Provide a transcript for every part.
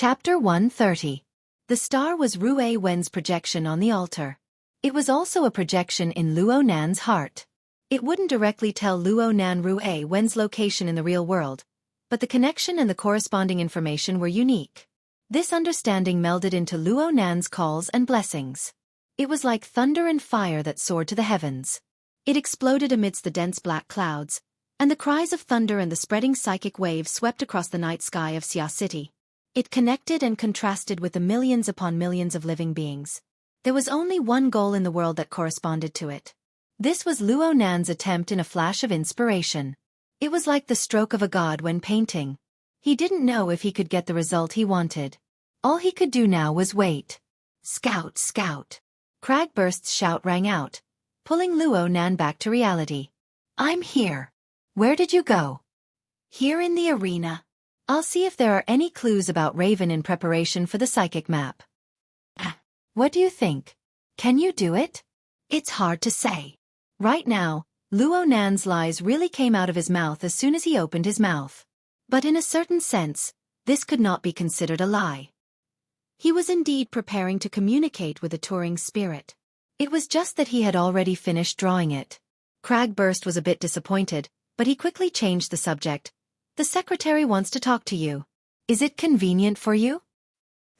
Chapter 130. The star was Rue Wen's projection on the altar. It was also a projection in Luo Nan's heart. It wouldn't directly tell Luo Nan Rue Wen's location in the real world, but the connection and the corresponding information were unique. This understanding melded into Luo Nan's calls and blessings. It was like thunder and fire that soared to the heavens. It exploded amidst the dense black clouds, and the cries of thunder and the spreading psychic waves swept across the night sky of Xia City. It connected and contrasted with the millions upon millions of living beings. There was only one goal in the world that corresponded to it. This was Luo Nan's attempt in a flash of inspiration. It was like the stroke of a god when painting. He didn't know if he could get the result he wanted. All he could do now was wait. Scout, scout. Cragburst's shout rang out, pulling Luo Nan back to reality. I'm here. Where did you go? Here in the arena. I'll see if there are any clues about Raven in preparation for the psychic map. What do you think? Can you do it? It's hard to say. Right now, Luo Nan's lies really came out of his mouth as soon as he opened his mouth. But in a certain sense, this could not be considered a lie. He was indeed preparing to communicate with a touring spirit. It was just that he had already finished drawing it. Cragburst was a bit disappointed, but he quickly changed the subject. The secretary wants to talk to you. Is it convenient for you?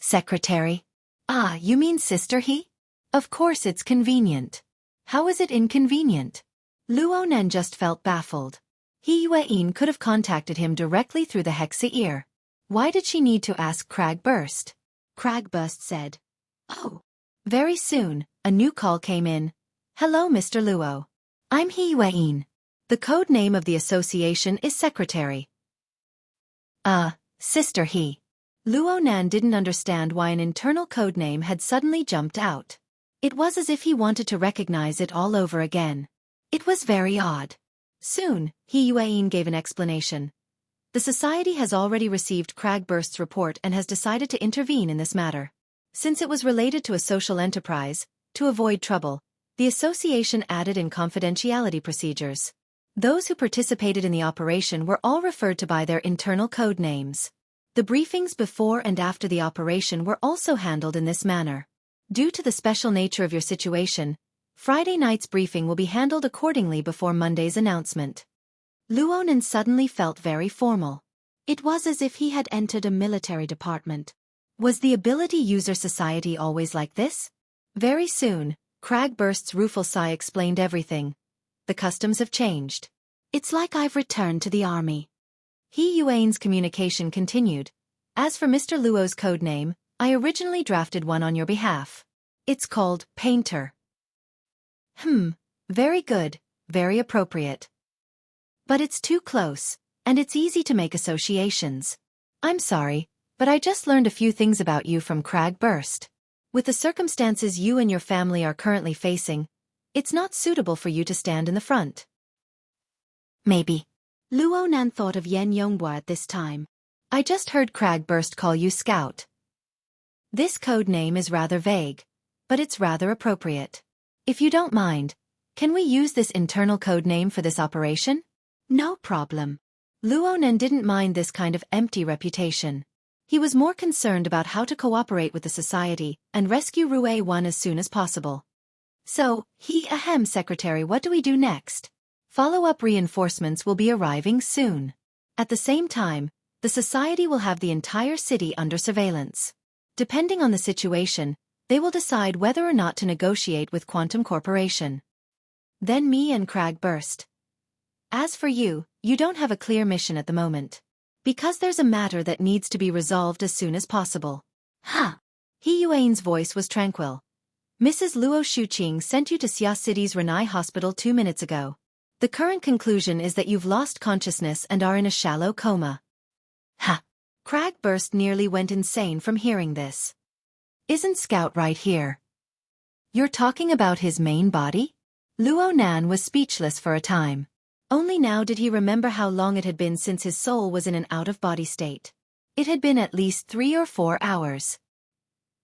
Secretary. Ah, you mean Sister He? Of course it's convenient. How is it inconvenient? Luo Nan just felt baffled. He Yuein could have contacted him directly through the Hexa ear. Why did she need to ask Cragburst? Cragburst said. Oh. Very soon, a new call came in. Hello, Mr. Luo. I'm He Yuein. The code name of the association is Secretary. Sister He. Luo Nan didn't understand why an internal code name had suddenly jumped out. It was as if he wanted to recognize it all over again. It was very odd. Soon, He Yuein gave an explanation. The society has already received Cragburst's report and has decided to intervene in this matter. Since it was related to a social enterprise, to avoid trouble, the association added in confidentiality procedures. Those who participated in the operation were all referred to by their internal code names. The briefings before and after the operation were also handled in this manner. Due to the special nature of your situation, Friday night's briefing will be handled accordingly before Monday's announcement. Luo Nan suddenly felt very formal. It was as if he had entered a military department. Was the Ability User Society always like this? Very soon, Cragburst's rueful sigh explained everything. The customs have changed. It's like I've returned to the army. He Yuein's communication continued. As for Mr. Luo's code name, I originally drafted one on your behalf. It's called Painter. Very good, very appropriate. But it's too close, and it's easy to make associations. I'm sorry, but I just learned a few things about you from Cragburst. With the circumstances you and your family are currently facing, it's not suitable for you to stand in the front. Maybe. Luo Nan thought of Yen Yonghua at this time. I just heard Cragburst call you Scout. This code name is rather vague, but it's rather appropriate. If you don't mind, can we use this internal code name for this operation? No problem. Luo Nan didn't mind this kind of empty reputation. He was more concerned about how to cooperate with the society and rescue Rue Wen as soon as possible. So, Secretary, what do we do next? Follow-up reinforcements will be arriving soon. At the same time, the society will have the entire city under surveillance. Depending on the situation, they will decide whether or not to negotiate with Quantum Corporation. Then me and Cragburst. As for you, you don't have a clear mission at the moment. Because there's a matter that needs to be resolved as soon as possible. He Yuein's voice was tranquil. Mrs. Luo Shuqing sent you to Xia City's Renai Hospital 2 minutes ago. The current conclusion is that you've lost consciousness and are in a shallow coma. Cragburst nearly went insane from hearing this. Isn't Scout right here? You're talking about his main body? Luo Nan was speechless for a time. Only now did he remember how long it had been since his soul was in an out-of-body state. It had been at least 3 or 4 hours.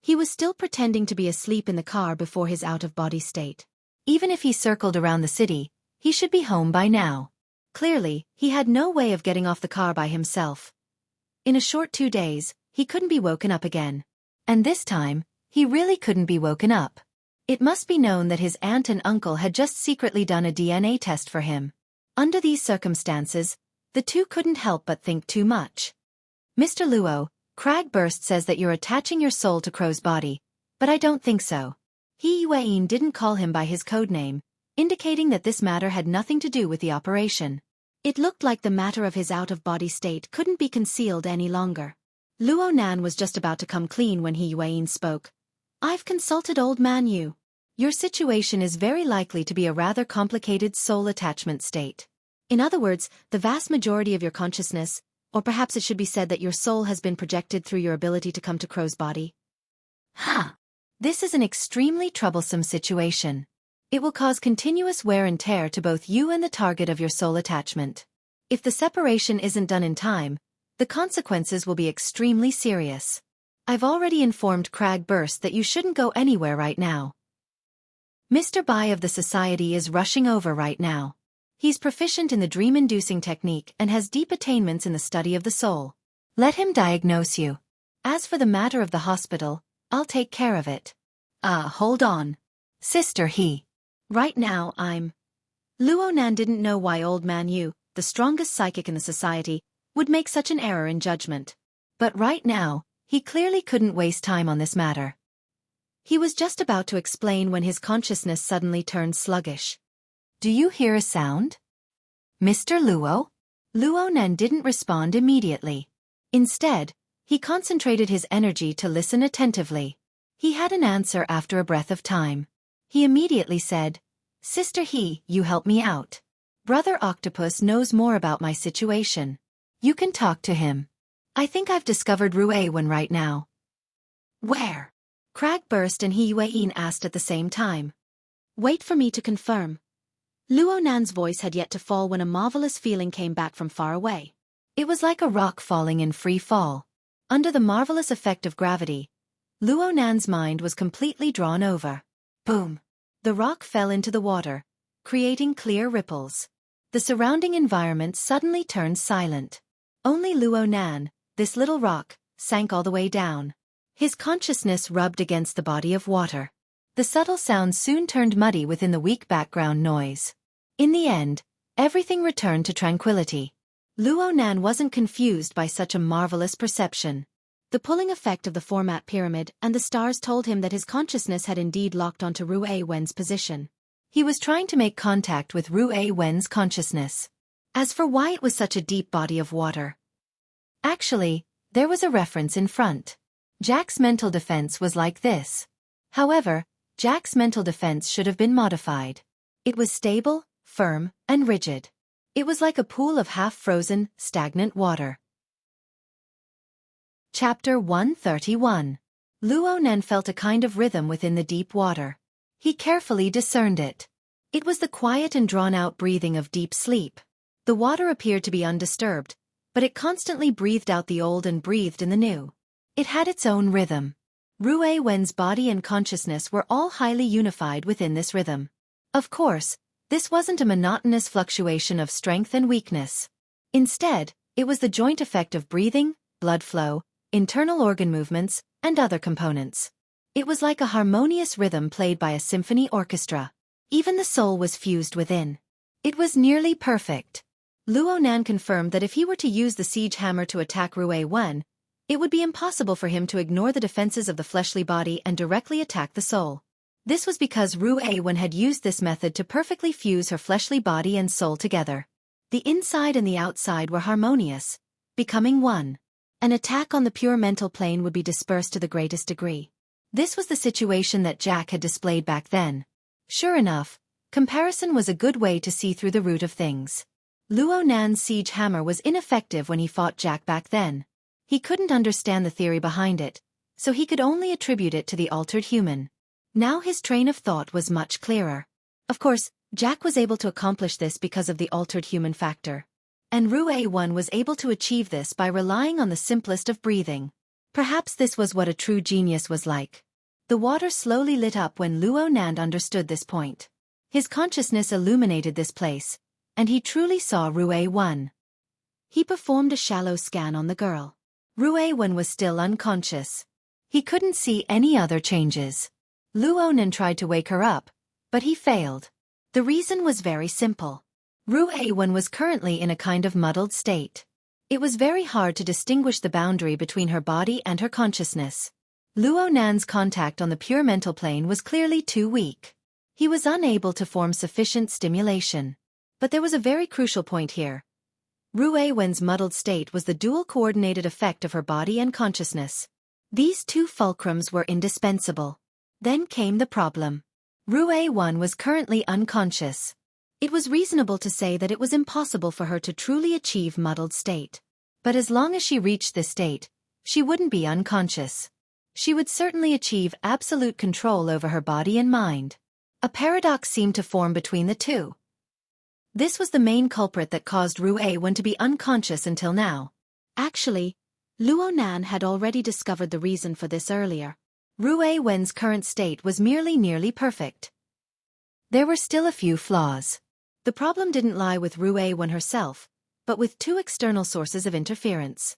He was still pretending to be asleep in the car before his out-of-body state. Even if he circled around the city, he should be home by now. Clearly, he had no way of getting off the car by himself. In a short 2 days, he couldn't be woken up again. And this time, he really couldn't be woken up. It must be known that his aunt and uncle had just secretly done a DNA test for him. Under these circumstances, the two couldn't help but think too much. Mr. Luo, Cragburst says that you're attaching your soul to Crow's body, but I don't think so. He Yuan didn't call him by his code name, indicating that this matter had nothing to do with the operation. It looked like the matter of his out-of-body state couldn't be concealed any longer. Luo Nan was just about to come clean when He Yuan spoke. I've consulted old man Yu. Your situation is very likely to be a rather complicated soul attachment state. In other words, the vast majority of your consciousness, or perhaps it should be said that your soul has been projected through your ability to come to Crow's body. This is an extremely troublesome situation. It will cause continuous wear and tear to both you and the target of your soul attachment. If the separation isn't done in time, the consequences will be extremely serious. I've already informed Cragburst that you shouldn't go anywhere right now. Mr. Bai of the Society is rushing over right now. He's proficient in the dream-inducing technique and has deep attainments in the study of the soul. Let him diagnose you. As for the matter of the hospital, I'll take care of it. Hold on. Sister He. Right now Luo Nan didn't know why old man Yu, the strongest psychic in the society, would make such an error in judgment. But right now, he clearly couldn't waste time on this matter. He was just about to explain when his consciousness suddenly turned sluggish. Do you hear a sound? Mr. Luo? Luo Nan didn't respond immediately. Instead, he concentrated his energy to listen attentively. He had an answer after a breath of time. He immediately said, Sister He, you help me out. Brother Octopus knows more about my situation. You can talk to him. I think I've discovered Ruewen right now. Where? Cragburst and He Yuan asked at the same time. Wait for me to confirm. Luo Nan's voice had yet to fall when a marvelous feeling came back from far away. It was like a rock falling in free fall. Under the marvelous effect of gravity, Luo Nan's mind was completely drawn over. Boom! The rock fell into the water, creating clear ripples. The surrounding environment suddenly turned silent. Only Luo Nan, this little rock, sank all the way down. His consciousness rubbed against the body of water. The subtle sound soon turned muddy within the weak background noise. In the end, everything returned to tranquility. Luo Nan wasn't confused by such a marvelous perception. The pulling effect of the format pyramid and the stars told him that his consciousness had indeed locked onto Ruewen's position. He was trying to make contact with Ruewen's consciousness. As for why it was such a deep body of water. Actually, there was a reference in front. Jack's mental defense was like this. However, Jack's mental defense should have been modified. It was stable, firm, and rigid. It was like a pool of half-frozen, stagnant water. Chapter 131. Luo Nan felt a kind of rhythm within the deep water. He carefully discerned it. It was the quiet and drawn-out breathing of deep sleep. The water appeared to be undisturbed, but it constantly breathed out the old and breathed in the new. It had its own rhythm. Ruewen's body and consciousness were all highly unified within this rhythm. Of course, this wasn't a monotonous fluctuation of strength and weakness. Instead, it was the joint effect of breathing, blood flow, internal organ movements, and other components. It was like a harmonious rhythm played by a symphony orchestra. Even the soul was fused within. It was nearly perfect. Luo Nan confirmed that if he were to use the siege hammer to attack Ruewen, it would be impossible for him to ignore the defenses of the fleshly body and directly attack the soul. This was because Ruewen had used this method to perfectly fuse her fleshly body and soul together. The inside and the outside were harmonious, becoming one. An attack on the pure mental plane would be dispersed to the greatest degree. This was the situation that Jack had displayed back then. Sure enough, comparison was a good way to see through the root of things. Luo Nan's siege hammer was ineffective when he fought Jack back then. He couldn't understand the theory behind it, so he could only attribute it to the altered human. Now his train of thought was much clearer. Of course, Jack was able to accomplish this because of the altered human factor. And Ruewen was able to achieve this by relying on the simplest of breathing. Perhaps this was what a true genius was like. The water slowly lit up when Luo Nan understood this point. His consciousness illuminated this place, and he truly saw Ruewen. He performed a shallow scan on the girl. Wen was still unconscious. He couldn't see any other changes. Luonan tried to wake her up, but he failed. The reason was very simple. Wen was currently in a kind of muddled state. It was very hard to distinguish the boundary between her body and her consciousness. Luonan's contact on the pure mental plane was clearly too weak. He was unable to form sufficient stimulation. But there was a very crucial point here. Wen's muddled state was the dual-coordinated effect of her body and consciousness. These two fulcrums were indispensable. Then came the problem. Wen was currently unconscious. It was reasonable to say that it was impossible for her to truly achieve muddled state. But as long as she reached this state, she wouldn't be unconscious. She would certainly achieve absolute control over her body and mind. A paradox seemed to form between the two. This was the main culprit that caused Wen to be unconscious until now. Actually, Luonan had already discovered the reason for this earlier. Wen's current state was nearly perfect. There were still a few flaws. The problem didn't lie with Wen herself, but with two external sources of interference.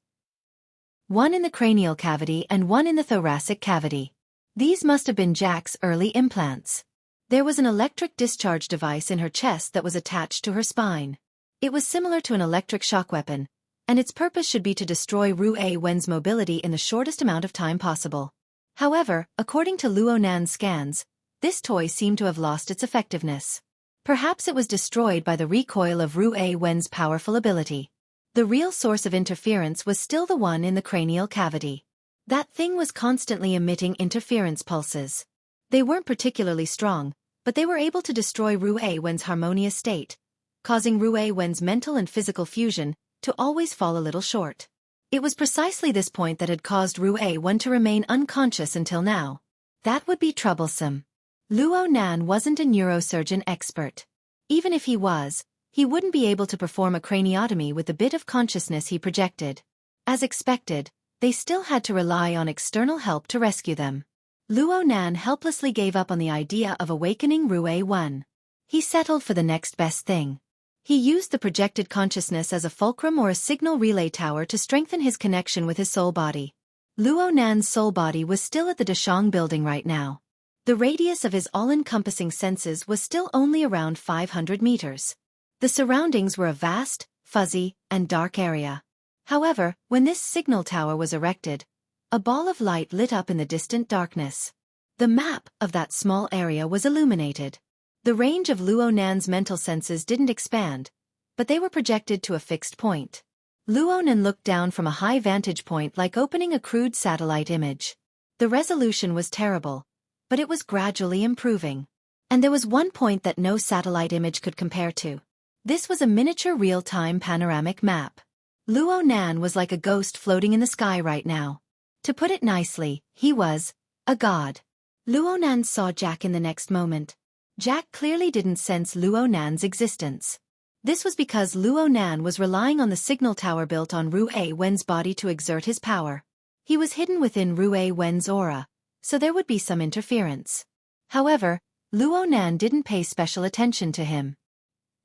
One in the cranial cavity and one in the thoracic cavity. These must have been Jack's early implants. There was an electric discharge device in her chest that was attached to her spine. It was similar to an electric shock weapon, and its purpose should be to destroy Wen's mobility in the shortest amount of time possible. However, according to Luonan's scans, this toy seemed to have lost its effectiveness. Perhaps it was destroyed by the recoil of Wen's powerful ability. The real source of interference was still the one in the cranial cavity. That thing was constantly emitting interference pulses. They weren't particularly strong, but they were able to destroy Wen's harmonious state, causing Wen's mental and physical fusion to always fall a little short. It was precisely this point that had caused Wen to remain unconscious until now. That would be troublesome. Luonan wasn't a neurosurgeon expert. Even if he was, he wouldn't be able to perform a craniotomy with the bit of consciousness he projected. As expected, they still had to rely on external help to rescue them. Luonan helplessly gave up on the idea of awakening Wen. He settled for the next best thing. He used the projected consciousness as a fulcrum or a signal relay tower to strengthen his connection with his soul body. Luonan's soul body was still at the Dashang building right now. The radius of his all-encompassing senses was still only around 500 meters. The surroundings were a vast, fuzzy, and dark area. However, when this signal tower was erected, a ball of light lit up in the distant darkness. The map of that small area was illuminated. The range of Luonan's mental senses didn't expand, but they were projected to a fixed point. Luonan looked down from a high vantage point like opening a crude satellite image. The resolution was terrible, but it was gradually improving. And there was one point that no satellite image could compare to. This was a miniature real-time panoramic map. Luonan was like a ghost floating in the sky right now. To put it nicely, he was a god. Luonan saw Jack in the next moment. Jack clearly didn't sense Luonan's existence. This was because Luonan was relying on the signal tower built on Wen's body to exert his power. He was hidden within Wen's aura, so there would be some interference. However, Luonan didn't pay special attention to him.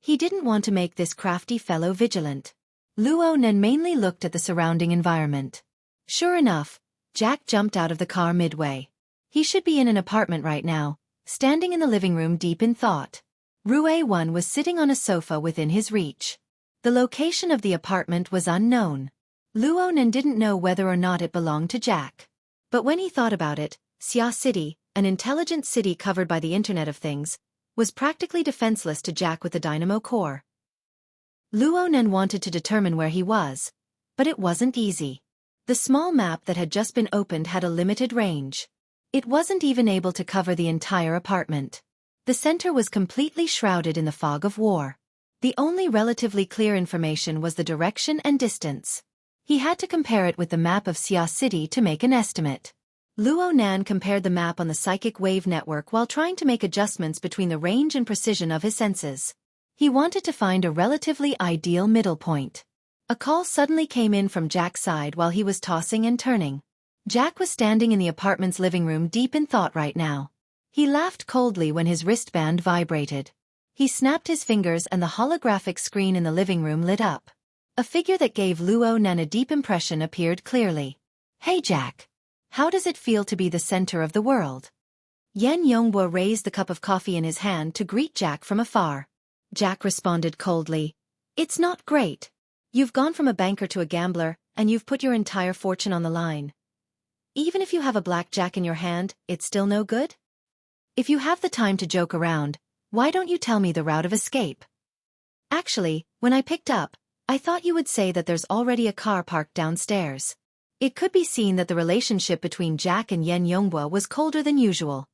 He didn't want to make this crafty fellow vigilant. Luonan mainly looked at the surrounding environment. Sure enough, Jack jumped out of the car midway. He should be in an apartment right now, standing in the living room deep in thought. Wen was sitting on a sofa within his reach. The location of the apartment was unknown. Luonan didn't know whether or not it belonged to Jack. But when he thought about it, Xia City, an intelligent city covered by the Internet of Things, was practically defenseless to Jack with the dynamo core. Luonan wanted to determine where he was, but it wasn't easy. The small map that had just been opened had a limited range. It wasn't even able to cover the entire apartment. The center was completely shrouded in the fog of war. The only relatively clear information was the direction and distance. He had to compare it with the map of Xia City to make an estimate. Luonan compared the map on the psychic wave network while trying to make adjustments between the range and precision of his senses. He wanted to find a relatively ideal middle point. A call suddenly came in from Jack's side while he was tossing and turning. Jack was standing in the apartment's living room deep in thought right now. He laughed coldly when his wristband vibrated. He snapped his fingers and the holographic screen in the living room lit up. A figure that gave Luo Nan a deep impression appeared clearly. "Hey Jack. How does it feel to be the center of the world?" Yan Yongbo raised the cup of coffee in his hand to greet Jack from afar. Jack responded coldly. "It's not great. You've gone from a banker to a gambler, and you've put your entire fortune on the line. Even if you have a blackjack in your hand, it's still no good? If you have the time to joke around, why don't you tell me the route of escape? Actually, when I picked up, I thought you would say that there's already a car parked downstairs." It could be seen that the relationship between Jack and Yan Yonghua was colder than usual.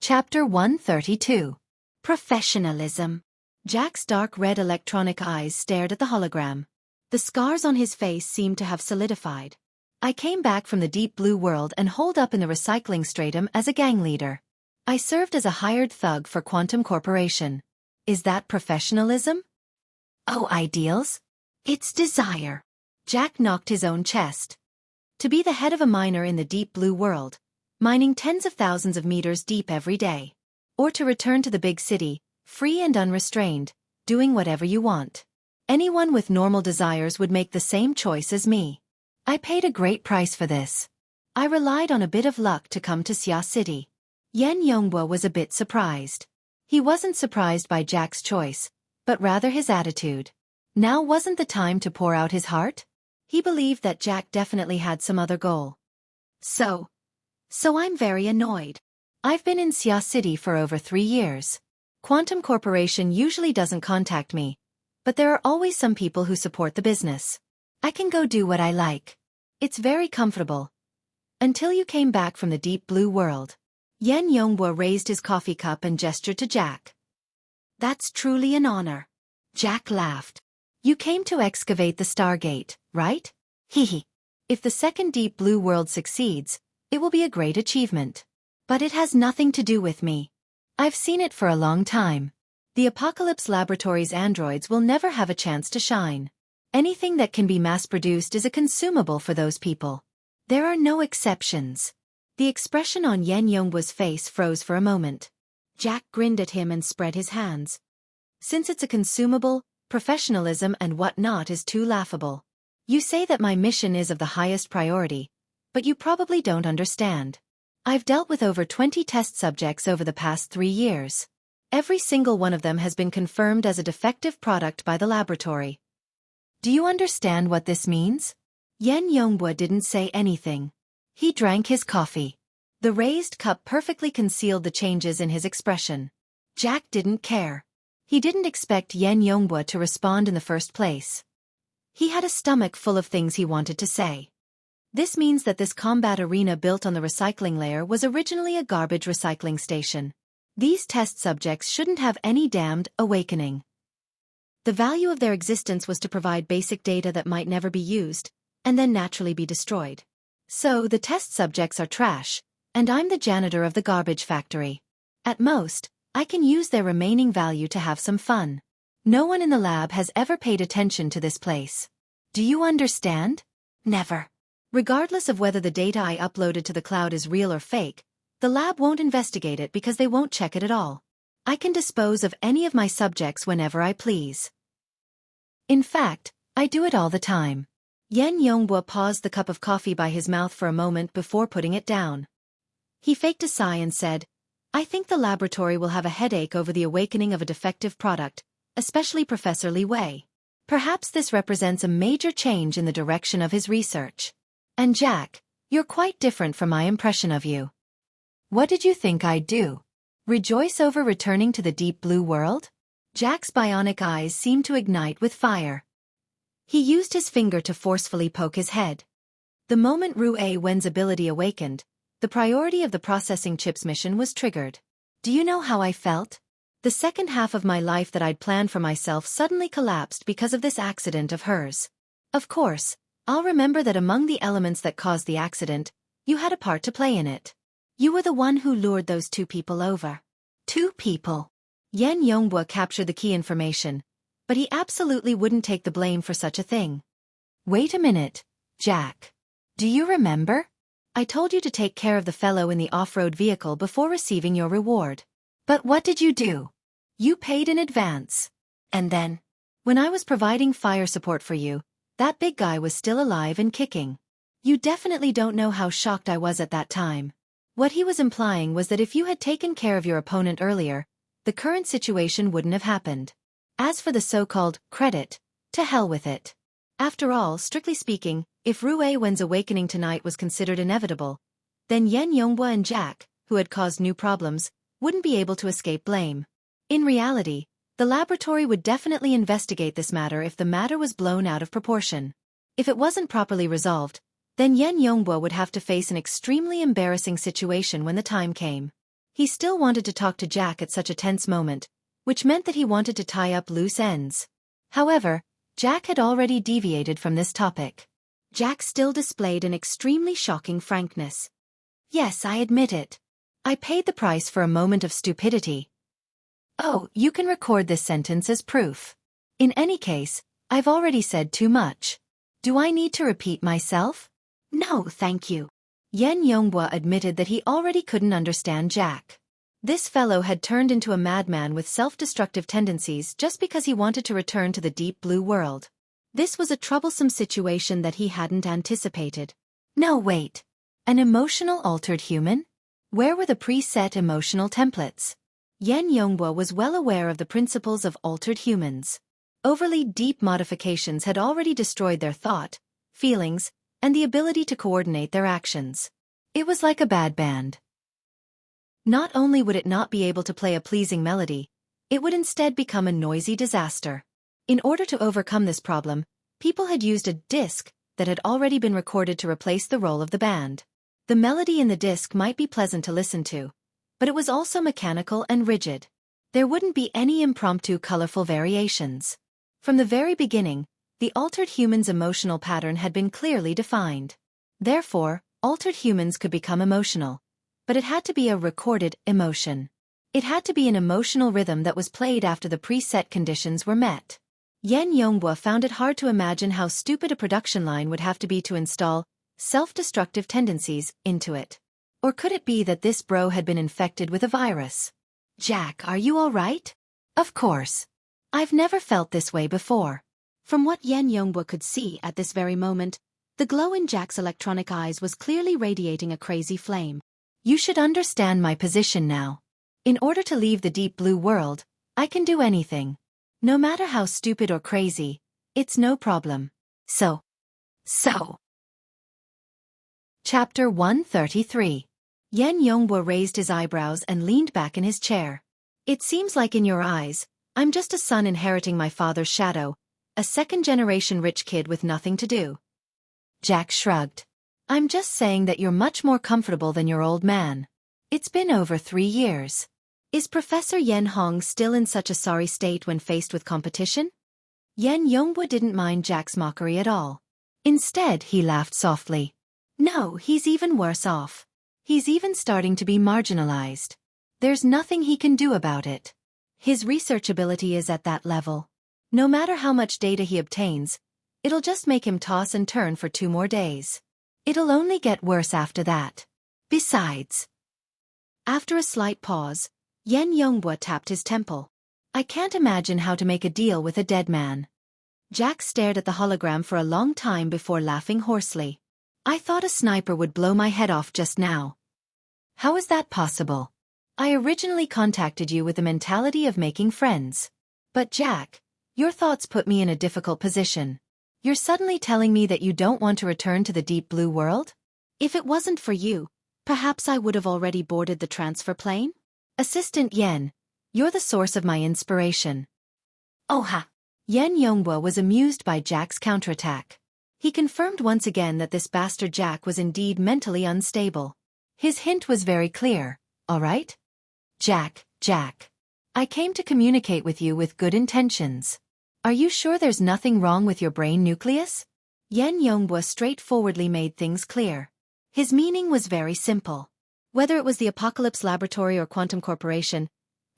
Chapter 132. Professionalism. Jack's dark red electronic eyes stared at the hologram. The scars on his face seemed to have solidified. "I came back from the deep blue world and holed up in the recycling stratum as a gang leader. I served as a hired thug for Quantum Corporation. Is that professionalism? Oh, ideals? It's desire." Jack knocked his own chest. To be the head of a miner in the deep blue world, mining tens of thousands of meters deep every day. Or to return to the big city, free and unrestrained, doing whatever you want. Anyone with normal desires would make the same choice as me. I paid a great price for this. I relied on a bit of luck to come to Xia City. Yan Yonghua was a bit surprised. He wasn't surprised by Jack's choice, but rather his attitude. Now wasn't the time to pour out his heart? He believed that Jack definitely had some other goal. So I'm very annoyed. I've been in Xia City for over 3 years. Quantum Corporation usually doesn't contact me, but there are always some people who support the business. I can go do what I like. It's very comfortable. Until you came back from the deep blue world. Yan Yonghua raised his coffee cup and gestured to Jack. "That's truly an honor." Jack laughed. "You came to excavate the Stargate, right? Hehe. If the second deep blue world succeeds, it will be a great achievement. But it has nothing to do with me. I've seen it for a long time. The Apocalypse Laboratories androids will never have a chance to shine. Anything that can be mass-produced is a consumable for those people. There are no exceptions." The expression on Yan Yonghua's face froze for a moment. Jack grinned at him and spread his hands. "Since it's a consumable, professionalism and whatnot is too laughable. You say that my mission is of the highest priority, but you probably don't understand. I've dealt with over 20 test subjects over the past 3 years. Every single one of them has been confirmed as a defective product by the laboratory. Do you understand what this means?" Yan Yonghua didn't say anything. He drank his coffee. The raised cup perfectly concealed the changes in his expression. Jack didn't care. He didn't expect Yan Yonghua to respond in the first place. He had a stomach full of things he wanted to say. This means that this combat arena built on the recycling layer was originally a garbage recycling station. These test subjects shouldn't have any damned awakening. The value of their existence was to provide basic data that might never be used, and then naturally be destroyed. So the test subjects are trash, and I'm the janitor of the garbage factory. At most, I can use their remaining value to have some fun. No one in the lab has ever paid attention to this place. Do you understand? Never. Regardless of whether the data I uploaded to the cloud is real or fake, the lab won't investigate it because they won't check it at all. I can dispose of any of my subjects whenever I please. In fact, I do it all the time. Yan Yonghua paused the cup of coffee by his mouth for a moment before putting it down. He faked a sigh and said, "I think the laboratory will have a headache over the awakening of a defective product, especially Professor Li Wei. Perhaps this represents a major change in the direction of his research. And Jack, you're quite different from my impression of you. What did you think I'd do? Rejoice over returning to the deep blue world?" Jack's bionic eyes seemed to ignite with fire. He used his finger to forcefully poke his head. The moment Rue Wen's ability awakened, the priority of the processing chips mission was triggered. Do you know how I felt? The second half of my life that I'd planned for myself suddenly collapsed because of this accident of hers. Of course, I'll remember that among the elements that caused the accident, you had a part to play in it. You were the one who lured those 2 people over. 2 people. Yan Yonghua captured the key information, but he absolutely wouldn't take the blame for such a thing. Wait a minute, Jack. Do you remember? I told you to take care of the fellow in the off-road vehicle before receiving your reward. But what did you do? You paid in advance. And then? When I was providing fire support for you, that big guy was still alive and kicking. You definitely don't know how shocked I was at that time. What he was implying was that if you had taken care of your opponent earlier, the current situation wouldn't have happened. As for the so-called credit, to hell with it. After all, strictly speaking, if Rue Wen's awakening tonight was considered inevitable, then Yan Yonghua and Jack, who had caused new problems, wouldn't be able to escape blame. In reality, the laboratory would definitely investigate this matter if the matter was blown out of proportion. If it wasn't properly resolved, then Yan Yonghua would have to face an extremely embarrassing situation when the time came. He still wanted to talk to Jack at such a tense moment, which meant that he wanted to tie up loose ends. However, Jack had already deviated from this topic. Jack still displayed an extremely shocking frankness. Yes, I admit it. I paid the price for a moment of stupidity. Oh, you can record this sentence as proof. In any case, I've already said too much. Do I need to repeat myself? No, thank you. Yan Yonghua admitted that he already couldn't understand Jack. This fellow had turned into a madman with self-destructive tendencies just because he wanted to return to the deep blue world. This was a troublesome situation that he hadn't anticipated. No, wait. An emotional altered human? Where were the preset emotional templates? Yan Yonghua was well aware of the principles of altered humans. Overly deep modifications had already destroyed their thought, feelings, and the ability to coordinate their actions. It was like a bad band. Not only would it not be able to play a pleasing melody, it would instead become a noisy disaster. In order to overcome this problem, people had used a disc that had already been recorded to replace the role of the band. The melody in the disc might be pleasant to listen to, but it was also mechanical and rigid. There wouldn't be any impromptu colorful variations. From the very beginning, the altered human's emotional pattern had been clearly defined. Therefore, altered humans could become emotional, but it had to be a recorded emotion. It had to be an emotional rhythm that was played after the preset conditions were met. Yan Yonghua found it hard to imagine how stupid a production line would have to be to install self-destructive tendencies into it. Or could it be that this bro had been infected with a virus? Jack, are you all right? Of course. I've never felt this way before. From what Yan Yonghua could see at this very moment, the glow in Jack's electronic eyes was clearly radiating a crazy flame. You should understand my position now. In order to leave the deep blue world, I can do anything. No matter how stupid or crazy, it's no problem. So. Chapter 133. Yan Yonghua raised his eyebrows and leaned back in his chair. It seems like in your eyes, I'm just a son inheriting my father's shadow, a second-generation rich kid with nothing to do. Jack shrugged. I'm just saying that you're much more comfortable than your old man. It's been over 3 years. Is Professor Yen Hong still in such a sorry state when faced with competition? Yan Yonghua didn't mind Jack's mockery at all. Instead, he laughed softly. No, he's even worse off. He's even starting to be marginalized. There's nothing he can do about it. His research ability is at that level. No matter how much data he obtains, it'll just make him toss and turn for 2 more days. It'll only get worse after that. Besides. After a slight pause, Yan Yonghua tapped his temple. I can't imagine how to make a deal with a dead man. Jack stared at the hologram for a long time before laughing hoarsely. I thought a sniper would blow my head off just now. How is that possible? I originally contacted you with the mentality of making friends. But Jack, your thoughts put me in a difficult position. You're suddenly telling me that you don't want to return to the deep blue world? If it wasn't for you, perhaps I would have already boarded the transfer plane? Assistant Yen, you're the source of my inspiration. Oh ha! Yan Yonghua was amused by Jack's counterattack. He confirmed once again that this bastard Jack was indeed mentally unstable. His hint was very clear, all right? Jack. I came to communicate with you with good intentions. Are you sure there's nothing wrong with your brain nucleus? Yan Yonghua straightforwardly made things clear. His meaning was very simple. Whether it was the Apocalypse Laboratory or Quantum Corporation,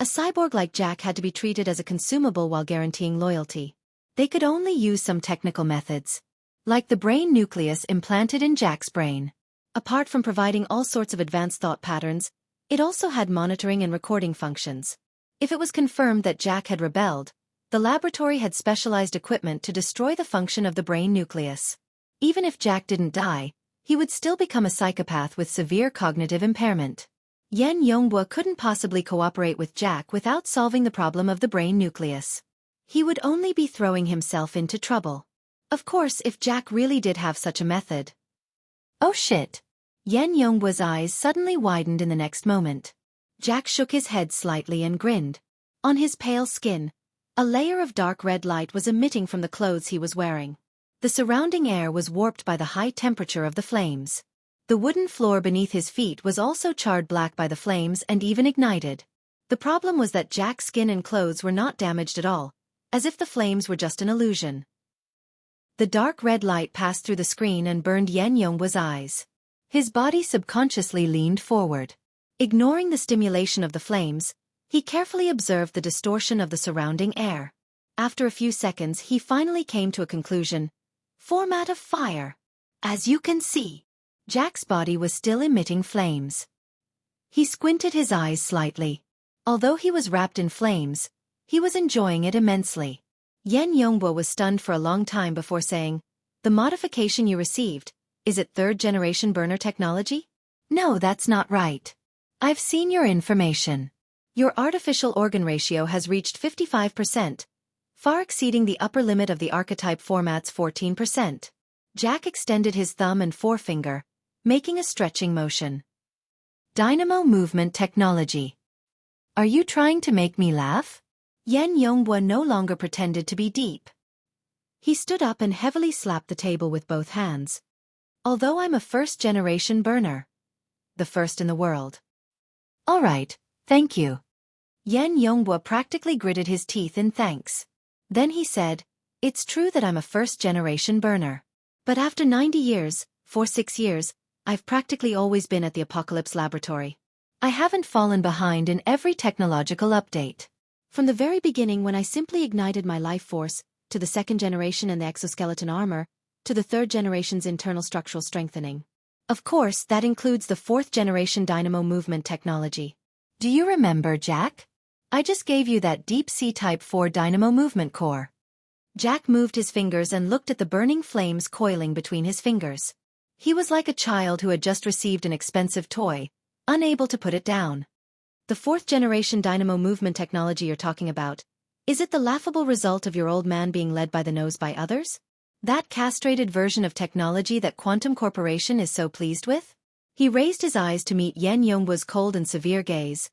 a cyborg like Jack had to be treated as a consumable while guaranteeing loyalty. They could only use some technical methods. Like the brain nucleus implanted in Jack's brain. Apart from providing all sorts of advanced thought patterns, it also had monitoring and recording functions. If it was confirmed that Jack had rebelled, The laboratory had specialized equipment to destroy the function of the brain nucleus. Even if Jack didn't die, he would still become a psychopath with severe cognitive impairment. Yan Yonghua couldn't possibly cooperate with Jack without solving the problem of the brain nucleus. He would only be throwing himself into trouble. Of course, if Jack really did have such a method. Oh shit! Yan Yonghua's eyes suddenly widened in the next moment. Jack shook his head slightly and grinned. On his pale skin, a layer of dark red light was emitting from the clothes he was wearing. The surrounding air was warped by the high temperature of the flames. The wooden floor beneath his feet was also charred black by the flames and even ignited. The problem was that Jack's skin and clothes were not damaged at all, as if the flames were just an illusion. The dark red light passed through the screen and burned Yan Yonghua's eyes. His body subconsciously leaned forward. Ignoring the stimulation of the flames, he carefully observed the distortion of the surrounding air. After a few seconds, he finally came to a conclusion. Format of fire. As you can see, Jack's body was still emitting flames. He squinted his eyes slightly. Although he was wrapped in flames, he was enjoying it immensely. Yan Yonghua was stunned for a long time before saying, "The modification you received, is it third-generation burner technology?" "No, that's not right. I've seen your information. Your artificial organ ratio has reached 55%, far exceeding the upper limit of the archetype format's 14%. Jack extended his thumb and forefinger, making a stretching motion. Dynamo movement technology. Are you trying to make me laugh? Yan Yonghua no longer pretended to be deep. He stood up and heavily slapped the table with both hands. Although I'm a first-generation burner. The first in the world. All right, thank you. Yan Yonghua practically gritted his teeth in thanks. Then he said, "It's true that I'm a first-generation burner. But after 90 years, for 6 years, I've practically always been at the Apocalypse Laboratory. I haven't fallen behind in every technological update. From the very beginning when I simply ignited my life force, to the second generation and the exoskeleton armor, to the third generation's internal structural strengthening. Of course, that includes the fourth generation dynamo movement technology. Do you remember, Jack? I just gave you that Deep Sea Type 4 dynamo movement core." Jack moved his fingers and looked at the burning flames coiling between his fingers. He was like a child who had just received an expensive toy, unable to put it down. "The fourth generation dynamo movement technology you're talking about, is it the laughable result of your old man being led by the nose by others? That castrated version of technology that Quantum Corporation is so pleased with?" He raised his eyes to meet Yan Yonghua's cold and severe gaze.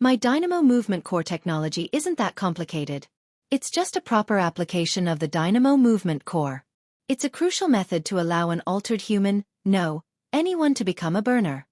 "My dynamo movement core technology isn't that complicated. It's just a proper application of the dynamo movement core. It's a crucial method to allow an altered human, no, anyone to become a burner."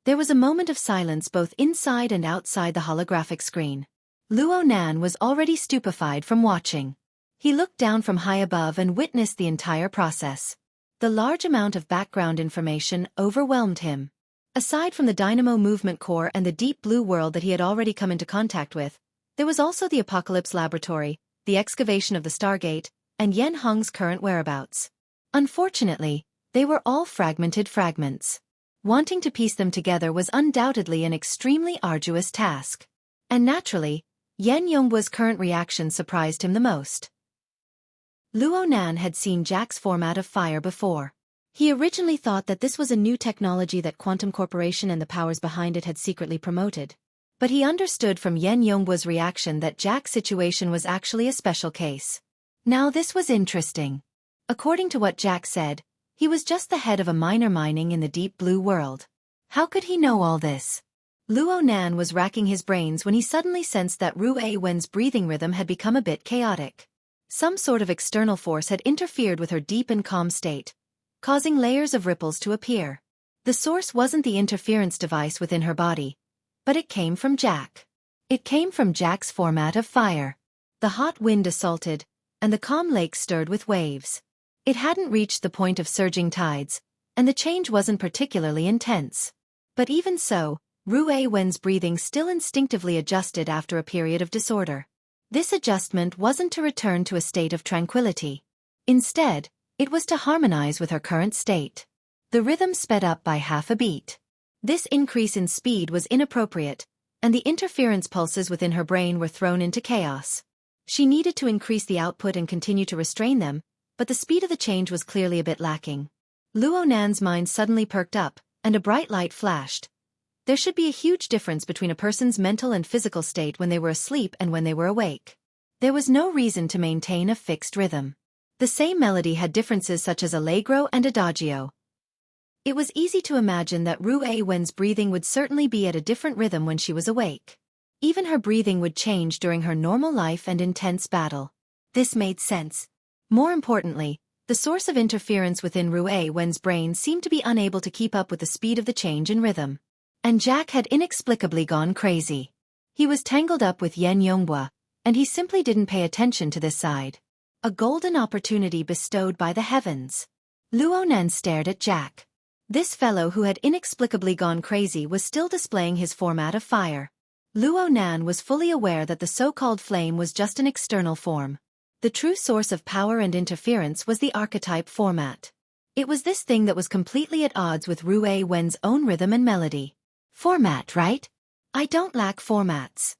There was a moment of silence both inside and outside the holographic screen. Luo Nan was already stupefied from watching. He looked down from high above and witnessed the entire process. The large amount of background information overwhelmed him. Aside from the dynamo movement core and the deep blue world that he had already come into contact with, there was also the Apocalypse Laboratory, the excavation of the Stargate, and Yen Hong's current whereabouts. Unfortunately, they were all fragmented fragments. Wanting to piece them together was undoubtedly an extremely arduous task. And naturally, Yan Yonghua's current reaction surprised him the most. Luo Nan had seen Jack's format of fire before. He originally thought that this was a new technology that Quantum Corporation and the powers behind it had secretly promoted. But he understood from Yan Yonghua's reaction that Jack's situation was actually a special case. Now this was interesting. According to what Jack said, he was just the head of a miner mining in the deep blue world. How could he know all this? Luo Nan was racking his brains when he suddenly sensed that Ru Wen's breathing rhythm had become a bit chaotic. Some sort of external force had interfered with her deep and calm state, causing layers of ripples to appear. The source wasn't the interference device within her body, but it came from Jack. It came from Jack's format of fire. The hot wind assaulted, and the calm lake stirred with waves. It hadn't reached the point of surging tides, and the change wasn't particularly intense. But even so, Ru Wen's breathing still instinctively adjusted after a period of disorder. This adjustment wasn't to return to a state of tranquility. Instead, it was to harmonize with her current state. The rhythm sped up by half a beat. This increase in speed was inappropriate, and the interference pulses within her brain were thrown into chaos. She needed to increase the output and continue to restrain them, but the speed of the change was clearly a bit lacking. Luo Nan's mind suddenly perked up, and a bright light flashed. There should be a huge difference between a person's mental and physical state when they were asleep and when they were awake. There was no reason to maintain a fixed rhythm. The same melody had differences such as allegro and adagio. It was easy to imagine that Ru Wen's breathing would certainly be at a different rhythm when she was awake. Even her breathing would change during her normal life and intense battle. This made sense. More importantly, the source of interference within Ru Wen's brain seemed to be unable to keep up with the speed of the change in rhythm. And Jack had inexplicably gone crazy. He was tangled up with Yen Yonghua, and he simply didn't pay attention to this side. A golden opportunity bestowed by the heavens. Luo Nan stared at Jack. This fellow who had inexplicably gone crazy was still displaying his format of fire. Luo Nan was fully aware that the so-called flame was just an external form. The true source of power and interference was the archetype format. It was this thing that was completely at odds with Ru Wen's own rhythm and melody. Format, right? I don't lack formats.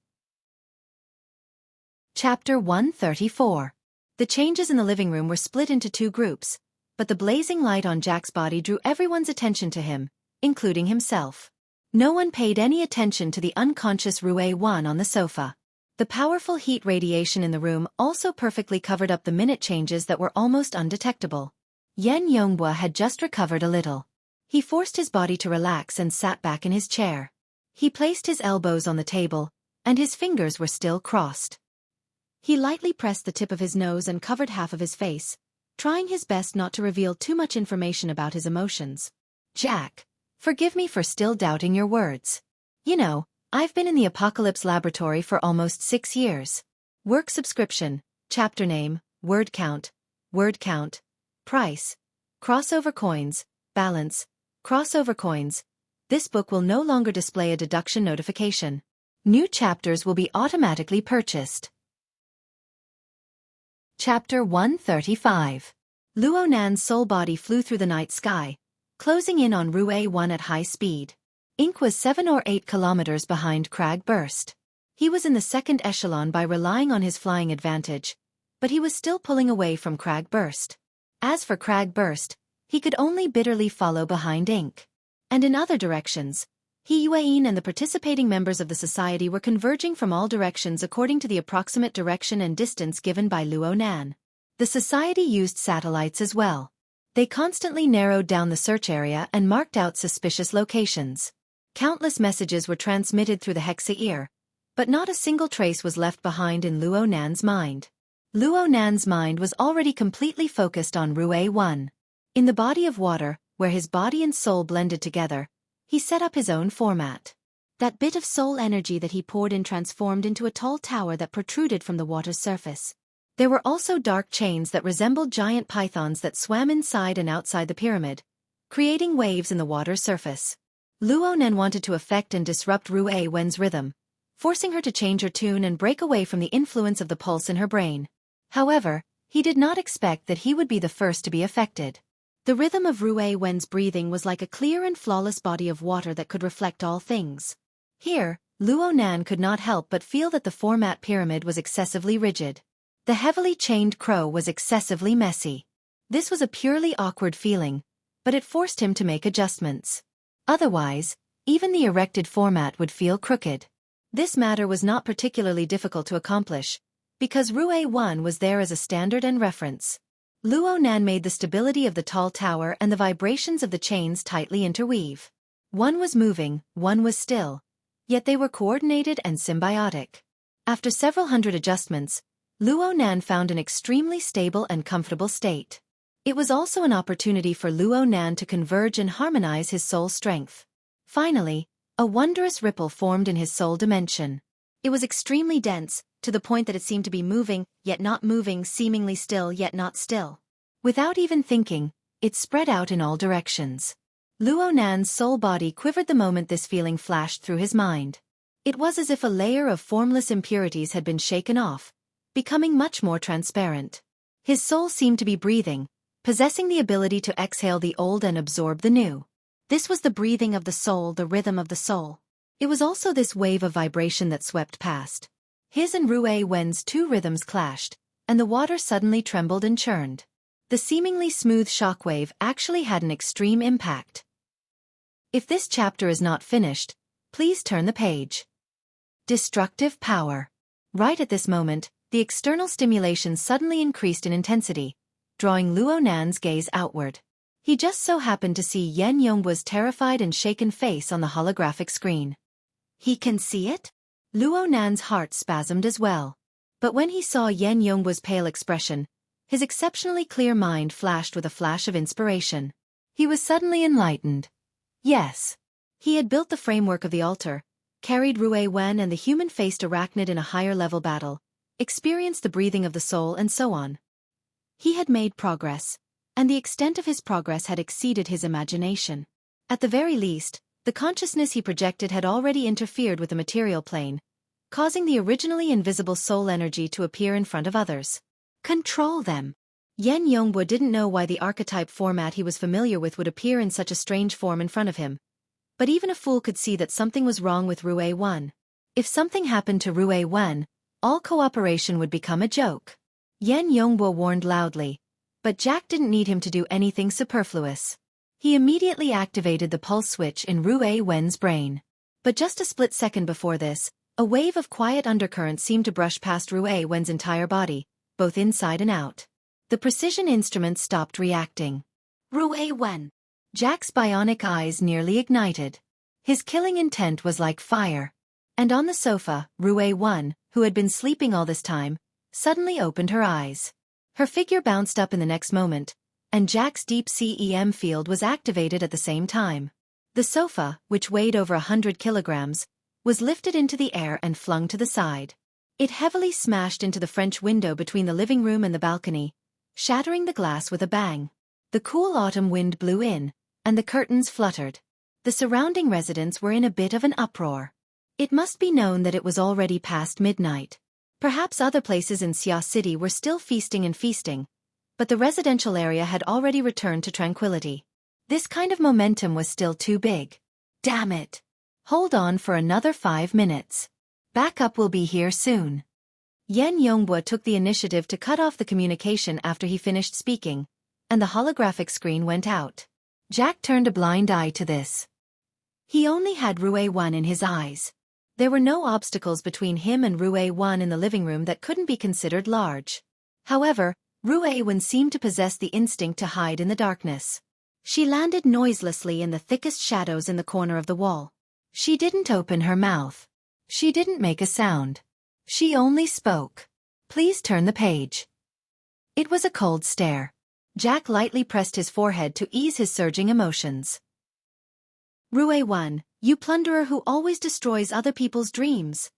Chapter 134. The changes in the living room were split into two groups, but the blazing light on Jack's body drew everyone's attention to him, including himself. No one paid any attention to the unconscious Ru on the sofa. The powerful heat radiation in the room also perfectly covered up the minute changes that were almost undetectable. Yen Yonghua had just recovered a little. He forced his body to relax and sat back in his chair. He placed his elbows on the table, and his fingers were still crossed. He lightly pressed the tip of his nose and covered half of his face, trying his best not to reveal too much information about his emotions. Jack, forgive me for still doubting your words. You know, I've been in the Apocalypse Laboratory for almost 6 years. Work subscription, chapter name, word count, price, crossover coins, balance, crossover coins. This book will no longer display a deduction notification. New chapters will be automatically purchased. Chapter 135. Luo Nan's soul body flew through the night sky, closing in on Ru at high speed. Ink was 7 or 8 kilometers behind Crag Burst. He was in the second echelon by relying on his flying advantage, but he was still pulling away from Crag Burst. As for Crag Burst, he could only bitterly follow behind Ink. And in other directions, He Yuan and the participating members of the society were converging from all directions according to the approximate direction and distance given by Luo Nan. The society used satellites as well. They constantly narrowed down the search area and marked out suspicious locations. Countless messages were transmitted through the hexa ear, but not a single trace was left behind in Luo Nan's mind. Luo Nan's mind was already completely focused on Ru 1. In the body of water, where his body and soul blended together, he set up his own format. That bit of soul energy that he poured in transformed into a tall tower that protruded from the water's surface. There were also dark chains that resembled giant pythons that swam inside and outside the pyramid, creating waves in the water's surface. Luo Nan wanted to affect and disrupt Ru Wen's rhythm, forcing her to change her tune and break away from the influence of the pulse in her brain. However, he did not expect that he would be the first to be affected. The rhythm of Ru Wen's breathing was like a clear and flawless body of water that could reflect all things. Here, Luo Nan could not help but feel that the format pyramid was excessively rigid. The heavily chained crow was excessively messy. This was a purely awkward feeling, but it forced him to make adjustments. Otherwise, even the erected format would feel crooked. This matter was not particularly difficult to accomplish, because Ru 1 was there as a standard and reference. Luo Nan made the stability of the tall tower and the vibrations of the chains tightly interweave. One was moving, one was still, yet they were coordinated and symbiotic. After several hundred adjustments, Luo Nan found an extremely stable and comfortable state. It was also an opportunity for Luo Nan to converge and harmonize his soul strength. Finally, a wondrous ripple formed in his soul dimension. It was extremely dense, to the point that it seemed to be moving, yet not moving, seemingly still yet not still. Without even thinking, it spread out in all directions. Luo Nan's soul body quivered the moment this feeling flashed through his mind. It was as if a layer of formless impurities had been shaken off, becoming much more transparent. His soul seemed to be breathing, possessing the ability to exhale the old and absorb the new. This was the breathing of the soul, the rhythm of the soul. It was also this wave of vibration that swept past. His and Rue Wen's two rhythms clashed, and the water suddenly trembled and churned. The seemingly smooth shockwave actually had an extreme impact. If this chapter is not finished, please turn the page. Destructive power. Right at this moment, the external stimulation suddenly increased in intensity, drawing Luo Nan's gaze outward. He just so happened to see Yan Yongbo's terrified and shaken face on the holographic screen. He can see it? Luo Nan's heart spasmed as well. But when he saw Yan Yongbo's pale expression, his exceptionally clear mind flashed with a flash of inspiration. He was suddenly enlightened. Yes. He had built the framework of the altar, carried Rue Wen and the human-faced arachnid in a higher-level battle, experienced the breathing of the soul and so on. He had made progress, and the extent of his progress had exceeded his imagination. At the very least, the consciousness he projected had already interfered with the material plane, causing the originally invisible soul energy to appear in front of others. Control them. Yan Yongbo didn't know why the archetype format he was familiar with would appear in such a strange form in front of him. But even a fool could see that something was wrong with Rue Wen. If something happened to Rue Wen, all cooperation would become a joke. Yan Yongbo warned loudly, but Jack didn't need him to do anything superfluous. He immediately activated the pulse switch in Rue Wen's brain. But just a split second before this, a wave of quiet undercurrent seemed to brush past Rue Wen's entire body, both inside and out. The precision instrument stopped reacting. Rue Wen. Jack's bionic eyes nearly ignited. His killing intent was like fire. And on the sofa, Rue Wen, who had been sleeping all this time, suddenly opened her eyes. Her figure bounced up in the next moment, and Jack's deep CEM field was activated at the same time. The sofa, which weighed over 100 kilograms, was lifted into the air and flung to the side. It heavily smashed into the French window between the living room and the balcony, shattering the glass with a bang. The cool autumn wind blew in, and the curtains fluttered. The surrounding residents were in a bit of an uproar. It must be known that it was already past midnight. Perhaps other places in Xia City were still feasting, but the residential area had already returned to tranquility. This kind of momentum was still too big. Damn it! Hold on for another 5 minutes. Backup will be here soon. Yan Yongbo took the initiative to cut off the communication after he finished speaking, and the holographic screen went out. Jack turned a blind eye to this. He only had Rue Wen in his eyes. There were no obstacles between him and Rue Wen in the living room that couldn't be considered large. However, Rue Wen seemed to possess the instinct to hide in the darkness. She landed noiselessly in the thickest shadows in the corner of the wall. She didn't open her mouth. She didn't make a sound. She only spoke. Please turn the page. It was a cold stare. Jack lightly pressed his forehead to ease his surging emotions. Rue Wen, you plunderer who always destroys other people's dreams.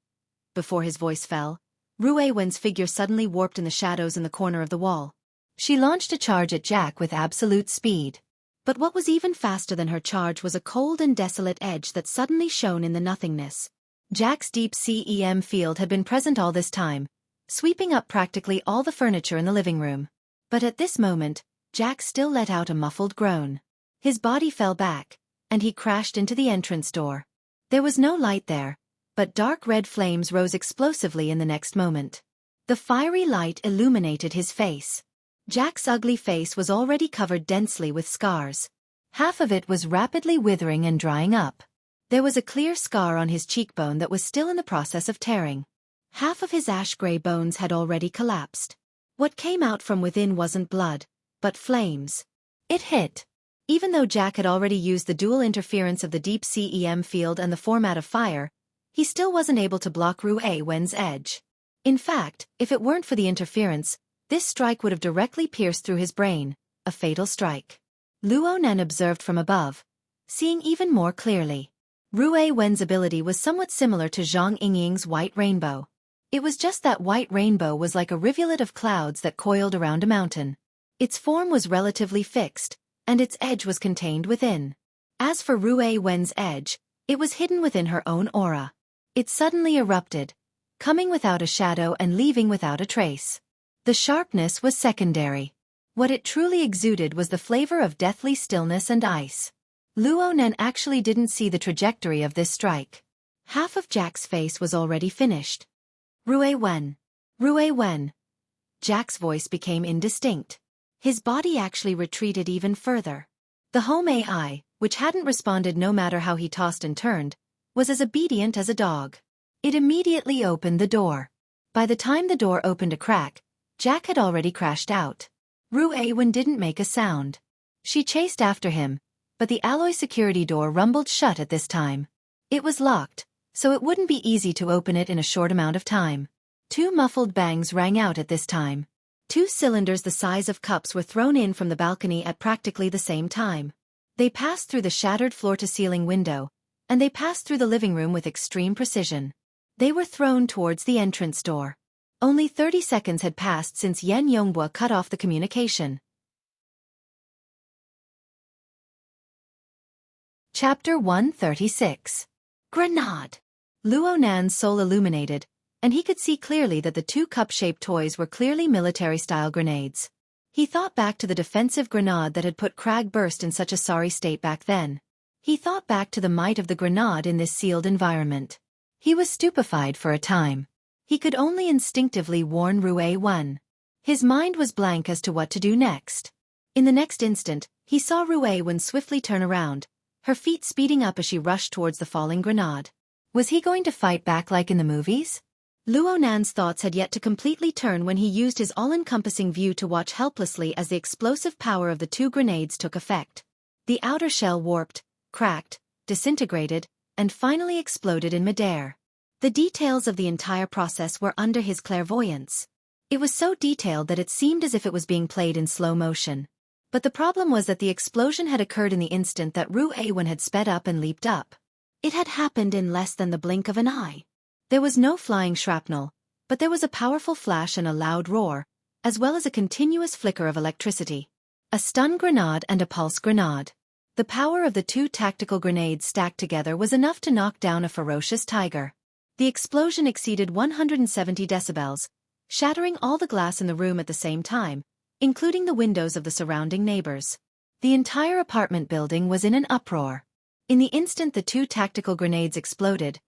Before his voice fell, Rue Wen's figure suddenly warped in the shadows in the corner of the wall. She launched a charge at Jack with absolute speed. But what was even faster than her charge was a cold and desolate edge that suddenly shone in the nothingness. Jack's deep CEM field had been present all this time, sweeping up practically all the furniture in the living room. But at this moment, Jack still let out a muffled groan. His body fell back, and he crashed into the entrance door. There was no light there, but dark red flames rose explosively in the next moment. The fiery light illuminated his face. Jack's ugly face was already covered densely with scars. Half of it was rapidly withering and drying up. There was a clear scar on his cheekbone that was still in the process of tearing. Half of his ash-gray bones had already collapsed. What came out from within wasn't blood, but flames. It hit. Even though Jack had already used the dual interference of the deep CEM field and the format of fire, he still wasn't able to block Rue Wen's edge. In fact, if it weren't for the interference, this strike would have directly pierced through his brain, a fatal strike. Luo Nan observed from above, seeing even more clearly. Rue Wen's ability was somewhat similar to Zhang Yingying's white rainbow. It was just that white rainbow was like a rivulet of clouds that coiled around a mountain. Its form was relatively fixed, and its edge was contained within. As for Rue Wen's edge, it was hidden within her own aura. It suddenly erupted, coming without a shadow and leaving without a trace. The sharpness was secondary. What it truly exuded was the flavor of deathly stillness and ice. Luo Nan actually didn't see the trajectory of this strike. Half of Jack's face was already finished. Rue Wen. Rue Wen. Jack's voice became indistinct. His body actually retreated even further. The home AI, which hadn't responded no matter how he tossed and turned, was as obedient as a dog. It immediately opened the door. By the time the door opened a crack, Jack had already crashed out. Rue Wen didn't make a sound. She chased after him, but the alloy security door rumbled shut at this time. It was locked, so it wouldn't be easy to open it in a short amount of time. 2 muffled bangs rang out at this time. 2 cylinders the size of cups were thrown in from the balcony at practically the same time. They passed through the shattered floor-to-ceiling window, and they passed through the living room with extreme precision. They were thrown towards the entrance door. Only 30 seconds had passed since Yan Yongbua cut off the communication. Chapter 136. Grenade. Luo Nan's soul illuminated, and he could see clearly that the 2 cup-shaped toys were clearly military-style grenades. He thought back to the defensive grenade that had put Crag Burst in such a sorry state back then. He thought back to the might of the grenade in this sealed environment. He was stupefied for a time. He could only instinctively warn Rue Wen. His mind was blank as to what to do next. In the next instant, he saw Rue Wen swiftly turn around, her feet speeding up as she rushed towards the falling grenade. Was he going to fight back like in the movies? Luo Nan's thoughts had yet to completely turn when he used his all-encompassing view to watch helplessly as the explosive power of the 2 grenades took effect. The outer shell warped, cracked, disintegrated, and finally exploded in midair. The details of the entire process were under his clairvoyance. It was so detailed that it seemed as if it was being played in slow motion. But the problem was that the explosion had occurred in the instant that Rue Wen had sped up and leaped up. It had happened in less than the blink of an eye. There was no flying shrapnel, but there was a powerful flash and a loud roar, as well as a continuous flicker of electricity. A stun grenade and a pulse grenade. The power of the 2 tactical grenades stacked together was enough to knock down a ferocious tiger. The explosion exceeded 170 decibels, shattering all the glass in the room at the same time, including the windows of the surrounding neighbors. The entire apartment building was in an uproar. In the instant the 2 tactical grenades exploded,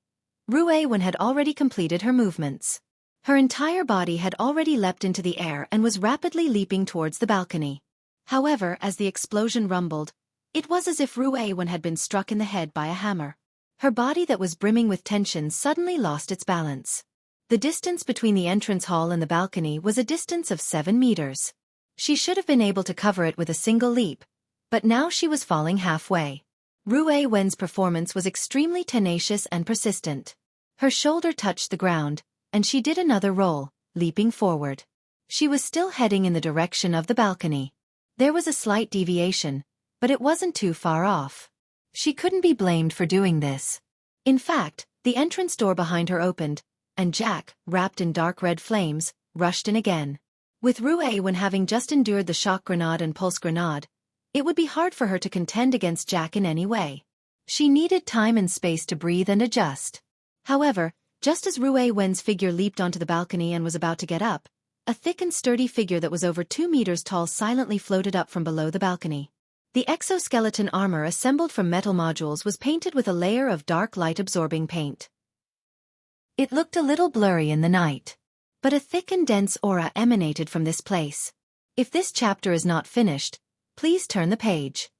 Rue Wen had already completed her movements. Her entire body had already leapt into the air and was rapidly leaping towards the balcony. However, as the explosion rumbled, it was as if Rue Wen had been struck in the head by a hammer. Her body that was brimming with tension suddenly lost its balance. The distance between the entrance hall and the balcony was a distance of 7 meters. She should have been able to cover it with a single leap, but now she was falling halfway. Rue Wen's performance was extremely tenacious and persistent. Her shoulder touched the ground, and she did another roll, leaping forward. She was still heading in the direction of the balcony. There was a slight deviation, but it wasn't too far off. She couldn't be blamed for doing this. In fact, the entrance door behind her opened, and Jack, wrapped in dark red flames, rushed in again. With Rue Wen having just endured the shock grenade and pulse grenade, it would be hard for her to contend against Jack in any way. She needed time and space to breathe and adjust. However, just as Rue Wen's figure leaped onto the balcony and was about to get up, a thick and sturdy figure that was over 2 meters tall silently floated up from below the balcony. The exoskeleton armor assembled from metal modules was painted with a layer of dark light-absorbing paint. It looked a little blurry in the night, but a thick and dense aura emanated from this place. If this chapter is not finished, please turn the page.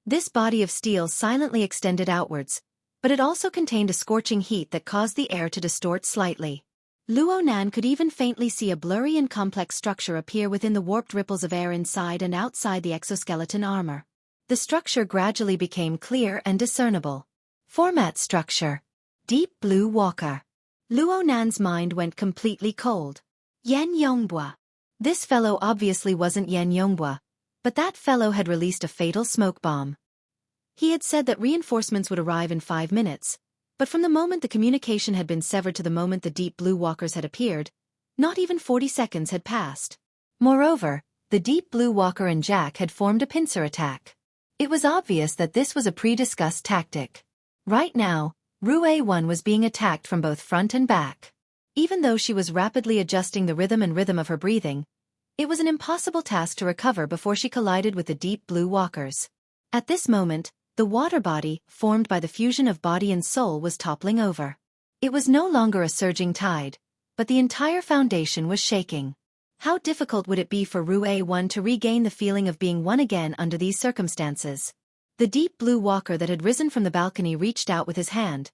This body of steel silently extended outwards, but it also contained a scorching heat that caused the air to distort slightly. Luo Nan could even faintly see a blurry and complex structure appear within the warped ripples of air inside and outside the exoskeleton armor. The structure gradually became clear and discernible. Format structure. Deep Blue Walker. Luo Nan's mind went completely cold. Yan Yongbua. This fellow obviously wasn't Yan Yongbua, but that fellow had released a fatal smoke bomb. He had said that reinforcements would arrive in 5 minutes, but from the moment the communication had been severed to the moment the Deep Blue Walkers had appeared, not even 40 seconds had passed. Moreover, the Deep Blue Walker and Jack had formed a pincer attack. It was obvious that this was a pre-discussed tactic. Right now, Rue Wen was being attacked from both front and back. Even though she was rapidly adjusting the rhythm of her breathing, it was an impossible task to recover before she collided with the Deep Blue Walkers. At this moment, the water body, formed by the fusion of body and soul, was toppling over. It was no longer a surging tide, but the entire foundation was shaking. How difficult would it be for Rue-1 to regain the feeling of being one again under these circumstances? The deep blue walker that had risen from the balcony reached out with his hand,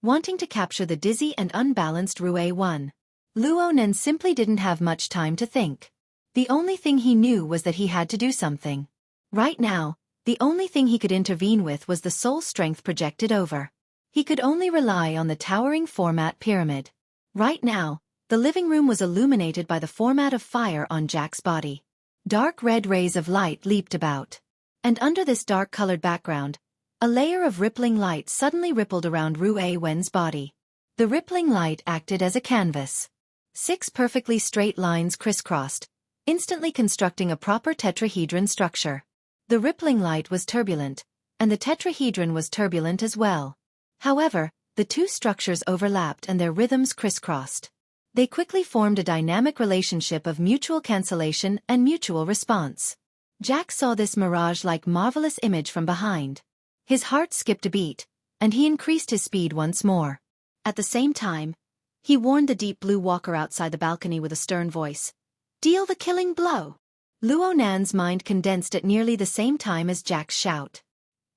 wanting to capture the dizzy and unbalanced Rue-1. Luo Nan simply didn't have much time to think. The only thing he knew was that he had to do something. Right now, the only thing he could intervene with was the soul strength projected over. He could only rely on the towering format pyramid. Right now, the living room was illuminated by the format of fire on Jack's body. Dark red rays of light leaped about. And under this dark-colored background, a layer of rippling light suddenly rippled around Rue-Wen's body. The rippling light acted as a canvas. 6 perfectly straight lines crisscrossed, instantly constructing a proper tetrahedron structure. The rippling light was turbulent, and the tetrahedron was turbulent as well. However, the two structures overlapped and their rhythms crisscrossed. They quickly formed a dynamic relationship of mutual cancellation and mutual response. Jack saw this mirage-like marvelous image from behind. His heart skipped a beat, and he increased his speed once more. At the same time, he warned the deep blue walker outside the balcony with a stern voice. "Deal the killing blow!" Luo Nan's mind condensed at nearly the same time as Jack's shout.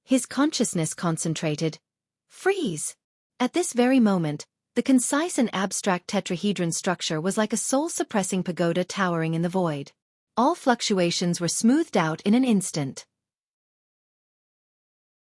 His consciousness concentrated. Freeze! At this very moment, the concise and abstract tetrahedron structure was like a soul-suppressing pagoda towering in the void. All fluctuations were smoothed out in an instant.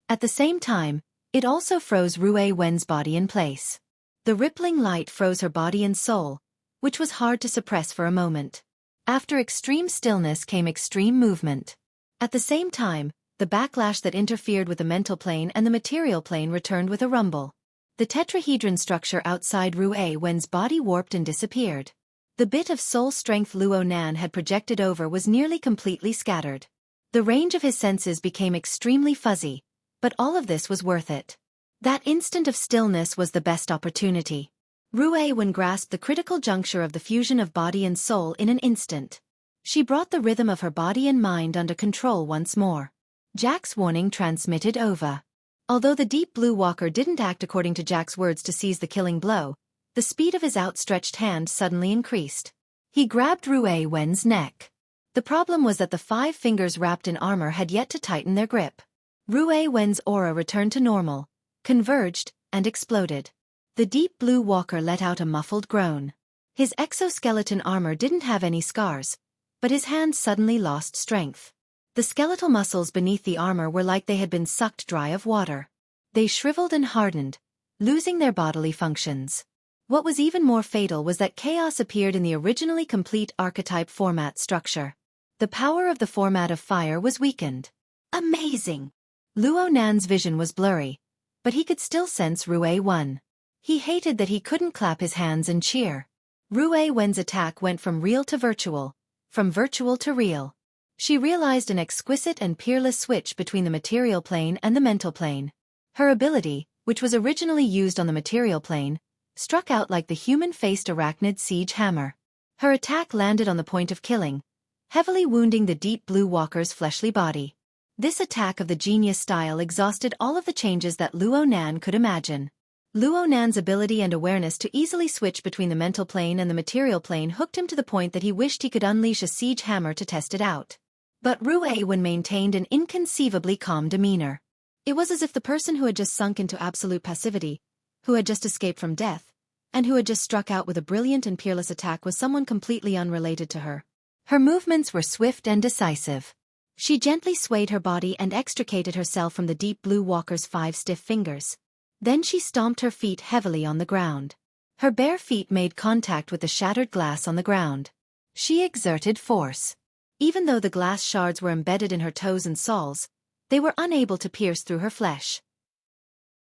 At the same time, it also froze Rue-Wen's body in place. The rippling light froze her body and soul, which was hard to suppress for a moment. After extreme stillness came extreme movement. At the same time, the backlash that interfered with the mental plane and the material plane returned with a rumble. The tetrahedron structure outside Rue-Wen's body warped and disappeared. The bit of soul strength Luo Nan had projected over was nearly completely scattered. The range of his senses became extremely fuzzy, but all of this was worth it. That instant of stillness was the best opportunity. Rue-Wen grasped the critical juncture of the fusion of body and soul in an instant. She brought the rhythm of her body and mind under control once more. Jack's warning transmitted over. Although the deep blue walker didn't act according to Jack's words to seize the killing blow, the speed of his outstretched hand suddenly increased. He grabbed Rue-Wen's neck. The problem was that the 5 fingers wrapped in armor had yet to tighten their grip. Rue-Wen's aura returned to normal, converged, and exploded. The deep blue walker let out a muffled groan. His exoskeleton armor didn't have any scars, but his hands suddenly lost strength. The skeletal muscles beneath the armor were like they had been sucked dry of water. They shriveled and hardened, losing their bodily functions. What was even more fatal was that chaos appeared in the originally complete archetype format structure. The power of the format of fire was weakened. Amazing! Luo Nan's vision was blurry, but he could still sense Rue-Wen. He hated that he couldn't clap his hands and cheer. Rue-Wen's attack went from real to virtual, from virtual to real. She realized an exquisite and peerless switch between the material plane and the mental plane. Her ability, which was originally used on the material plane, struck out like the human-faced arachnid siege hammer. Her attack landed on the point of killing, heavily wounding the deep blue walker's fleshly body. This attack of the genius style exhausted all of the changes that Luo Nan could imagine. Luo Nan's ability and awareness to easily switch between the mental plane and the material plane hooked him to the point that he wished he could unleash a siege hammer to test it out. But Rue-Wen maintained an inconceivably calm demeanor. It was as if the person who had just sunk into absolute passivity, who had just escaped from death, and who had just struck out with a brilliant and peerless attack was someone completely unrelated to her. Her movements were swift and decisive. She gently swayed her body and extricated herself from the deep blue walker's 5 stiff fingers. Then she stomped her feet heavily on the ground. Her bare feet made contact with the shattered glass on the ground. She exerted force. Even though the glass shards were embedded in her toes and soles, they were unable to pierce through her flesh.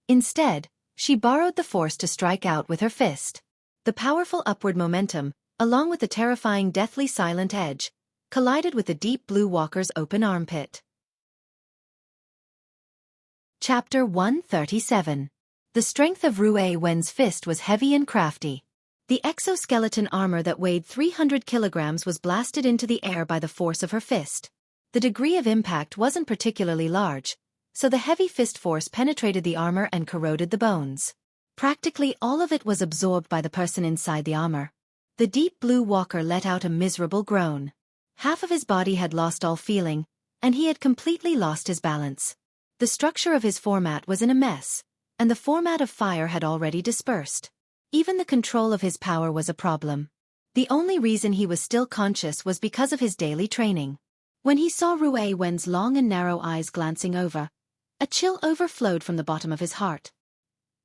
Instead, she borrowed the force to strike out with her fist. The powerful upward momentum, along with the terrifying deathly silent edge, collided with the deep blue walker's open armpit. Chapter 137. The strength of Rue-Wen's fist was heavy and crafty. The exoskeleton armor that weighed 300 kilograms was blasted into the air by the force of her fist. The degree of impact wasn't particularly large, so the heavy fist force penetrated the armor and corroded the bones. Practically all of it was absorbed by the person inside the armor. The deep blue walker let out a miserable groan. Half of his body had lost all feeling, and he had completely lost his balance. The structure of his format was in a mess, and the format of fire had already dispersed. Even the control of his power was a problem. The only reason he was still conscious was because of his daily training. When he saw Rue Wen's long and narrow eyes glancing over, a chill overflowed from the bottom of his heart.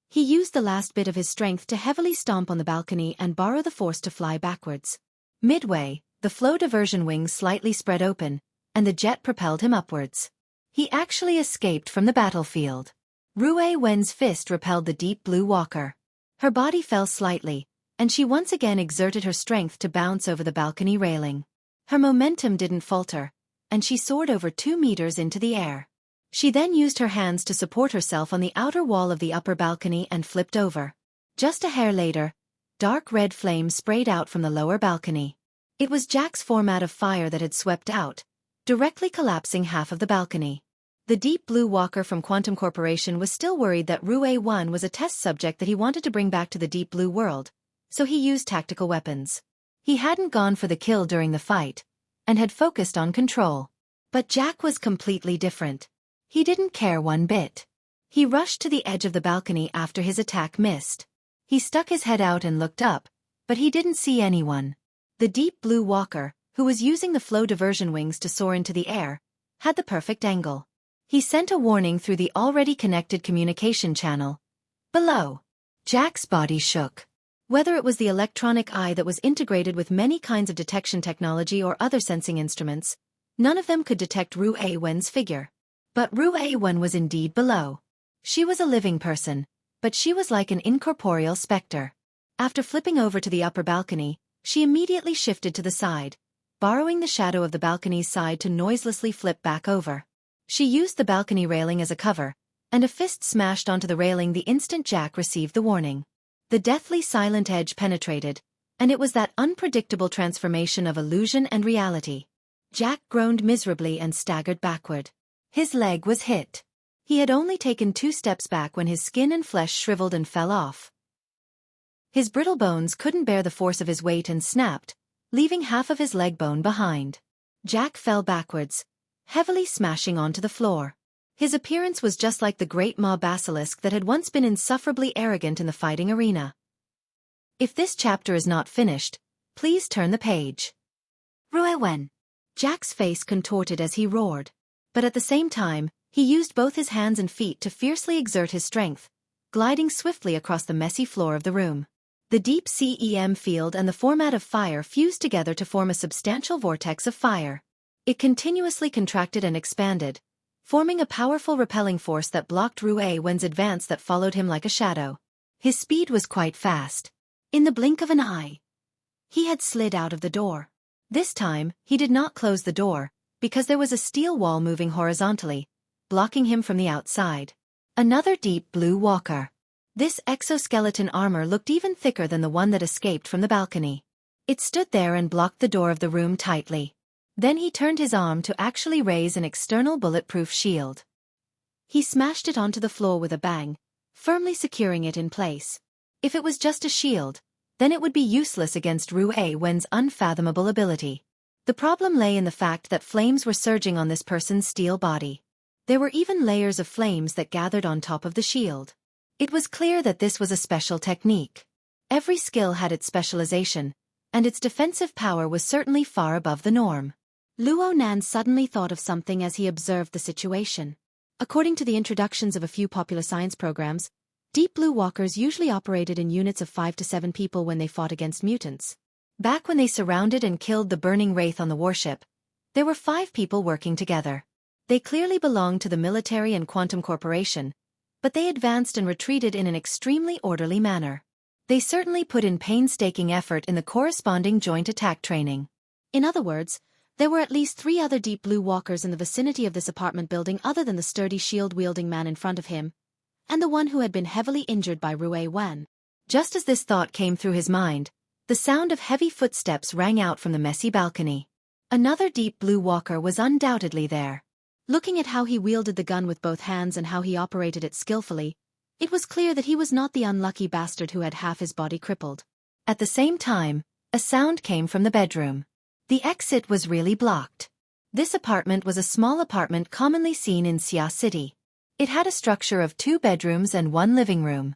He used the last bit of his strength to heavily stomp on the balcony and borrow the force to fly backwards. Midway, the flow diversion wings slightly spread open, and the jet propelled him upwards. He actually escaped from the battlefield. Rue Wen's fist repelled the deep blue walker. Her body fell slightly, and she once again exerted her strength to bounce over the balcony railing. Her momentum didn't falter, and she soared over 2 meters into the air. She then used her hands to support herself on the outer wall of the upper balcony and flipped over. Just a hair later, dark red flame sprayed out from the lower balcony. It was Jack's format of fire that had swept out, directly collapsing half of the balcony. The deep blue walker from Quantum Corporation was still worried that Rue 1 was a test subject that he wanted to bring back to the deep blue world, so he used tactical weapons. He hadn't gone for the kill during the fight, and had focused on control. But Jack was completely different. He didn't care one bit. He rushed to the edge of the balcony after his attack missed. He stuck his head out and looked up, but he didn't see anyone. The deep blue walker, who was using the flow diversion wings to soar into the air, had the perfect angle. He sent a warning through the already connected communication channel. Below. Jack's body shook. Whether it was the electronic eye that was integrated with many kinds of detection technology or other sensing instruments, none of them could detect Rue Wen's figure. But Rue Wen was indeed below. She was a living person, but she was like an incorporeal specter. After flipping over to the upper balcony, she immediately shifted to the side, borrowing the shadow of the balcony's side to noiselessly flip back over. She used the balcony railing as a cover, and a fist smashed onto the railing the instant Jack received the warning. The deathly silent edge penetrated, and it was that unpredictable transformation of illusion and reality. Jack groaned miserably and staggered backward. His leg was hit. He had only taken 2 steps back when his skin and flesh shriveled and fell off. His brittle bones couldn't bear the force of his weight and snapped, leaving half of his leg bone behind. Jack fell backwards, heavily smashing onto the floor. His appearance was just like the great maw basilisk that had once been insufferably arrogant in the fighting arena. If this chapter is not finished, please turn the page. Rue Wen. Jack's face contorted as he roared. But at the same time, he used both his hands and feet to fiercely exert his strength, gliding swiftly across the messy floor of the room. The deep CEM field and the format of fire fused together to form a substantial vortex of fire. It continuously contracted and expanded, forming a powerful repelling force that blocked Rue Wen's advance that followed him like a shadow. His speed was quite fast. In the blink of an eye, he had slid out of the door. This time, he did not close the door, because there was a steel wall moving horizontally, blocking him from the outside. Another deep blue walker. This exoskeleton armor looked even thicker than the one that escaped from the balcony. It stood there and blocked the door of the room tightly. Then he turned his arm to actually raise an external bulletproof shield. He smashed it onto the floor with a bang, firmly securing it in place. If it was just a shield, then it would be useless against Rue Wen's unfathomable ability. The problem lay in the fact that flames were surging on this person's steel body. There were even layers of flames that gathered on top of the shield. It was clear that this was a special technique. Every skill had its specialization, and its defensive power was certainly far above the norm. Luo Nan suddenly thought of something as he observed the situation. According to the introductions of a few popular science programs, deep blue walkers usually operated in units of 5 to 7 people when they fought against mutants. Back when they surrounded and killed the burning wraith on the warship, there were 5 people working together. They clearly belonged to the military and Quantum Corporation, but they advanced and retreated in an extremely orderly manner. They certainly put in painstaking effort in the corresponding joint attack training. In other words, there were at least 3 other deep blue walkers in the vicinity of this apartment building other than the sturdy shield-wielding man in front of him, and the one who had been heavily injured by Rue Wen. Just as this thought came through his mind, the sound of heavy footsteps rang out from the messy balcony. Another deep blue walker was undoubtedly there. Looking at how he wielded the gun with both hands and how he operated it skillfully, it was clear that he was not the unlucky bastard who had half his body crippled. At the same time, A sound came from the bedroom. The exit was really blocked. This apartment was a small apartment commonly seen in Xia City. It had a structure of 2 bedrooms and 1 living room.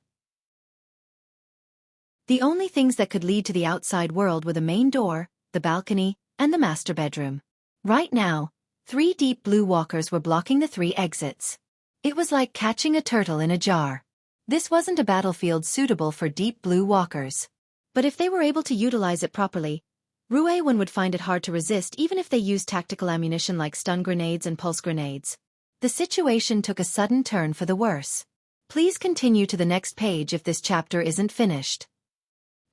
The only things that could lead to the outside world were the main door, the balcony, and the master bedroom. Right now, 3 deep blue walkers were blocking the 3 exits. It was like catching a turtle in a jar. This wasn't a battlefield suitable for deep blue walkers. But if they were able to utilize it properly, Ruewen would find it hard to resist even if they used tactical ammunition like stun grenades and pulse grenades. The situation took a sudden turn for the worse. Please continue to the next page if this chapter isn't finished.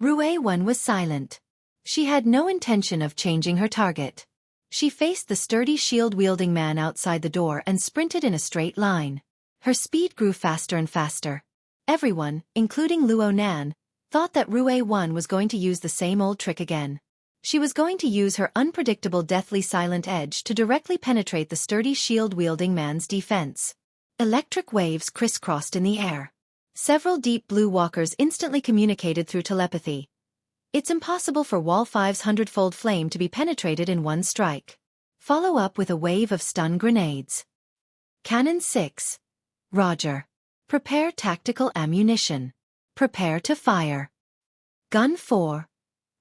Ruewen was silent. She had no intention of changing her target. She faced the sturdy shield-wielding man outside the door and sprinted in a straight line. Her speed grew faster and faster. Everyone, including Luo Nan, thought that Ruewen was going to use the same old trick again. She was going to use her unpredictable deathly silent edge to directly penetrate the sturdy shield-wielding man's defense. Electric waves crisscrossed in the air. Several deep blue walkers instantly communicated through telepathy. It's impossible for Wall 5's 100-fold flame to be penetrated in one strike. Follow up with a wave of stun grenades. Cannon 6. Roger. Prepare tactical ammunition. Prepare to fire. Gun 4.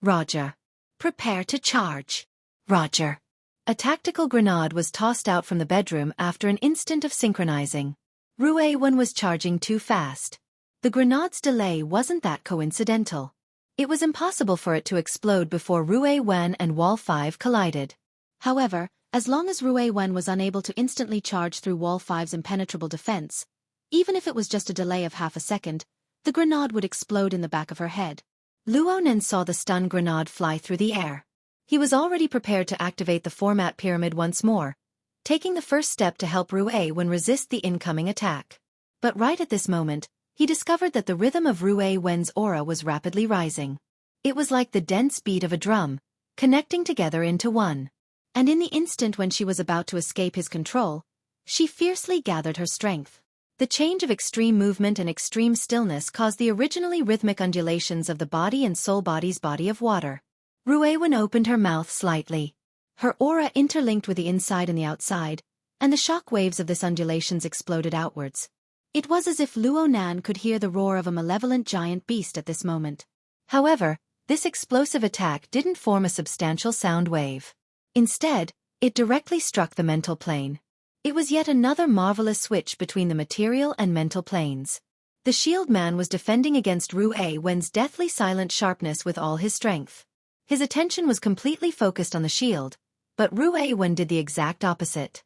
Roger. Prepare to charge. Roger. A tactical grenade was tossed out from the bedroom after an instant of synchronizing. Ruewen was charging too fast. The grenade's delay wasn't that coincidental. It was impossible for it to explode before Ruewen and Wall 5 collided. However, as long as Ruewen was unable to instantly charge through Wall 5's impenetrable defense, even if it was just a delay of half a second, the grenade would explode in the back of her head. Luo Nan saw the stun grenade fly through the air. He was already prepared to activate the format pyramid once more, taking the first step to help Ruewen resist the incoming attack. But right at this moment, he discovered that the rhythm of Ruewen's aura was rapidly rising. It was like the dense beat of a drum, connecting together into one. And in the instant when she was about to escape his control, she fiercely gathered her strength. The change of extreme movement and extreme stillness caused the originally rhythmic undulations of the body and soul body's body of water. Ruewen opened her mouth slightly. Her aura interlinked with the inside and the outside, and the shock waves of this undulations exploded outwards. It was as if Luo Nan could hear the roar of a malevolent giant beast at this moment. However, this explosive attack didn't form a substantial sound wave. Instead, it directly struck the mental plane. It was yet another marvelous switch between the material and mental planes. The shield man was defending against Ruewen's deathly silent sharpness with all his strength. His attention was completely focused on the shield, but Ruewen did the exact opposite.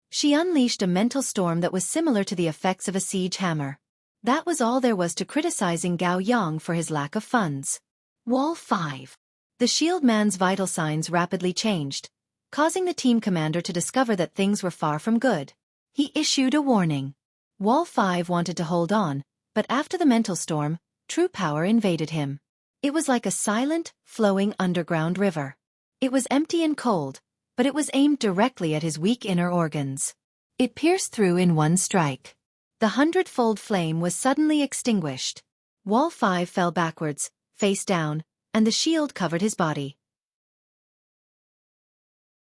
She unleashed a mental storm that was similar to the effects of a siege hammer. That was all there was to criticizing Gao Yang for his lack of funds. Wall 5. The shield man's vital signs rapidly changed, causing the team commander to discover that things were far from good. He issued a warning. Wall 5 wanted to hold on, but after the mental storm, true power invaded him. It was like a silent, flowing underground river. It was empty and cold, but it was aimed directly at his weak inner organs. It pierced through in one strike. The 100-fold flame was suddenly extinguished. Wall 5 fell backwards, face down, and the shield covered his body.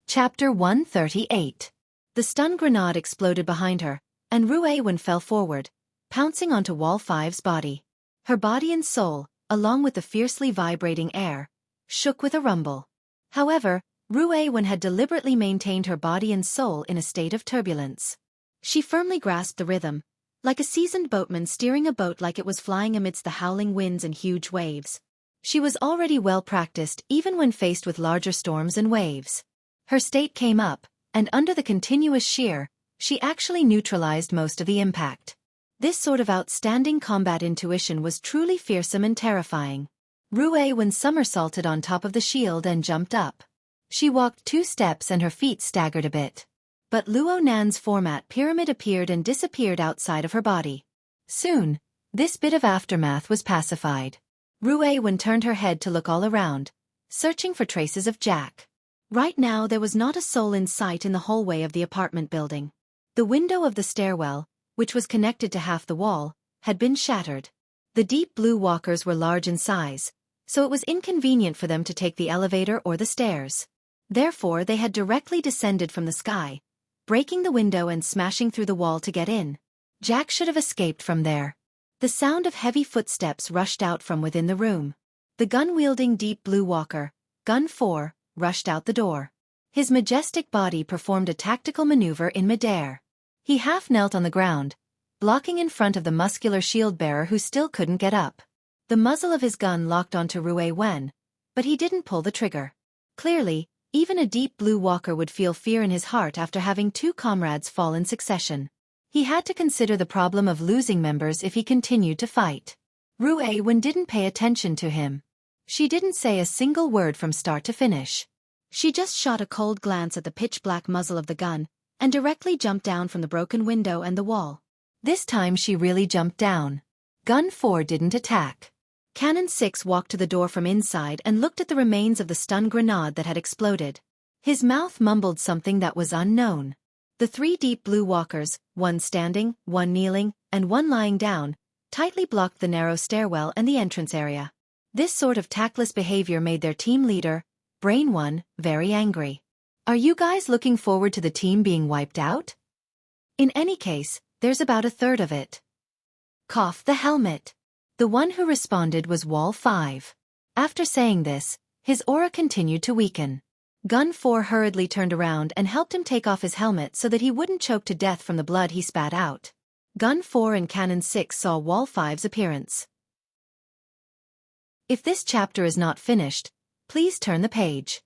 Chapter 138. The stun grenade exploded behind her, and Ruewen fell forward, pouncing onto Wall 5's body. Her body and soul, along with the fiercely vibrating air, shook with a rumble. However, Ruewen had deliberately maintained her body and soul in a state of turbulence. She firmly grasped the rhythm, like a seasoned boatman steering a boat like it was flying amidst the howling winds and huge waves. She was already well practiced even when faced with larger storms and waves. Her state came up, and under the continuous shear, she actually neutralized most of the impact. This sort of outstanding combat intuition was truly fearsome and terrifying. Ruewen somersaulted on top of the shield and jumped up. She walked 2 steps and her feet staggered a bit. But Luo Nan's format pyramid appeared and disappeared outside of her body. Soon, this bit of aftermath was pacified. Ruewen turned her head to look all around, searching for traces of Jack. Right now there was not a soul in sight in the hallway of the apartment building. The window of the stairwell, which was connected to half the wall, had been shattered. The deep blue walkers were large in size, so it was inconvenient for them to take the elevator or the stairs. Therefore they had directly descended from the sky, breaking the window and smashing through the wall to get in. Jack should have escaped from there. The sound of heavy footsteps rushed out from within the room. The gun-wielding Deep Blue Walker, Gun 4, rushed out the door. His majestic body performed a tactical maneuver in midair. He half knelt on the ground, blocking in front of the muscular shield-bearer who still couldn't get up. The muzzle of his gun locked onto Rui Wen, but he didn't pull the trigger. Clearly, even a Deep Blue Walker would feel fear in his heart after having two comrades fall in succession. He had to consider the problem of losing members if he continued to fight. Rui Wen didn't pay attention to him. She didn't say a single word from start to finish. She just shot a cold glance at the pitch-black muzzle of the gun, and directly jumped down from the broken window and the wall. This time she really jumped down. Gun 4 didn't attack. Cannon 6 walked to the door from inside and looked at the remains of the stun grenade that had exploded. His mouth mumbled something that was unknown. The three Deep Blue Walkers, one standing, one kneeling, and one lying down, tightly blocked the narrow stairwell and the entrance area. This sort of tactless behavior made their team leader, Brain 1, very angry. Are you guys looking forward to the team being wiped out? In any case, there's about a third of it. Cough the helmet. The one who responded was Wall 5. After saying this, his aura continued to weaken. Gun 4 hurriedly turned around and helped him take off his helmet so that he wouldn't choke to death from the blood he spat out. Gun 4 and Cannon 6 saw Wall 5's appearance. If this chapter is not finished, please turn the page.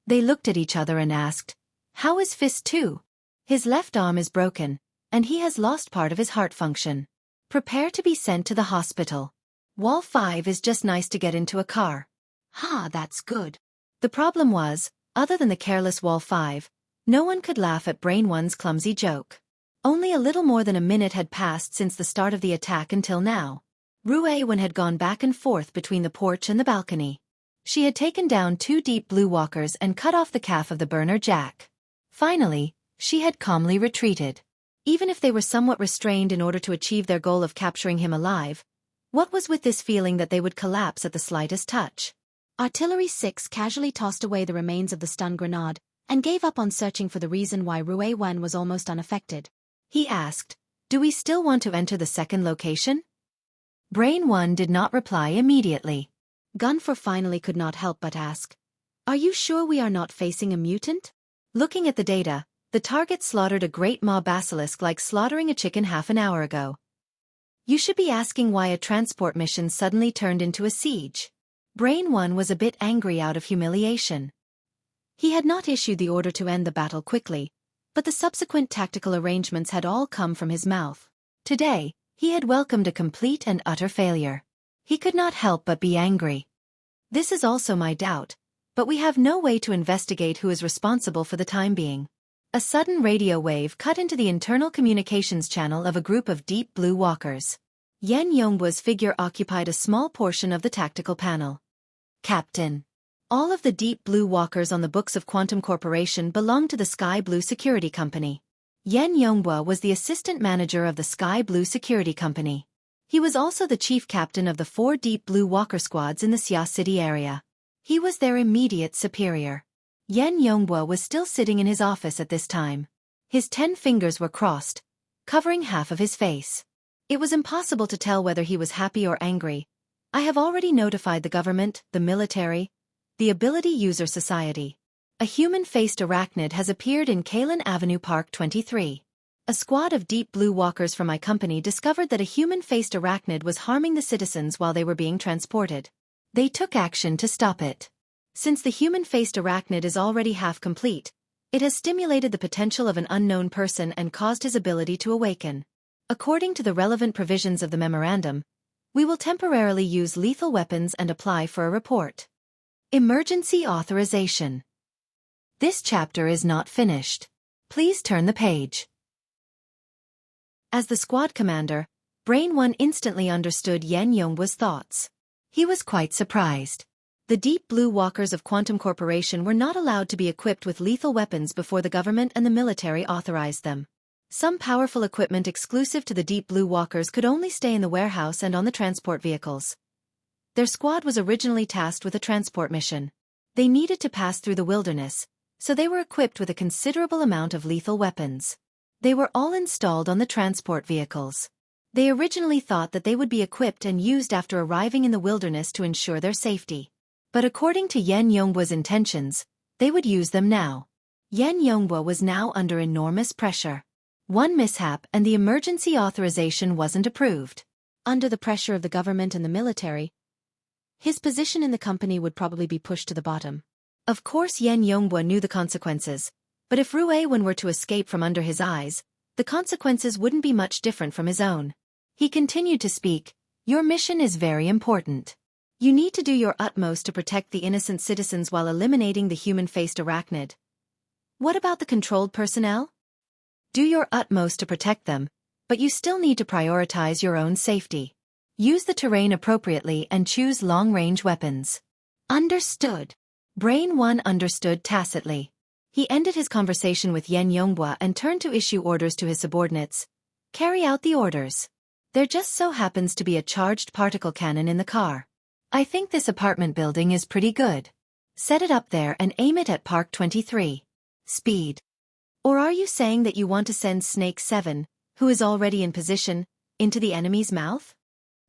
They looked at each other and asked, "How is Fist 2? His left arm is broken, and he has lost part of his heart function. Prepare to be sent to the hospital. Wall 5 is just nice to get into a car." That's good. The problem was, other than the careless Wall 5, no one could laugh at Brain 1's clumsy joke. Only a little more than a minute had passed since the start of the attack until now. Rui Wen had gone back and forth between the porch and the balcony. She had taken down two Deep Blue Walkers and cut off the calf of the burner Jack. Finally, she had calmly retreated. Even if they were somewhat restrained in order to achieve their goal of capturing him alive, what was with this feeling that they would collapse at the slightest touch? Artillery 6 casually tossed away the remains of the stun grenade and gave up on searching for the reason why Rui Wen was almost unaffected. He asked, "Do we still want to enter the second location?" Brain 1 did not reply immediately. Gun 4 finally could not help but ask, "Are you sure we are not facing a mutant?" Looking at the data, the target slaughtered a great maw basilisk like slaughtering a chicken half an hour ago. You should be asking why a transport mission suddenly turned into a siege. Brain 1 was a bit angry out of humiliation. He had not issued the order to end the battle quickly, but the subsequent tactical arrangements had all come from his mouth. Today, he had welcomed a complete and utter failure. He could not help but be angry. This is also my doubt, but we have no way to investigate who is responsible for the time being. A sudden radio wave cut into the internal communications channel of a group of Deep Blue Walkers. Yan Yonghua's figure occupied a small portion of the tactical panel. Captain. All of the Deep Blue Walkers on the books of Quantum Corporation belonged to the Sky Blue Security Company. Yan Yonghua was the assistant manager of the Sky Blue Security Company. He was also the chief captain of the 4 Deep Blue Walker squads in the Xia City area. He was their immediate superior. Yan Yonghua was still sitting in his office at this time. His 10 fingers were crossed, covering half of his face. It was impossible to tell whether he was happy or angry. I have already notified the government, the military, the Ability User Society. A human-faced arachnid has appeared in Kalen Avenue Park 23. A squad of Deep Blue Walkers from my company discovered that a human-faced arachnid was harming the citizens while they were being transported. They took action to stop it. Since the human-faced arachnid is already half complete, it has stimulated the potential of an unknown person and caused his ability to awaken. According to the relevant provisions of the memorandum, we will temporarily use lethal weapons and apply for a report. Emergency authorization. This chapter is not finished. Please turn the page. As the squad commander, Brain 1 instantly understood Yan Yonghua's thoughts. He was quite surprised. The Deep Blue Walkers of Quantum Corporation were not allowed to be equipped with lethal weapons before the government and the military authorized them. Some powerful equipment exclusive to the Deep Blue Walkers could only stay in the warehouse and on the transport vehicles. Their squad was originally tasked with a transport mission. They needed to pass through the wilderness, so they were equipped with a considerable amount of lethal weapons. They were all installed on the transport vehicles. They originally thought that they would be equipped and used after arriving in the wilderness to ensure their safety. But according to Yan Yongbo's intentions, they would use them now. Yan Yongbo was now under enormous pressure. One mishap and the emergency authorization wasn't approved. Under the pressure of the government and the military, his position in the company would probably be pushed to the bottom. Of course Yan Yongbo knew the consequences, but if Rue Wen were to escape from under his eyes, the consequences wouldn't be much different from his own. He continued to speak, "Your mission is very important. You need to do your utmost to protect the innocent citizens while eliminating the human-faced arachnid. What about the controlled personnel? Do your utmost to protect them, but you still need to prioritize your own safety. Use the terrain appropriately and choose long-range weapons." Understood. Brain 1 understood tacitly. He ended his conversation with Yan Yongbo and turned to issue orders to his subordinates. Carry out the orders. There just so happens to be a charged particle cannon in the car. I think this apartment building is pretty good. Set it up there and aim it at Park 23. Speed. Or are you saying that you want to send Snake 7, who is already in position, into the enemy's mouth?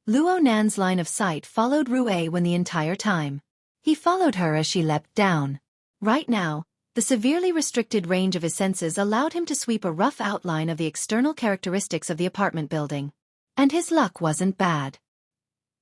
Luo Nan's line of sight followed Rue Wen the entire time. He followed her as she leapt down. Right now, the severely restricted range of his senses allowed him to sweep a rough outline of the external characteristics of the apartment building. And his luck wasn't bad.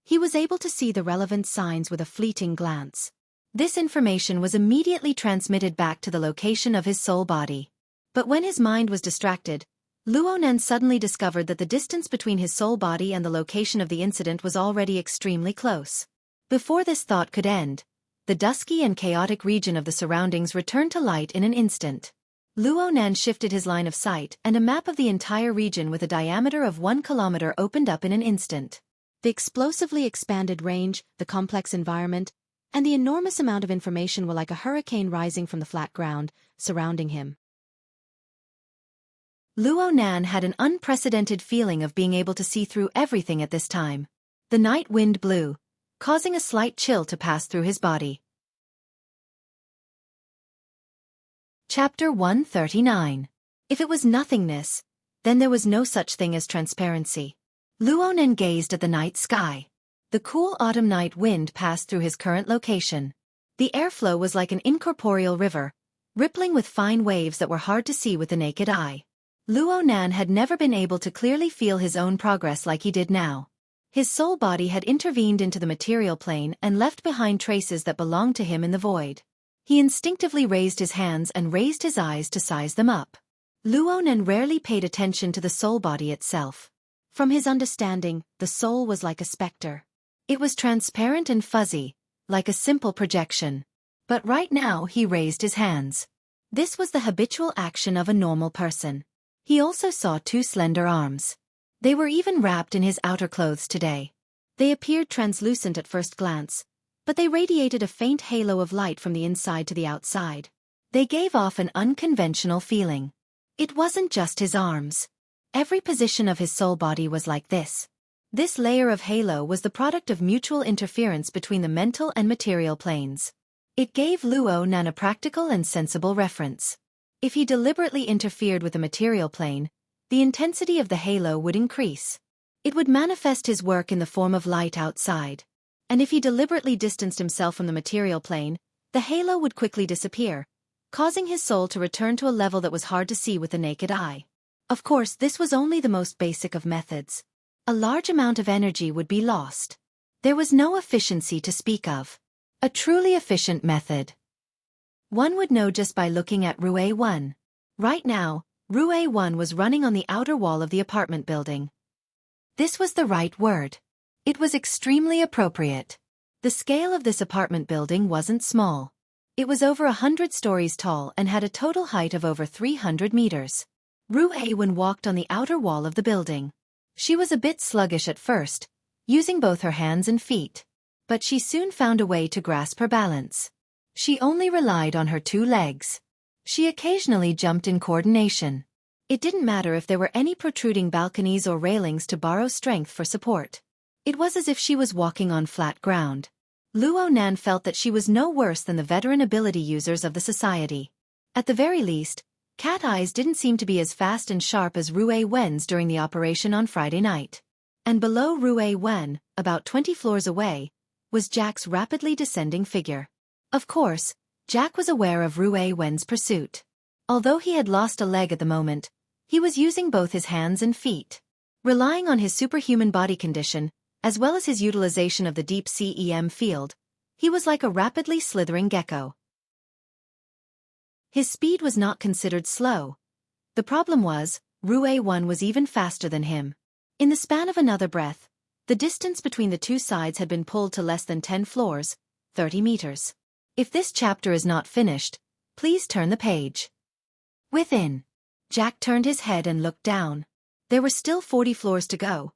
He was able to see the relevant signs with a fleeting glance. This information was immediately transmitted back to the location of his soul body. But when his mind was distracted, Luo Nan suddenly discovered that the distance between his soul body and the location of the incident was already extremely close. Before this thought could end, the dusky and chaotic region of the surroundings returned to light in an instant. Luo Nan shifted his line of sight and a map of the entire region with a diameter of 1 kilometer opened up in an instant. The explosively expanded range, the complex environment, and the enormous amount of information were like a hurricane rising from the flat ground, surrounding him. Luo Nan had an unprecedented feeling of being able to see through everything at this time. The night wind blew, causing a slight chill to pass through his body. Chapter 139. If it was nothingness, then there was no such thing as transparency. Luo Nan gazed at the night sky. The cool autumn night wind passed through his current location. The airflow was like an incorporeal river, rippling with fine waves that were hard to see with the naked eye. Luo Nan had never been able to clearly feel his own progress like he did now. His soul body had intervened into the material plane and left behind traces that belonged to him in the void. He instinctively raised his hands and raised his eyes to size them up. Luo Nan rarely paid attention to the soul body itself. From his understanding, the soul was like a specter. It was transparent and fuzzy, like a simple projection. But right now he raised his hands. This was the habitual action of a normal person. He also saw 2 slender arms. They were even wrapped in his outer clothes today. They appeared translucent at first glance, but they radiated a faint halo of light from the inside to the outside. They gave off an unconventional feeling. It wasn't just his arms. Every position of his soul body was like this. This layer of halo was the product of mutual interference between the mental and material planes. It gave Luo Nan a practical and sensible reference. If he deliberately interfered with the material plane, the intensity of the halo would increase. It would manifest his work in the form of light outside. And if he deliberately distanced himself from the material plane, the halo would quickly disappear, causing his soul to return to a level that was hard to see with the naked eye. Of course, this was only the most basic of methods. A large amount of energy would be lost. There was no efficiency to speak of. A truly efficient method. One would know just by looking at Rue Wen. Right now, Rue Wen was running on the outer wall of the apartment building. This was the right word. It was extremely appropriate. The scale of this apartment building wasn't small. It was over 100 stories tall and had a total height of over 300 meters. Rue Wen walked on the outer wall of the building. She was a bit sluggish at first, using both her hands and feet. But she soon found a way to grasp her balance. She only relied on her 2 legs. She occasionally jumped in coordination. It didn't matter if there were any protruding balconies or railings to borrow strength for support. It was as if she was walking on flat ground. Luo Nan felt that she was no worse than the veteran ability users of the society. At the very least, cat eyes didn't seem to be as fast and sharp as Rue Wen's during the operation on Friday night. And below Rue Wen, about 20 floors away, was Jack's rapidly descending figure. Of course, Jack was aware of Rue Wen's pursuit. Although he had lost a leg at the moment, he was using both his hands and feet. Relying on his superhuman body condition, as well as his utilization of the deep CEM field, he was like a rapidly slithering gecko. His speed was not considered slow. The problem was, Rue Wen was even faster than him. In the span of another breath, the distance between the two sides had been pulled to less than 10 floors, 30 meters. If this chapter is not finished, please turn the page. Within. Jack turned his head and looked down. There were still 40 floors to go.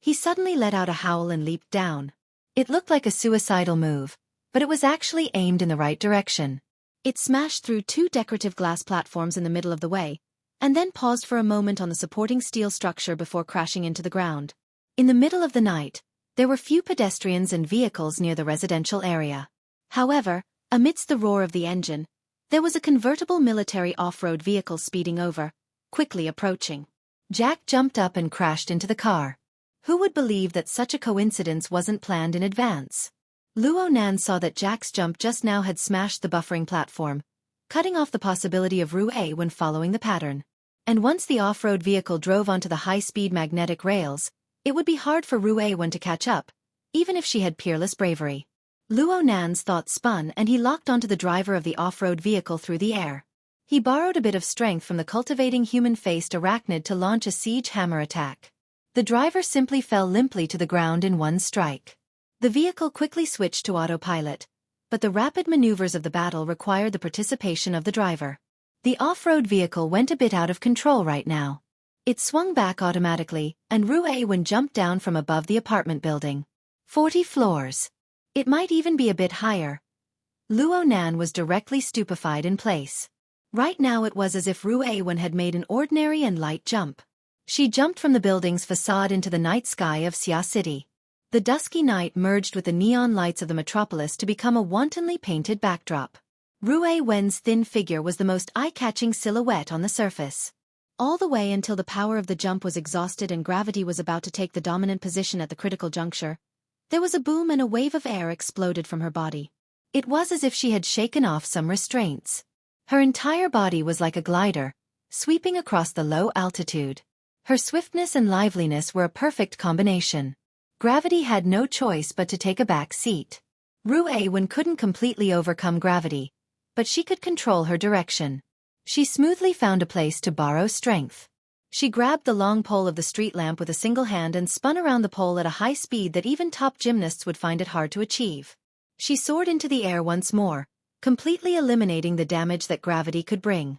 He suddenly let out a howl and leaped down. It looked like a suicidal move, but it was actually aimed in the right direction. It smashed through 2 decorative glass platforms in the middle of the way, and then paused for a moment on the supporting steel structure before crashing into the ground. In the middle of the night, there were few pedestrians and vehicles near the residential area. However, amidst the roar of the engine, there was a convertible military off-road vehicle speeding over, quickly approaching. Jack jumped up and crashed into the car. Who would believe that such a coincidence wasn't planned in advance? Luo Nan saw that Jack's jump just now had smashed the buffering platform, cutting off the possibility of Rue when following the pattern. And once the off-road vehicle drove onto the high-speed magnetic rails, it would be hard for Rue Wen to catch up, even if she had peerless bravery. Luo Nan's thoughts spun and he locked onto the driver of the off-road vehicle through the air. He borrowed a bit of strength from the cultivating human-faced arachnid to launch a siege hammer attack. The driver simply fell limply to the ground in one strike. The vehicle quickly switched to autopilot, but the rapid maneuvers of the battle required the participation of the driver. The off-road vehicle went a bit out of control right now. It swung back automatically, and Rue Wen jumped down from above the apartment building. 40 floors. It might even be a bit higher. Luo Nan was directly stupefied in place. Right now it was as if Rue Wen had made an ordinary and light jump. She jumped from the building's facade into the night sky of Xia City. The dusky night merged with the neon lights of the metropolis to become a wantonly painted backdrop. Rue Wen's thin figure was the most eye-catching silhouette on the surface. All the way until the power of the jump was exhausted and gravity was about to take the dominant position at the critical juncture, there was a boom and a wave of air exploded from her body. It was as if she had shaken off some restraints. Her entire body was like a glider, sweeping across the low altitude. Her swiftness and liveliness were a perfect combination. Gravity had no choice but to take a back seat. Rue Wen couldn't completely overcome gravity, but she could control her direction. She smoothly found a place to borrow strength. She grabbed the long pole of the street lamp with a single hand and spun around the pole at a high speed that even top gymnasts would find it hard to achieve. She soared into the air once more, completely eliminating the damage that gravity could bring.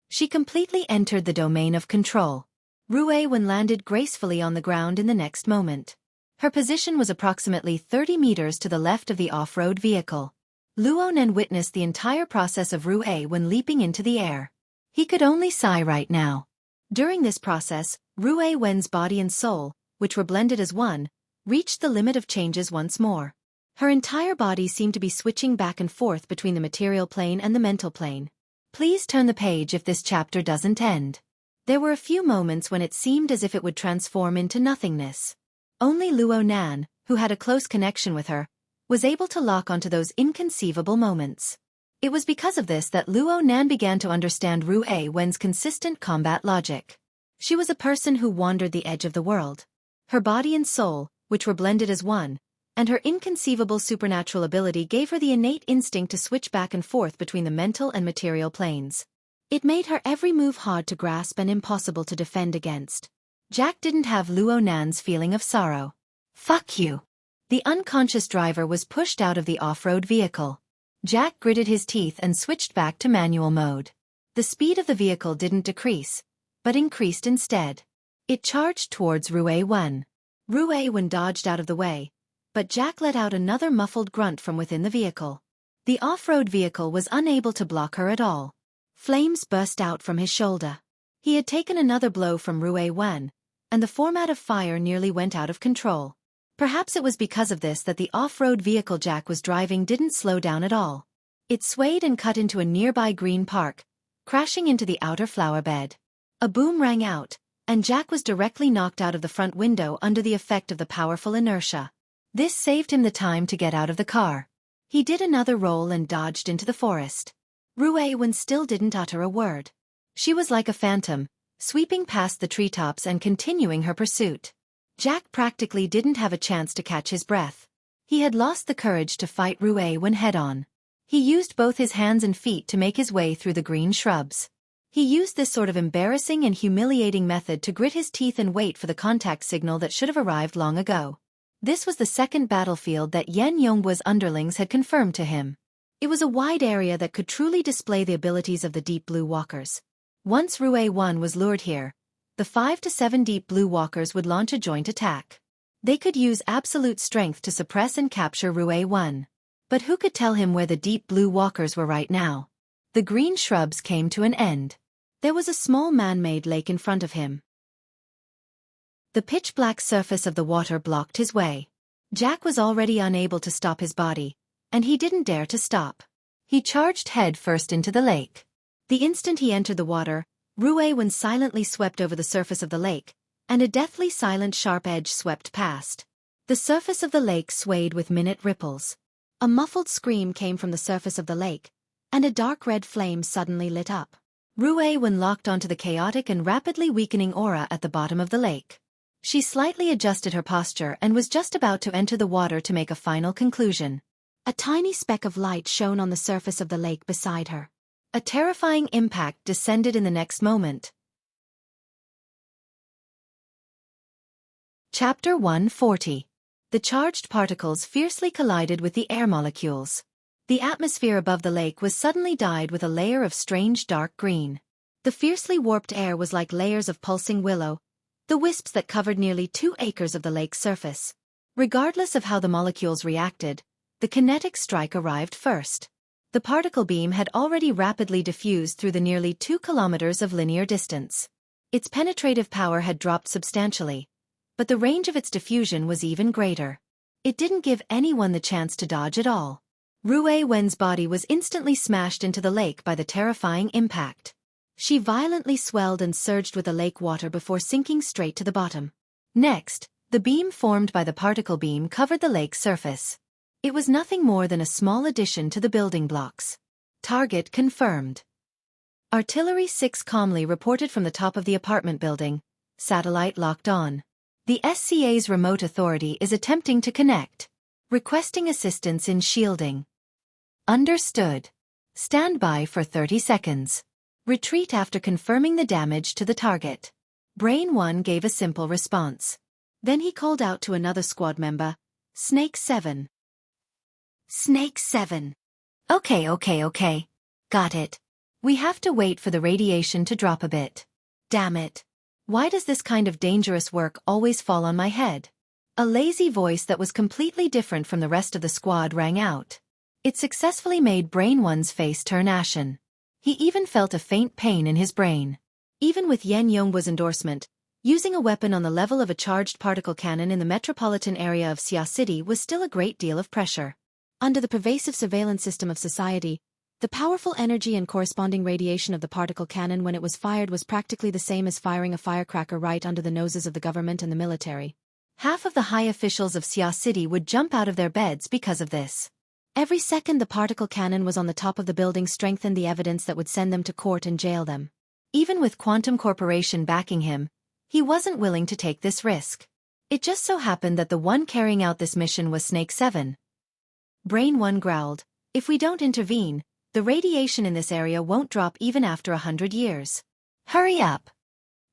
She completely entered the domain of control. Rue Wen landed gracefully on the ground in the next moment. Her position was approximately 30 meters to the left of the off-road vehicle. Luo Nan witnessed the entire process of Rue Wen leaping into the air. He could only sigh right now. During this process, Rue Wen's body and soul, which were blended as one, reached the limit of changes once more. Her entire body seemed to be switching back and forth between the material plane and the mental plane. Please turn the page if this chapter doesn't end. There were a few moments when it seemed as if it would transform into nothingness. Only Luo Nan, who had a close connection with her, was able to lock onto those inconceivable moments. It was because of this that Luo Nan began to understand Rue Wen's consistent combat logic. She was a person who wandered the edge of the world. Her body and soul, which were blended as one, and her inconceivable supernatural ability gave her the innate instinct to switch back and forth between the mental and material planes. It made her every move hard to grasp and impossible to defend against. Jack didn't have Luo Nan's feeling of sorrow. Fuck you. The unconscious driver was pushed out of the off-road vehicle. Jack gritted his teeth and switched back to manual mode. The speed of the vehicle didn't decrease, but increased instead. It charged towards Rue Wen. Rue Wen dodged out of the way, but Jack let out another muffled grunt from within the vehicle. The off-road vehicle was unable to block her at all. Flames burst out from his shoulder. He had taken another blow from Rue Wen, and the format of fire nearly went out of control. Perhaps it was because of this that the off-road vehicle Jack was driving didn't slow down at all. It swayed and cut into a nearby green park, crashing into the outer flower bed. A boom rang out, and Jack was directly knocked out of the front window under the effect of the powerful inertia. This saved him the time to get out of the car. He did another roll and dodged into the forest. Ruiwen still didn't utter a word. She was like a phantom, sweeping past the treetops and continuing her pursuit. Jack practically didn't have a chance to catch his breath. He had lost the courage to fight Ruiwen head-on. He used both his hands and feet to make his way through the green shrubs. He used this sort of embarrassing and humiliating method to grit his teeth and wait for the contact signal that should have arrived long ago. This was the second battlefield that Yan Yongguo's underlings had confirmed to him. It was a wide area that could truly display the abilities of the Deep Blue Walkers. Once Ruiwen was lured here, the 5 to 7 Deep Blue Walkers would launch a joint attack. They could use absolute strength to suppress and capture Ruiwen. But who could tell him where the Deep Blue Walkers were right now? The green shrubs came to an end. There was a small man-made lake in front of him. The pitch-black surface of the water blocked his way. Jack was already unable to stop his body, and he didn't dare to stop. He charged head first into the lake. The instant he entered the water, Ruiwen silently swept over the surface of the lake, and a deathly silent sharp edge swept past. The surface of the lake swayed with minute ripples. A muffled scream came from the surface of the lake, and a dark red flame suddenly lit up. Ruiwen locked onto the chaotic and rapidly weakening aura at the bottom of the lake. She slightly adjusted her posture and was just about to enter the water to make a final conclusion. A tiny speck of light shone on the surface of the lake beside her. A terrifying impact descended in the next moment. Chapter 140. The charged particles fiercely collided with the air molecules. The atmosphere above the lake was suddenly dyed with a layer of strange dark green. The fiercely warped air was like layers of pulsing willow, the wisps that covered nearly 2 acres of the lake's surface. Regardless of how the molecules reacted, the kinetic strike arrived first. The particle beam had already rapidly diffused through the nearly 2 kilometers of linear distance. Its penetrative power had dropped substantially, but the range of its diffusion was even greater. It didn't give anyone the chance to dodge at all. Ruiwen's body was instantly smashed into the lake by the terrifying impact. She violently swelled and surged with the lake water before sinking straight to the bottom. Next, the beam formed by the particle beam covered the lake's surface. It was nothing more than a small addition to the building blocks. Target confirmed. Artillery 6 calmly reported from the top of the apartment building. Satellite locked on. The SCA's remote authority is attempting to connect. Requesting assistance in shielding. Understood. Stand by for 30 seconds. Retreat after confirming the damage to the target. Brain 1 gave a simple response. Then he called out to another squad member. Snake 7. Snake 7. Okay. Got it. We have to wait for the radiation to drop a bit. Damn it. Why does this kind of dangerous work always fall on my head? A lazy voice that was completely different from the rest of the squad rang out. It successfully made Brain 1's face turn ashen. He even felt a faint pain in his brain. Even with Yan Yongguo's endorsement, using a weapon on the level of a charged particle cannon in the metropolitan area of Xia City was still a great deal of pressure. Under the pervasive surveillance system of society, the powerful energy and corresponding radiation of the particle cannon when it was fired was practically the same as firing a firecracker right under the noses of the government and the military. Half of the high officials of Xia City would jump out of their beds because of this. Every second the particle cannon was on the top of the building strengthened the evidence that would send them to court and jail them. Even with Quantum Corporation backing him, he wasn't willing to take this risk. It just so happened that the one carrying out this mission was Snake 7. Brain 1 growled, "If we don't intervene, the radiation in this area won't drop even after 100 years. Hurry up."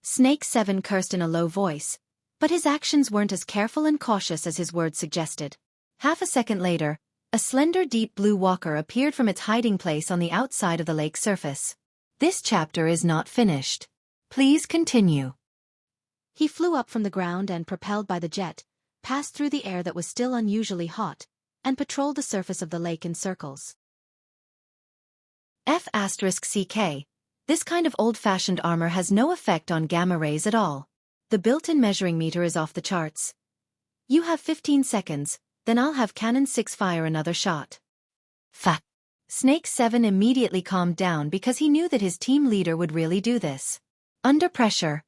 Snake 7 cursed in a low voice, but his actions weren't as careful and cautious as his words suggested. Half a second later, a slender deep blue walker appeared from its hiding place on the outside of the lake's surface. This chapter is not finished. Please continue. He flew up from the ground and, propelled by the jet, passed through the air that was still unusually hot, and patrolled the surface of the lake in circles. F***CK. This kind of old-fashioned armor has no effect on gamma rays at all. The built-in measuring meter is off the charts. You have 15 seconds, then I'll have Cannon 6 fire another shot. Fuck. Snake 7 immediately calmed down because he knew that his team leader would really do this. Under pressure,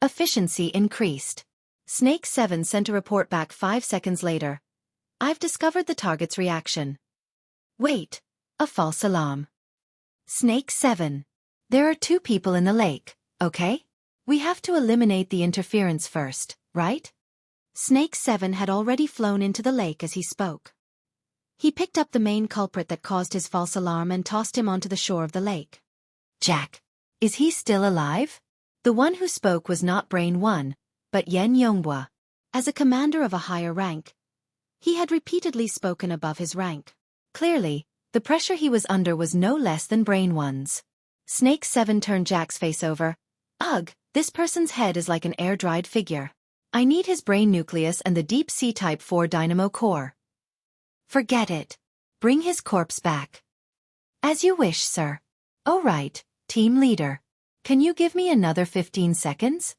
efficiency increased. Snake 7 sent a report back 5 seconds later. I've discovered the target's reaction. Wait, a false alarm. Snake 7. There are 2 people in the lake, okay? We have to eliminate the interference first, right? Snake 7 had already flown into the lake as he spoke. He picked up the main culprit that caused his false alarm and tossed him onto the shore of the lake. Jack. Is he still alive? The one who spoke was not Brain 1, but Yen Yonghua. As a commander of a higher rank, he had repeatedly spoken above his rank. Clearly, the pressure he was under was no less than Brain 1's. Snake 7 turned Jack's face over. Ugh, this person's head is like an air-dried figure. I need his brain nucleus and the deep sea Type 4 dynamo core. Forget it. Bring his corpse back. As you wish, sir. Oh right, team leader. Can you give me another 15 seconds?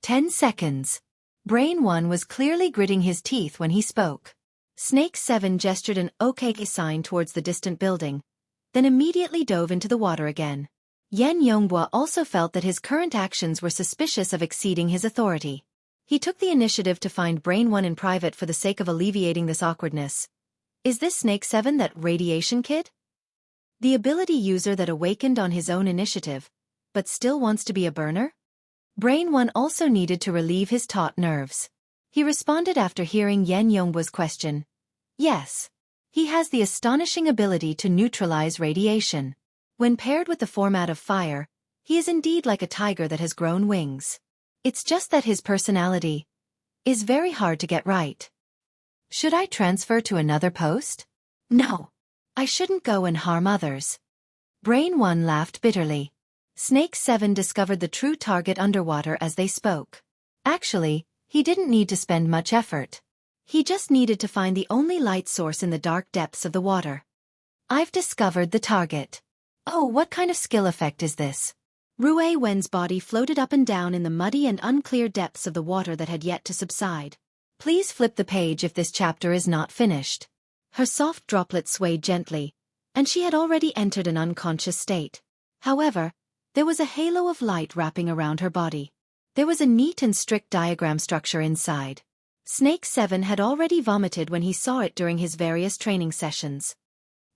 10 seconds. Brain 1 was clearly gritting his teeth when he spoke. Snake 7 gestured an okay sign towards the distant building, then immediately dove into the water again. Yen Yonghua also felt that his current actions were suspicious of exceeding his authority. He took the initiative to find Brain 1 in private for the sake of alleviating this awkwardness. Is this Snake 7 that radiation kid? The ability user that awakened on his own initiative, but still wants to be a burner? Brain 1 also needed to relieve his taut nerves. He responded after hearing Yen Yonghua's question. Yes. He has the astonishing ability to neutralize radiation. When paired with the format of fire, he is indeed like a tiger that has grown wings. It's just that his personality is very hard to get right. Should I transfer to another post? No. I shouldn't go and harm others. Brain 1 laughed bitterly. Snake 7 discovered the true target underwater as they spoke. Actually, he didn't need to spend much effort. He just needed to find the only light source in the dark depths of the water. I've discovered the target. Oh, what kind of skill effect is this? Rue Wen's body floated up and down in the muddy and unclear depths of the water that had yet to subside. Please flip the page if this chapter is not finished. Her soft droplet swayed gently, and she had already entered an unconscious state. However, there was a halo of light wrapping around her body. There was a neat and strict diagram structure inside. Snake 7 had already vomited when he saw it during his various training sessions.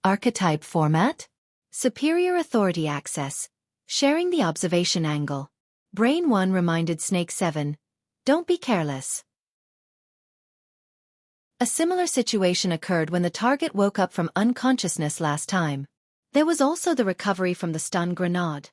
Archetype format? Superior authority access. Sharing the observation angle. Brain 1 reminded Snake 7. Don't be careless. A similar situation occurred when the target woke up from unconsciousness last time. There was also the recovery from the stun grenade.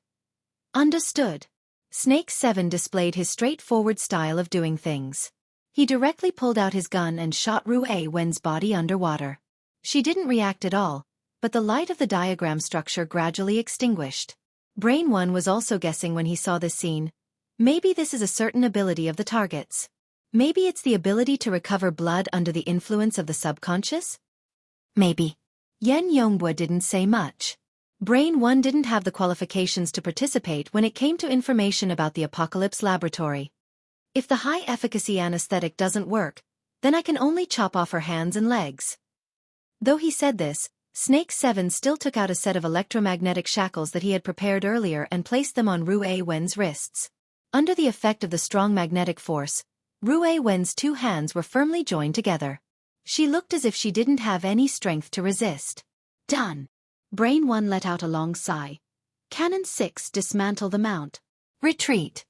Understood. Snake 7 displayed his straightforward style of doing things. He directly pulled out his gun and shot Rue Wen's body underwater. She didn't react at all, but the light of the diagram structure gradually extinguished. Brain 1 was also guessing when he saw this scene. Maybe this is a certain ability of the target's. Maybe it's the ability to recover blood under the influence of the subconscious? Maybe. Yen Yonghua didn't say much. Brain 1 didn't have the qualifications to participate when it came to information about the Apocalypse Laboratory. If the high-efficacy anesthetic doesn't work, then I can only chop off her hands and legs. Though he said this, Snake 7 still took out a set of electromagnetic shackles that he had prepared earlier and placed them on Rue Wen's wrists. Under the effect of the strong magnetic force, Rue Wen's 2 hands were firmly joined together. She looked as if she didn't have any strength to resist. Done. Brain 1 let out a long sigh. Cannon 6 dismantle the mount. Retreat.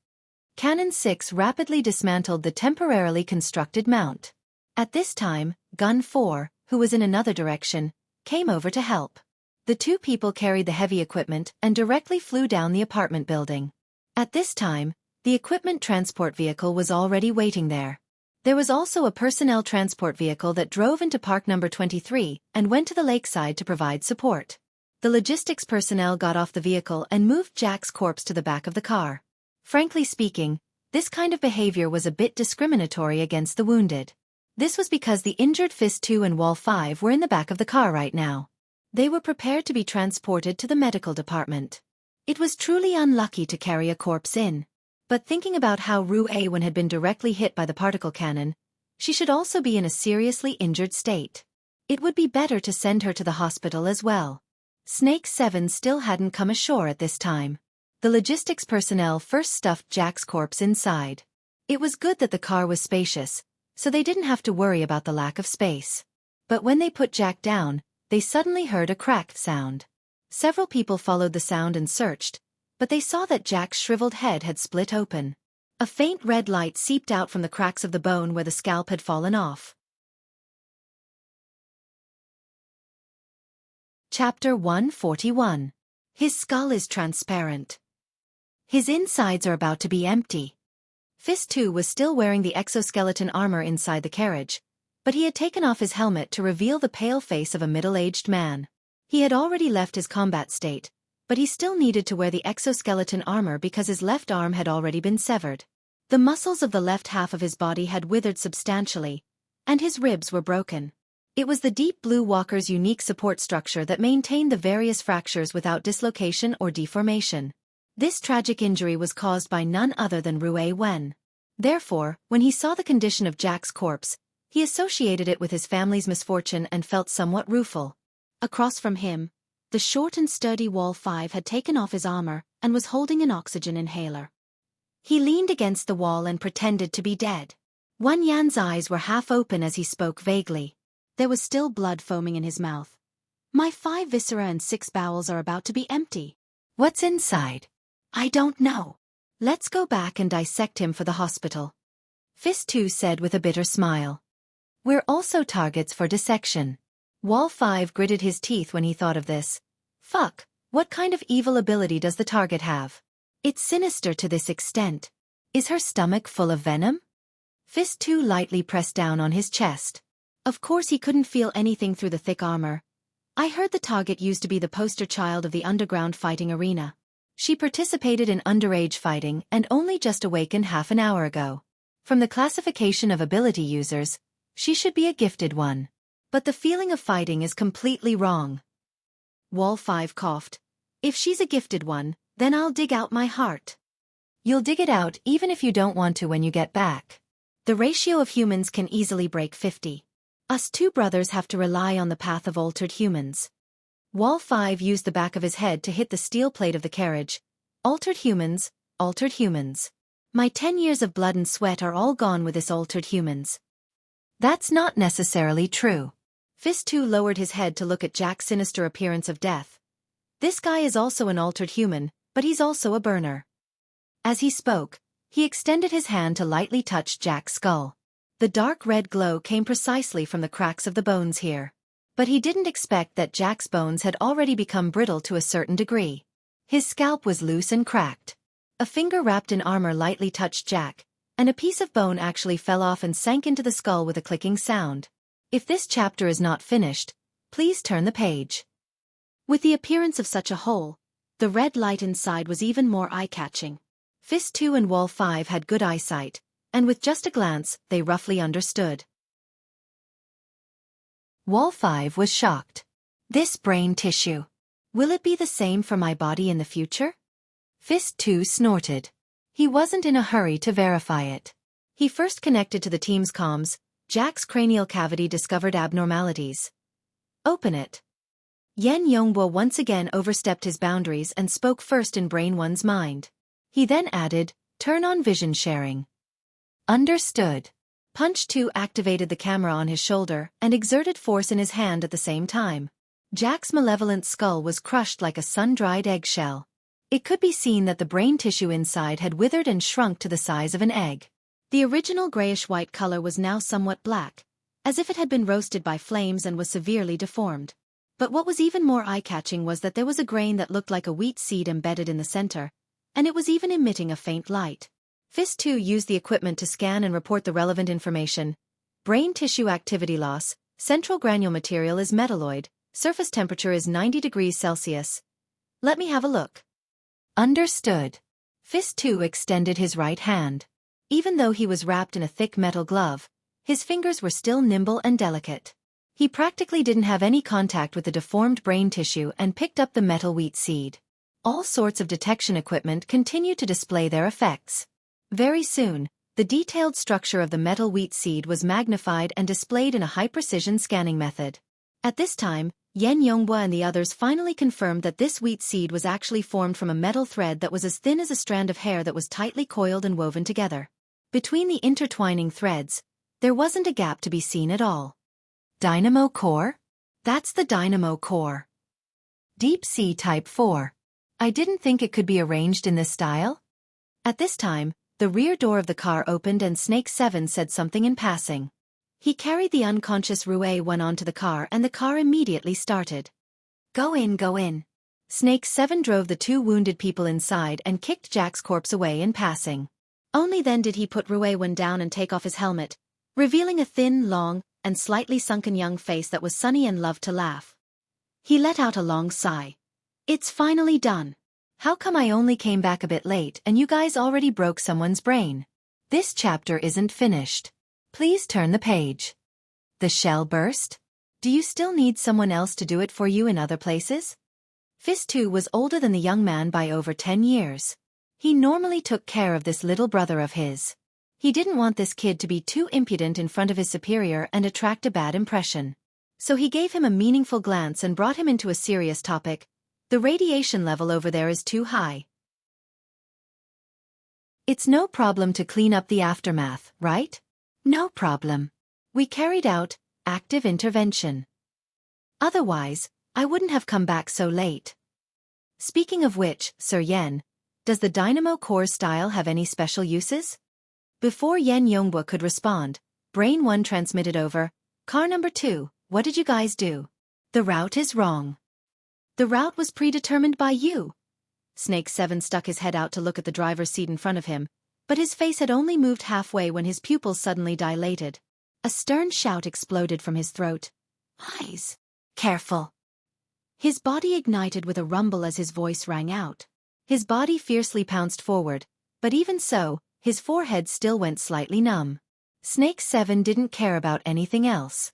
Cannon 6 rapidly dismantled the temporarily constructed mount. At this time, Gun 4, who was in another direction, came over to help. The 2 people carried the heavy equipment and directly flew down the apartment building. At this time, the equipment transport vehicle was already waiting there. There was also a personnel transport vehicle that drove into Park Number 23 and went to the lakeside to provide support. The logistics personnel got off the vehicle and moved Jack's corpse to the back of the car. Frankly speaking, this kind of behavior was a bit discriminatory against the wounded. This was because the injured Fist 2 and Wall 5 were in the back of the car right now. They were prepared to be transported to the medical department. It was truly unlucky to carry a corpse in. But thinking about how Ru Awen had been directly hit by the particle cannon, she should also be in a seriously injured state. It would be better to send her to the hospital as well. Snake 7 still hadn't come ashore at this time. The logistics personnel first stuffed Jack's corpse inside. It was good that the car was spacious, so they didn't have to worry about the lack of space. But when they put Jack down, they suddenly heard a cracked sound. Several people followed the sound and searched, but they saw that Jack's shriveled head had split open. A faint red light seeped out from the cracks of the bone where the scalp had fallen off. Chapter 141. His skull is transparent. His insides are about to be empty. Fist 2 was still wearing the exoskeleton armor inside the carriage, but he had taken off his helmet to reveal the pale face of a middle-aged man. He had already left his combat state, but he still needed to wear the exoskeleton armor because his left arm had already been severed. The muscles of the left half of his body had withered substantially, and his ribs were broken. It was the Deep Blue Walker's unique support structure that maintained the various fractures without dislocation or deformation. This tragic injury was caused by none other than Ru Awen. Therefore, when he saw the condition of Jack's corpse, he associated it with his family's misfortune and felt somewhat rueful. Across from him, the short and sturdy Wall 5 had taken off his armor and was holding an oxygen inhaler. He leaned against the wall and pretended to be dead. Wan Yan's eyes were half open as he spoke vaguely. There was still blood foaming in his mouth. My 5 viscera and 6 bowels are about to be empty. What's inside? I don't know. Let's go back and dissect him for the hospital. Fist 2 said with a bitter smile. We're also targets for dissection. Wall 5 gritted his teeth when he thought of this. Fuck, what kind of evil ability does the target have? It's sinister to this extent. Is her stomach full of venom? Fist 2 lightly pressed down on his chest. Of course he couldn't feel anything through the thick armor. I heard the target used to be the poster child of the underground fighting arena. She participated in underage fighting and only just awakened half an hour ago. From the classification of ability users, she should be a gifted one. But the feeling of fighting is completely wrong. Wall 5 coughed. If she's a gifted one, then I'll dig out my heart. You'll dig it out even if you don't want to when you get back. The ratio of humans can easily break 50. Us 2 brothers have to rely on the path of altered humans. Wall 5 used the back of his head to hit the steel plate of the carriage. Altered humans, altered humans. My 10 years of blood and sweat are all gone with this altered humans. That's not necessarily true. Fist 2 lowered his head to look at Jack's sinister appearance of death. This guy is also an altered human, but he's also a burner. As he spoke, he extended his hand to lightly touch Jack's skull. The dark red glow came precisely from the cracks of the bones here. But he didn't expect that Jack's bones had already become brittle to a certain degree. His scalp was loose and cracked. A finger wrapped in armor lightly touched Jack, and a piece of bone actually fell off and sank into the skull with a clicking sound. If this chapter is not finished, please turn the page. With the appearance of such a hole, the red light inside was even more eye-catching. Fist 2 and Wall 5 had good eyesight, and with just a glance, they roughly understood. Wall 5 was shocked. This brain tissue. Will it be the same for my body in the future? Fist 2 snorted. He wasn't in a hurry to verify it. He first connected to the team's comms. Jack's cranial cavity discovered abnormalities. Open it. Yen Yongbo once again overstepped his boundaries and spoke first in Brain 1's mind. He then added, turn on vision sharing. Understood. Punch 2 activated the camera on his shoulder and exerted force in his hand at the same time. Jack's malevolent skull was crushed like a sun-dried eggshell. It could be seen that the brain tissue inside had withered and shrunk to the size of an egg. The original grayish-white color was now somewhat black, as if it had been roasted by flames and was severely deformed. But what was even more eye-catching was that there was a grain that looked like a wheat seed embedded in the center, and it was even emitting a faint light. Fist 2 used the equipment to scan and report the relevant information. Brain tissue activity loss, central granule material is metalloid, surface temperature is 90 degrees Celsius. Let me have a look. Understood. Fist 2 extended his right hand. Even though he was wrapped in a thick metal glove, his fingers were still nimble and delicate. He practically didn't have any contact with the deformed brain tissue and picked up the metal wheat seed. All sorts of detection equipment continued to display their effects. Very soon, the detailed structure of the metal wheat seed was magnified and displayed in a high-precision scanning method. At this time, Yan Yonghua and the others finally confirmed that this wheat seed was actually formed from a metal thread that was as thin as a strand of hair that was tightly coiled and woven together. Between the intertwining threads, there wasn't a gap to be seen at all. Dynamo core? That's the dynamo core. Deep Sea Type 4. I didn't think it could be arranged in this style. At this time, the rear door of the car opened and Snake 7 said something in passing. He carried the unconscious Rue Wen onto the car and the car immediately started. Go in, go in. Snake 7 drove the two wounded people inside and kicked Jack's corpse away in passing. Only then did he put Rue Wen down and take off his helmet, revealing a thin, long, and slightly sunken young face that was sunny and loved to laugh. He let out a long sigh. It's finally done. How come I only came back a bit late and you guys already broke someone's brain? This chapter isn't finished. Please turn the page. The shell burst? Do you still need someone else to do it for you in other places? Fist 2 was older than the young man by over 10 years. He normally took care of this little brother of his. He didn't want this kid to be too impudent in front of his superior and attract a bad impression. So he gave him a meaningful glance and brought him into a serious topic. The radiation level over there is too high. It's no problem to clean up the aftermath, right? No problem. We carried out active intervention. Otherwise, I wouldn't have come back so late. Speaking of which, Sir Yen, does the dynamo core style have any special uses? Before Yan Yonghua could respond, Brain 1 transmitted over, Car number 2, what did you guys do? The route is wrong. The route was predetermined by you. Snake 7 stuck his head out to look at the driver's seat in front of him, but his face had only moved halfway when his pupils suddenly dilated. A stern shout exploded from his throat. Eyes! Careful! His body ignited with a rumble as his voice rang out. His body fiercely pounced forward, but even so, his forehead still went slightly numb. Snake 7 didn't care about anything else.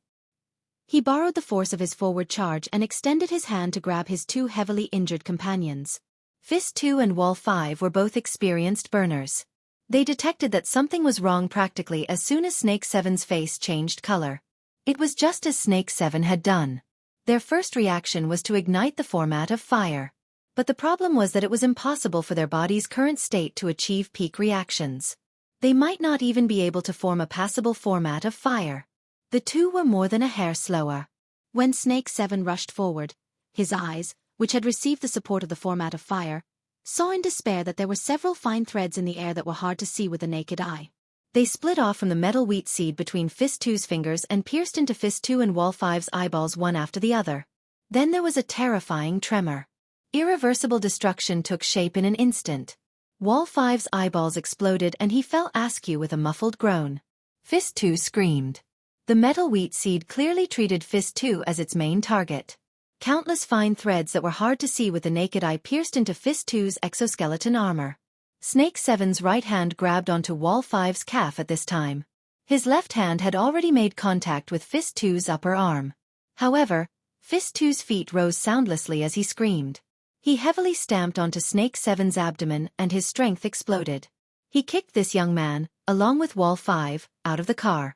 He borrowed the force of his forward charge and extended his hand to grab his two heavily injured companions. Fist 2 and Wall 5 were both experienced burners. They detected that something was wrong practically as soon as Snake 7's face changed color. It was just as Snake 7 had done. Their first reaction was to ignite the format of fire. But the problem was that it was impossible for their body's current state to achieve peak reactions. They might not even be able to form a passable format of fire. The two were more than a hair slower. When Snake 7 rushed forward, his eyes, which had received the support of the format of fire, saw in despair that there were several fine threads in the air that were hard to see with the naked eye. They split off from the metal wheat seed between Fist 2's fingers and pierced into Fist 2 and Wall 5's eyeballs one after the other. Then there was a terrifying tremor. Irreversible destruction took shape in an instant. Wall 5's eyeballs exploded and he fell askew with a muffled groan. Fist 2 screamed. The metal wheat seed clearly treated Fist 2 as its main target. Countless fine threads that were hard to see with the naked eye pierced into Fist 2's exoskeleton armor. Snake 7's right hand grabbed onto Wall 5's calf at this time. His left hand had already made contact with Fist 2's upper arm. However, Fist 2's feet rose soundlessly as he screamed. He heavily stamped onto Snake 7's abdomen and his strength exploded. He kicked this young man, along with Wall 5, out of the car.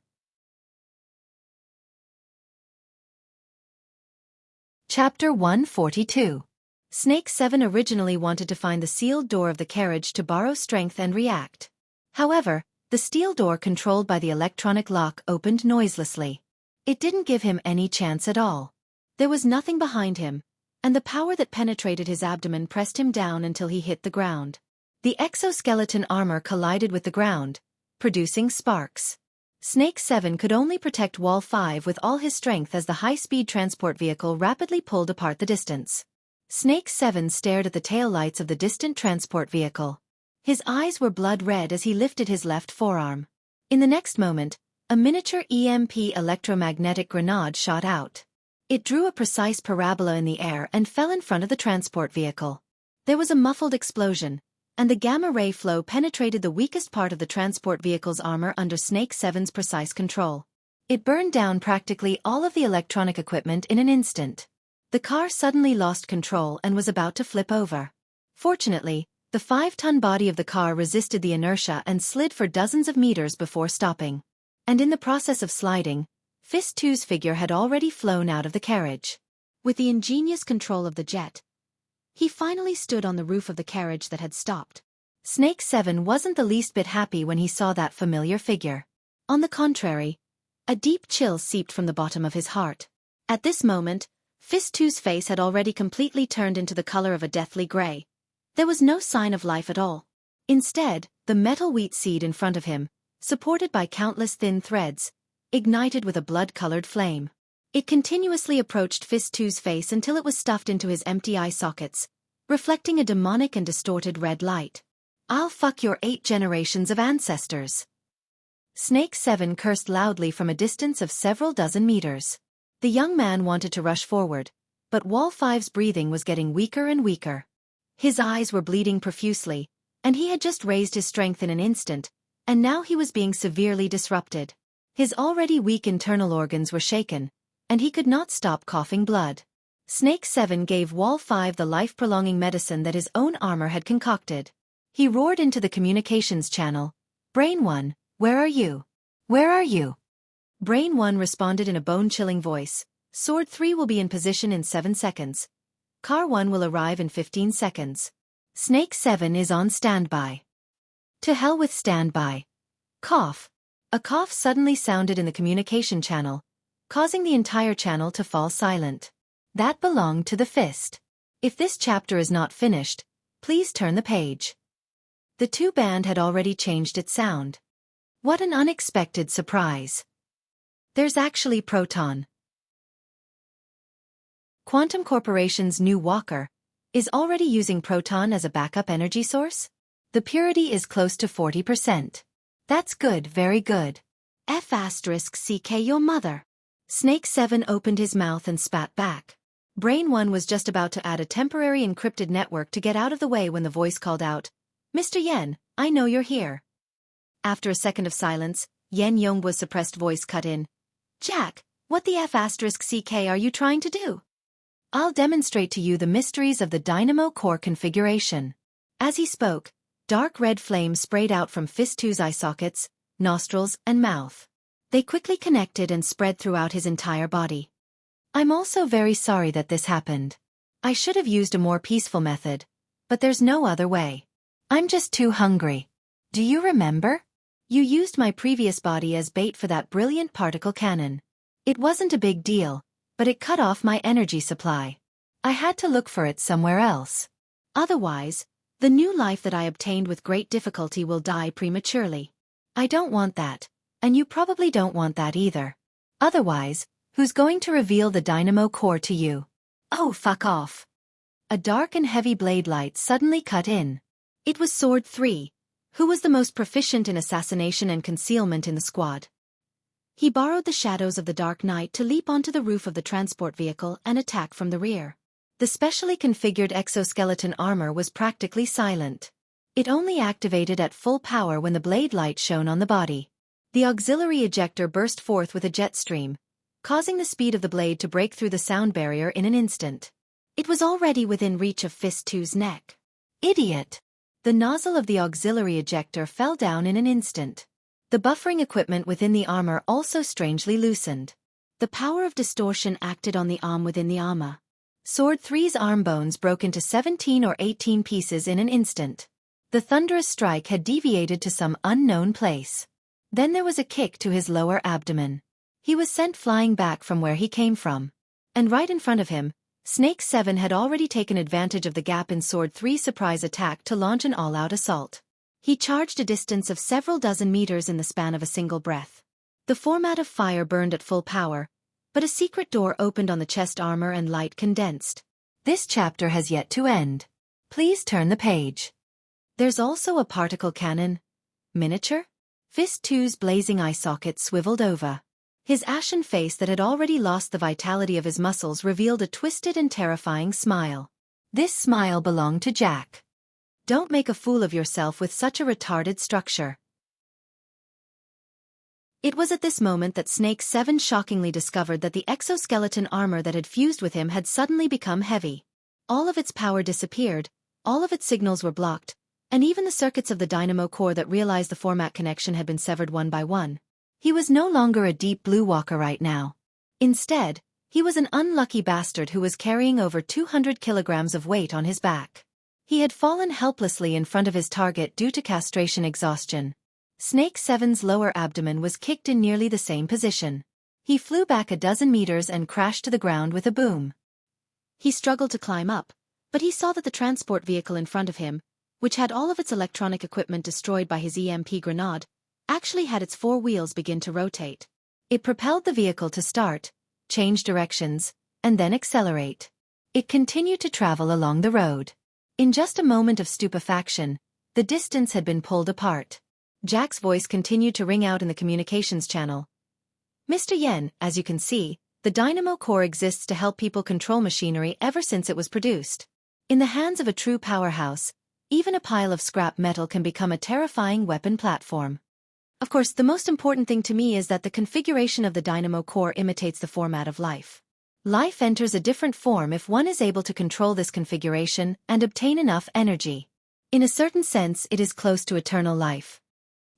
Chapter 142. Snake 7 originally wanted to find the sealed door of the carriage to borrow strength and react. However, the steel door controlled by the electronic lock opened noiselessly. It didn't give him any chance at all. There was nothing behind him, and the power that penetrated his abdomen pressed him down until he hit the ground. The exoskeleton armor collided with the ground, producing sparks. Snake 7 could only protect Wall 5 with all his strength as the high-speed transport vehicle rapidly pulled apart the distance. Snake 7 stared at the taillights of the distant transport vehicle. His eyes were blood red as he lifted his left forearm. In the next moment, a miniature EMP electromagnetic grenade shot out. It drew a precise parabola in the air and fell in front of the transport vehicle. There was a muffled explosion, and the gamma-ray flow penetrated the weakest part of the transport vehicle's armor under Snake 7's precise control. It burned down practically all of the electronic equipment in an instant. The car suddenly lost control and was about to flip over. Fortunately, The 5-ton body of the car resisted the inertia and slid for dozens of meters before stopping. And in the process of sliding, Fist 2's figure had already flown out of the carriage. With the ingenious control of the jet, he finally stood on the roof of the carriage that had stopped. Snake 7 wasn't the least bit happy when he saw that familiar figure. On the contrary, a deep chill seeped from the bottom of his heart. At this moment, Fist 2's face had already completely turned into the color of a deathly gray. There was no sign of life at all. Instead, the metal wheat seed in front of him, supported by countless thin threads, ignited with a blood-colored flame. It continuously approached Fist 2's face until it was stuffed into his empty eye sockets, reflecting a demonic and distorted red light. "I'll fuck your 8 generations of ancestors." Snake 7 cursed loudly from a distance of several dozen meters. The young man wanted to rush forward, but Wall 5's breathing was getting weaker and weaker. His eyes were bleeding profusely, and he had just raised his strength in an instant, and now he was being severely disrupted. His already weak internal organs were shaken, and he could not stop coughing blood. Snake 7 gave Wall 5 the life-prolonging medicine that his own armor had concocted. He roared into the communications channel, "Brain 1, where are you? Where are you?" Brain 1 responded in a bone-chilling voice, "Sword 3 will be in position in 7 seconds. Car 1 will arrive in 15 seconds. Snake 7 is on standby." "To hell with standby." Cough. A cough suddenly sounded in the communication channel, causing the entire channel to fall silent. That belonged to the Fist. If this chapter is not finished, please turn the page. The 2 band had already changed its sound. What an unexpected surprise. There's actually Proton. Quantum Corporation's new walker is already using Proton as a backup energy source? The purity is close to 40%. That's good, very good. F***ck your mother. Snake 7 opened his mouth and spat back. Brain 1 was just about to add a temporary encrypted network to get out of the way when the voice called out, "Mr. Yen, I know you're here." After a second of silence, Yen Yongbo's suppressed voice cut in. "Jack, what the F***ck are you trying to do?" "I'll demonstrate to you the mysteries of the dynamo core configuration." As he spoke, dark red flames sprayed out from Fist 2's eye sockets, nostrils, and mouth. They quickly connected and spread throughout his entire body. "I'm also very sorry that this happened. I should have used a more peaceful method, but there's no other way. I'm just too hungry. Do you remember? You used my previous body as bait for that brilliant particle cannon. It wasn't a big deal, but it cut off my energy supply. I had to look for it somewhere else. Otherwise, the new life that I obtained with great difficulty will die prematurely. I don't want that, and you probably don't want that either. Otherwise, who's going to reveal the dynamo core to you?" "Oh, fuck off." A dark and heavy blade light suddenly cut in. It was Sword 3, who was the most proficient in assassination and concealment in the squad. He borrowed the shadows of the dark night to leap onto the roof of the transport vehicle and attack from the rear. The specially configured exoskeleton armor was practically silent. It only activated at full power when the blade light shone on the body. The auxiliary ejector burst forth with a jet stream, causing the speed of the blade to break through the sound barrier in an instant. It was already within reach of Fist 2's neck. Idiot! The nozzle of the auxiliary ejector fell down in an instant. The buffering equipment within the armor also strangely loosened. The power of distortion acted on the arm within the armor. Sword 3's arm bones broke into 17 or 18 pieces in an instant. The thunderous strike had deviated to some unknown place. Then there was a kick to his lower abdomen. He was sent flying back from where he came from. And right in front of him, Snake 7 had already taken advantage of the gap in Sword 3's surprise attack to launch an all-out assault. He charged a distance of several dozen meters in the span of a single breath. The format of fire burned at full power, but a secret door opened on the chest armor and light condensed. This chapter has yet to end. Please turn the page. There's also a particle cannon. Miniature? Fist 2's blazing eye socket swiveled over. His ashen face that had already lost the vitality of his muscles revealed a twisted and terrifying smile. This smile belonged to Jack. Don't make a fool of yourself with such a retarded structure. It was at this moment that Snake 7 shockingly discovered that the exoskeleton armor that had fused with him had suddenly become heavy. All of its power disappeared, all of its signals were blocked, and even the circuits of the dynamo core that realized the format connection had been severed one by one. He was no longer a deep blue walker right now. Instead, he was an unlucky bastard who was carrying over 200 kilograms of weight on his back. He had fallen helplessly in front of his target due to castration exhaustion. Snake 7's lower abdomen was kicked in nearly the same position. He flew back a dozen meters and crashed to the ground with a boom. He struggled to climb up, but he saw that the transport vehicle in front of him, which had all of its electronic equipment destroyed by his EMP grenade, actually had its 4 wheels begin to rotate. It propelled the vehicle to start, change directions, and then accelerate. It continued to travel along the road. In just a moment of stupefaction, the distance had been pulled apart. Jack's voice continued to ring out in the communications channel. Mr. Yen, as you can see, the dynamo core exists to help people control machinery ever since it was produced. In the hands of a true powerhouse, even a pile of scrap metal can become a terrifying weapon platform. Of course, the most important thing to me is that the configuration of the dynamo core imitates the format of life. Life enters a different form if one is able to control this configuration and obtain enough energy. In a certain sense, it is close to eternal life.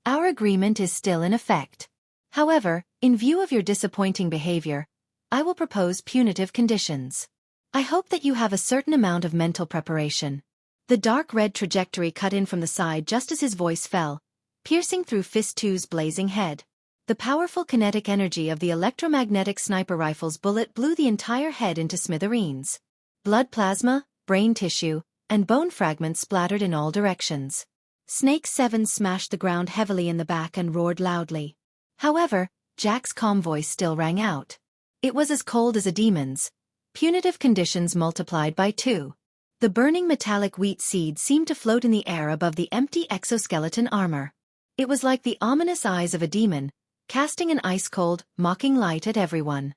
Our agreement is still in effect. However, in view of your disappointing behavior, I will propose punitive conditions. I hope that you have a certain amount of mental preparation. The dark red trajectory cut in from the side just as his voice fell, piercing through Fist 2's blazing head. The powerful kinetic energy of the electromagnetic sniper rifle's bullet blew the entire head into smithereens. Blood plasma, brain tissue, and bone fragments splattered in all directions. Snake 7 smashed the ground heavily in the back and roared loudly. However, Jack's calm voice still rang out. It was as cold as a demon's. Punitive conditions multiplied by 2. The burning metallic wheat seed seemed to float in the air above the empty exoskeleton armor. It was like the ominous eyes of a demon, casting an ice-cold, mocking light at everyone.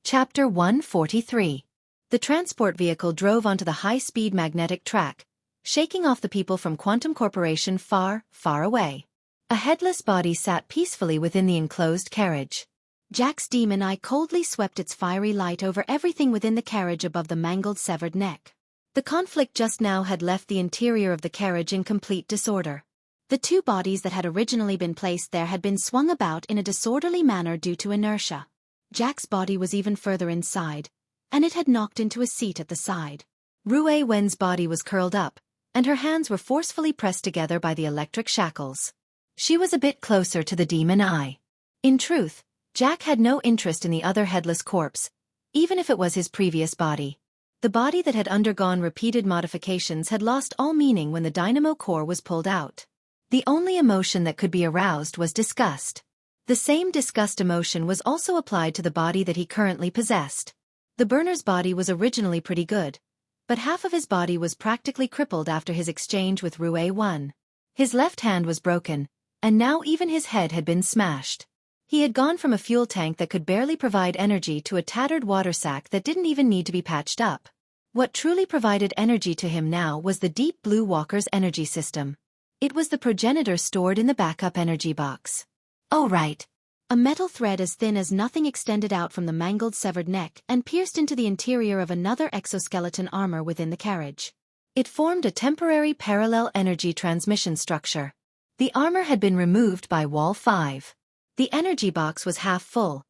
Chapter 143. The transport vehicle drove onto the high-speed magnetic track, shaking off the people from Quantum Corporation far, far away. A headless body sat peacefully within the enclosed carriage. Jack's demon eye coldly swept its fiery light over everything within the carriage above the mangled severed neck. The conflict just now had left the interior of the carriage in complete disorder. The 2 bodies that had originally been placed there had been swung about in a disorderly manner due to inertia. Jack's body was even further inside, and it had knocked into a seat at the side. Rue Wen's body was curled up, and her hands were forcefully pressed together by the electric shackles. She was a bit closer to the demon eye. In truth, Jack had no interest in the other headless corpse, even if it was his previous body. The body that had undergone repeated modifications had lost all meaning when the dynamo core was pulled out. The only emotion that could be aroused was disgust. The same disgust emotion was also applied to the body that he currently possessed. The burner's body was originally pretty good, but half of his body was practically crippled after his exchange with Rue 1. His left hand was broken, and now even his head had been smashed. He had gone from a fuel tank that could barely provide energy to a tattered water sack that didn't even need to be patched up. What truly provided energy to him now was the Deep Blue Walker's energy system. It was the progenitor stored in the backup energy box. Oh right. A metal thread as thin as nothing extended out from the mangled severed neck and pierced into the interior of another exoskeleton armor within the carriage. It formed a temporary parallel energy transmission structure. The armor had been removed by Wall 5. The energy box was half full,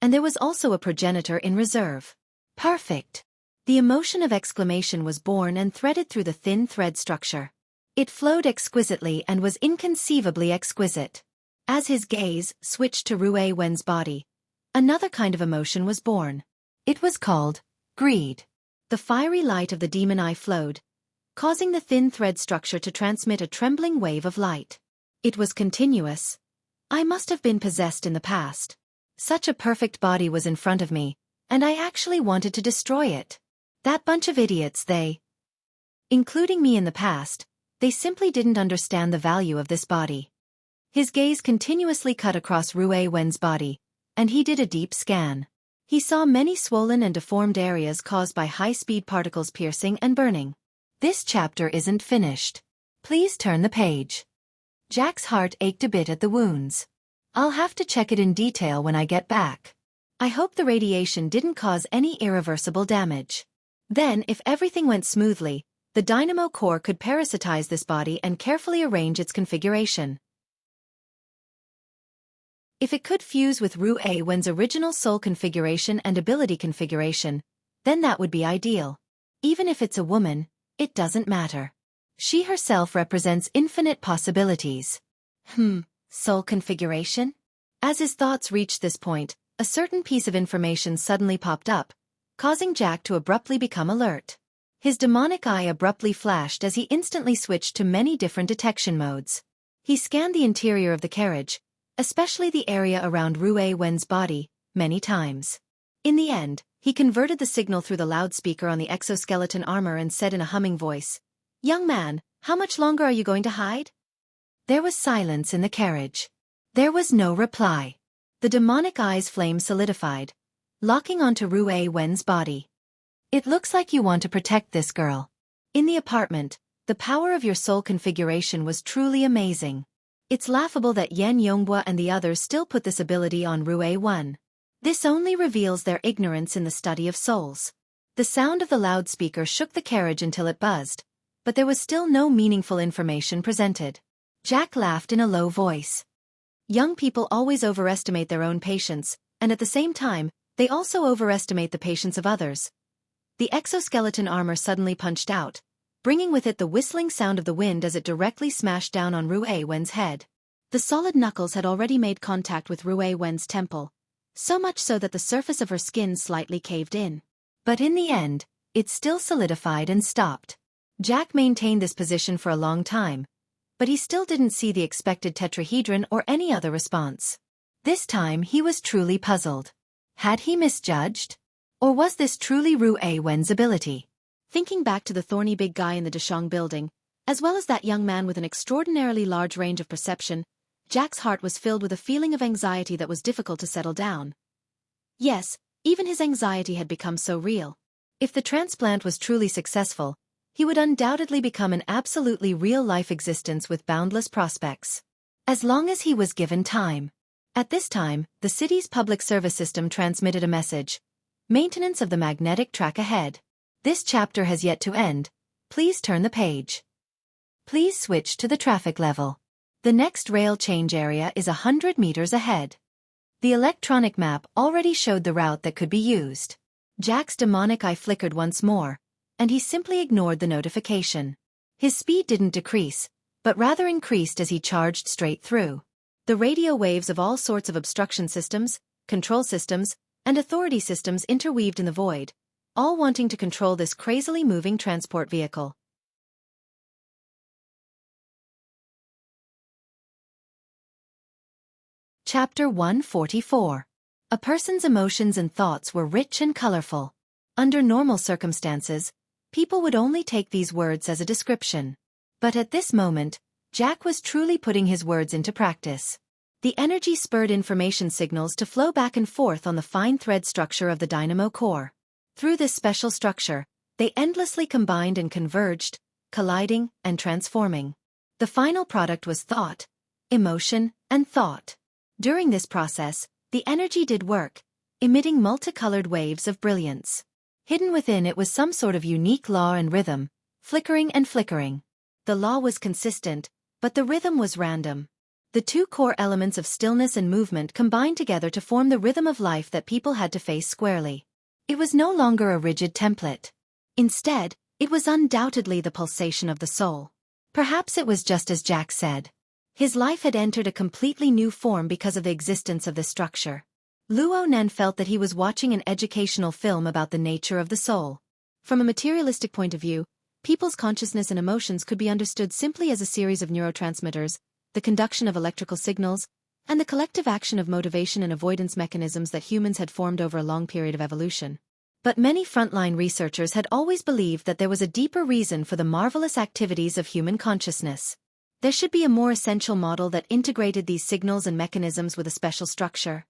and there was also a progenitor in reserve. Perfect. The emotion of exclamation was born and threaded through the thin thread structure. It flowed exquisitely and was inconceivably exquisite. As his gaze switched to Rue Wen's body, another kind of emotion was born. It was called greed. The fiery light of the demon eye flowed, causing the thin thread structure to transmit a trembling wave of light. It was continuous. I must have been possessed in the past. Such a perfect body was in front of me, and I actually wanted to destroy it. That bunch of idiots, including me in the past, they simply didn't understand the value of this body. His gaze continuously cut across Rue Wen's body, and he did a deep scan. He saw many swollen and deformed areas caused by high-speed particles piercing and burning. This chapter isn't finished. Please turn the page. Jack's heart ached a bit at the wounds. I'll have to check it in detail when I get back. I hope the radiation didn't cause any irreversible damage. Then, if everything went smoothly, the dynamo core could parasitize this body and carefully arrange its configuration. If it could fuse with Ru Wen's original soul configuration and ability configuration, then that would be ideal. Even if it's a woman, it doesn't matter. She herself represents infinite possibilities. Soul configuration? As his thoughts reached this point, a certain piece of information suddenly popped up, causing Jack to abruptly become alert. His demonic eye abruptly flashed as he instantly switched to many different detection modes. He scanned the interior of the carriage, especially the area around Ru Wen's body, many times. In the end, he converted the signal through the loudspeaker on the exoskeleton armor and said in a humming voice, "Young man, how much longer are you going to hide?" There was silence in the carriage. There was no reply. The demonic eye's flame solidified, locking onto Ru Wen's body. "It looks like you want to protect this girl." In the apartment, the power of your soul configuration was truly amazing. It's laughable that Yan Yonghua and the others still put this ability on Ru 1. This only reveals their ignorance in the study of souls. The sound of the loudspeaker shook the carriage until it buzzed, but there was still no meaningful information presented. Jack laughed in a low voice. Young people always overestimate their own patience, and at the same time, they also overestimate the patience of others. The exoskeleton armor suddenly punched out, bringing with it the whistling sound of the wind as it directly smashed down on Ru Wen's head. The solid knuckles had already made contact with Ru Wen's temple, so much so that the surface of her skin slightly caved in. But in the end, it still solidified and stopped. Jack maintained this position for a long time, but he still didn't see the expected tetrahedron or any other response. This time he was truly puzzled. Had he misjudged? Or was this truly Ru Wen's ability? Thinking back to the thorny big guy in the Deshang building, as well as that young man with an extraordinarily large range of perception, Jack's heart was filled with a feeling of anxiety that was difficult to settle down. Yes, even his anxiety had become so real. If the transplant was truly successful, he would undoubtedly become an absolutely real-life existence with boundless prospects. As long as he was given time. At this time, the city's public service system transmitted a message. Maintenance of the magnetic track ahead. This chapter has yet to end. Please turn the page. Please switch to the traffic level. The next rail change area is 100 meters ahead. The electronic map already showed the route that could be used. Jack's demonic eye flickered once more, and he simply ignored the notification. His speed didn't decrease, but rather increased as he charged straight through. The radio waves of all sorts of obstruction systems, control systems, and authority systems interweaved in the void, all wanting to control this crazily moving transport vehicle. Chapter 144. A person's emotions and thoughts were rich and colorful. Under normal circumstances, people would only take these words as a description. But at this moment, Jack was truly putting his words into practice. The energy spurred information signals to flow back and forth on the fine thread structure of the dynamo core. Through this special structure, they endlessly combined and converged, colliding and transforming. The final product was thought, emotion, and thought. During this process, the energy did work, emitting multicolored waves of brilliance. Hidden within it was some sort of unique law and rhythm, flickering and flickering. The law was consistent, but the rhythm was random. The two core elements of stillness and movement combined together to form the rhythm of life that people had to face squarely. It was no longer a rigid template. Instead, it was undoubtedly the pulsation of the soul. Perhaps it was just as Jack said. His life had entered a completely new form because of the existence of this structure. Luo Nan felt that he was watching an educational film about the nature of the soul. From a materialistic point of view, people's consciousness and emotions could be understood simply as a series of neurotransmitters, the conduction of electrical signals, and the collective action of motivation and avoidance mechanisms that humans had formed over a long period of evolution. But many frontline researchers had always believed that there was a deeper reason for the marvelous activities of human consciousness. There should be a more essential model that integrated these signals and mechanisms with a special structure.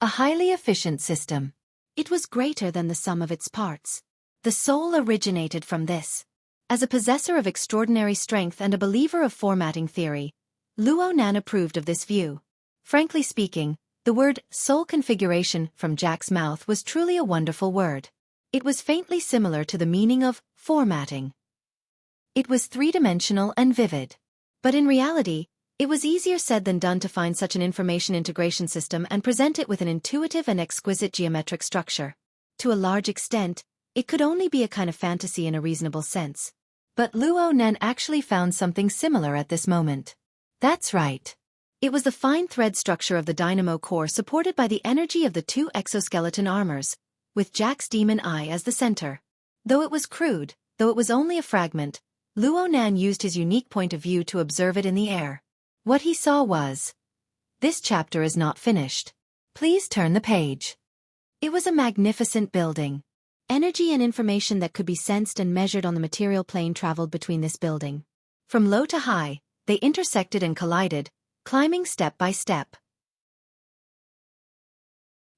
A highly efficient system. It was greater than the sum of its parts. The soul originated from this. As a possessor of extraordinary strength and a believer of formatting theory, Luo Nan approved of this view. Frankly speaking, The word soul configuration from Jack's mouth was truly a wonderful word. It was faintly similar to the meaning of formatting. It was three-dimensional and vivid. But in reality, it was easier said than done to find such an information integration system and present it with an intuitive and exquisite geometric structure. To a large extent, it could only be a kind of fantasy in a reasonable sense. But Luo Nan actually found something similar at this moment. That's right. It was the fine thread structure of the dynamo core supported by the energy of the two exoskeleton armors, with Jack's demon eye as the center. Though it was crude, though it was only a fragment, Luo Nan used his unique point of view to observe it in the air. What he saw was, "This chapter is not finished. Please turn the page." It was a magnificent building. Energy and information that could be sensed and measured on the material plane traveled between this building. From low to high, they intersected and collided, climbing step by step.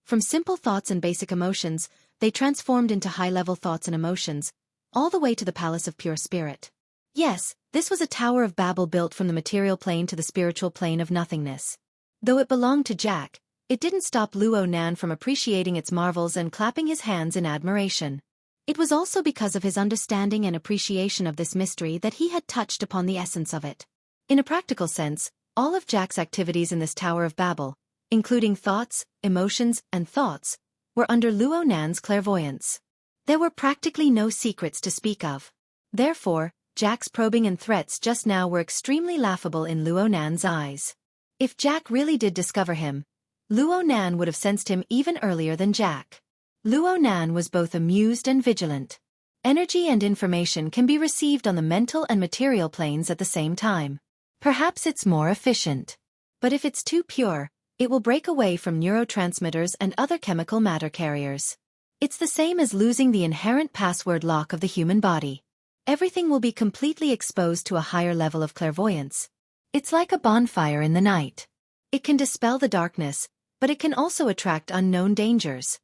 From simple thoughts and basic emotions, they transformed into high-level thoughts and emotions, all the way to the Palace of Pure Spirit. Yes, this was a Tower of Babel built from the material plane to the spiritual plane of nothingness. Though it belonged to Jack, it didn't stop Luo Nan from appreciating its marvels and clapping his hands in admiration. It was also because of his understanding and appreciation of this mystery that he had touched upon the essence of it. In a practical sense, all of Jack's activities in this Tower of Babel, including thoughts, emotions, and thoughts, were under Luo Nan's clairvoyance. There were practically no secrets to speak of. Therefore, Jack's probing and threats just now were extremely laughable in Luo Nan's eyes. If Jack really did discover him, Luo Nan would have sensed him even earlier than Jack. Luo Nan was both amused and vigilant. Energy and information can be received on the mental and material planes at the same time. Perhaps it's more efficient. But if it's too pure, it will break away from neurotransmitters and other chemical matter carriers. It's the same as losing the inherent password lock of the human body. Everything will be completely exposed to a higher level of clairvoyance. It's like a bonfire in the night. It can dispel the darkness, but it can also attract unknown dangers.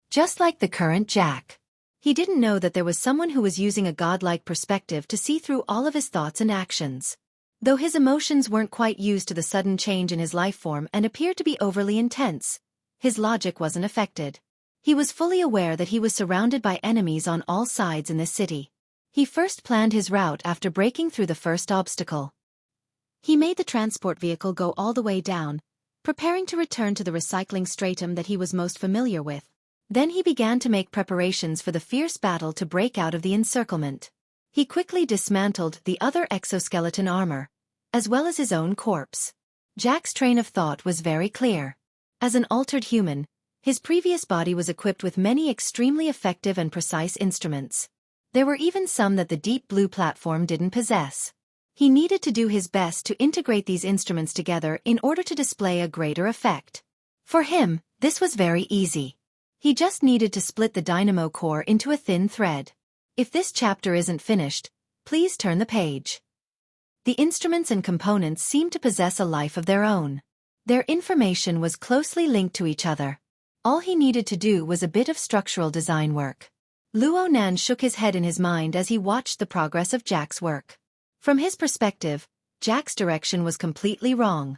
Just like the current Jack. He didn't know that there was someone who was using a godlike perspective to see through all of his thoughts and actions. Though his emotions weren't quite used to the sudden change in his life form and appeared to be overly intense, his logic wasn't affected. He was fully aware that he was surrounded by enemies on all sides in this city. He first planned his route after breaking through the first obstacle. He made the transport vehicle go all the way down, preparing to return to the recycling stratum that he was most familiar with. Then he began to make preparations for the fierce battle to break out of the encirclement. He quickly dismantled the other exoskeleton armor, as well as his own corpse. Jack's train of thought was very clear. As an altered human, his previous body was equipped with many extremely effective and precise instruments. There were even some that the Deep Blue platform didn't possess. He needed to do his best to integrate these instruments together in order to display a greater effect. For him, this was very easy. He just needed to split the dynamo core into a thin thread. If this chapter isn't finished, please turn the page. The instruments and components seemed to possess a life of their own. Their information was closely linked to each other. All he needed to do was a bit of structural design work. Luo Nan shook his head in his mind as he watched the progress of Jack's work. From his perspective, Jack's direction was completely wrong.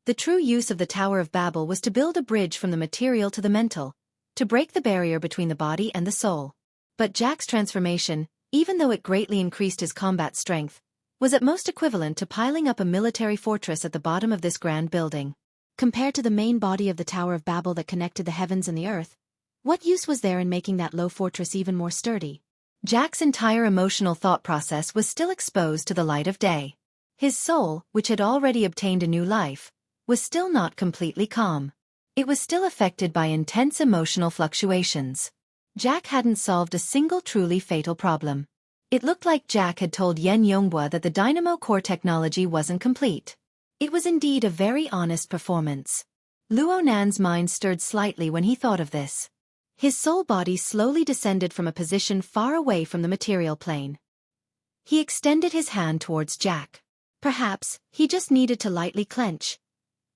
The true use of the Tower of Babel was to build a bridge from the material to the mental, to break the barrier between the body and the soul. But Jack's transformation, even though it greatly increased his combat strength, was at most equivalent to piling up a military fortress at the bottom of this grand building. Compared to the main body of the Tower of Babel that connected the heavens and the earth, what use was there in making that low fortress even more sturdy? Jack's entire emotional thought process was still exposed to the light of day. His soul, which had already obtained a new life, was still not completely calm. It was still affected by intense emotional fluctuations. Jack hadn't solved a single truly fatal problem. It looked like Jack had told Yen Yonghua that the dynamo core technology wasn't complete. It was indeed a very honest performance. Luo Nan's mind stirred slightly when he thought of this. His soul body slowly descended from a position far away from the material plane. He extended his hand towards Jack. Perhaps, he just needed to lightly clench.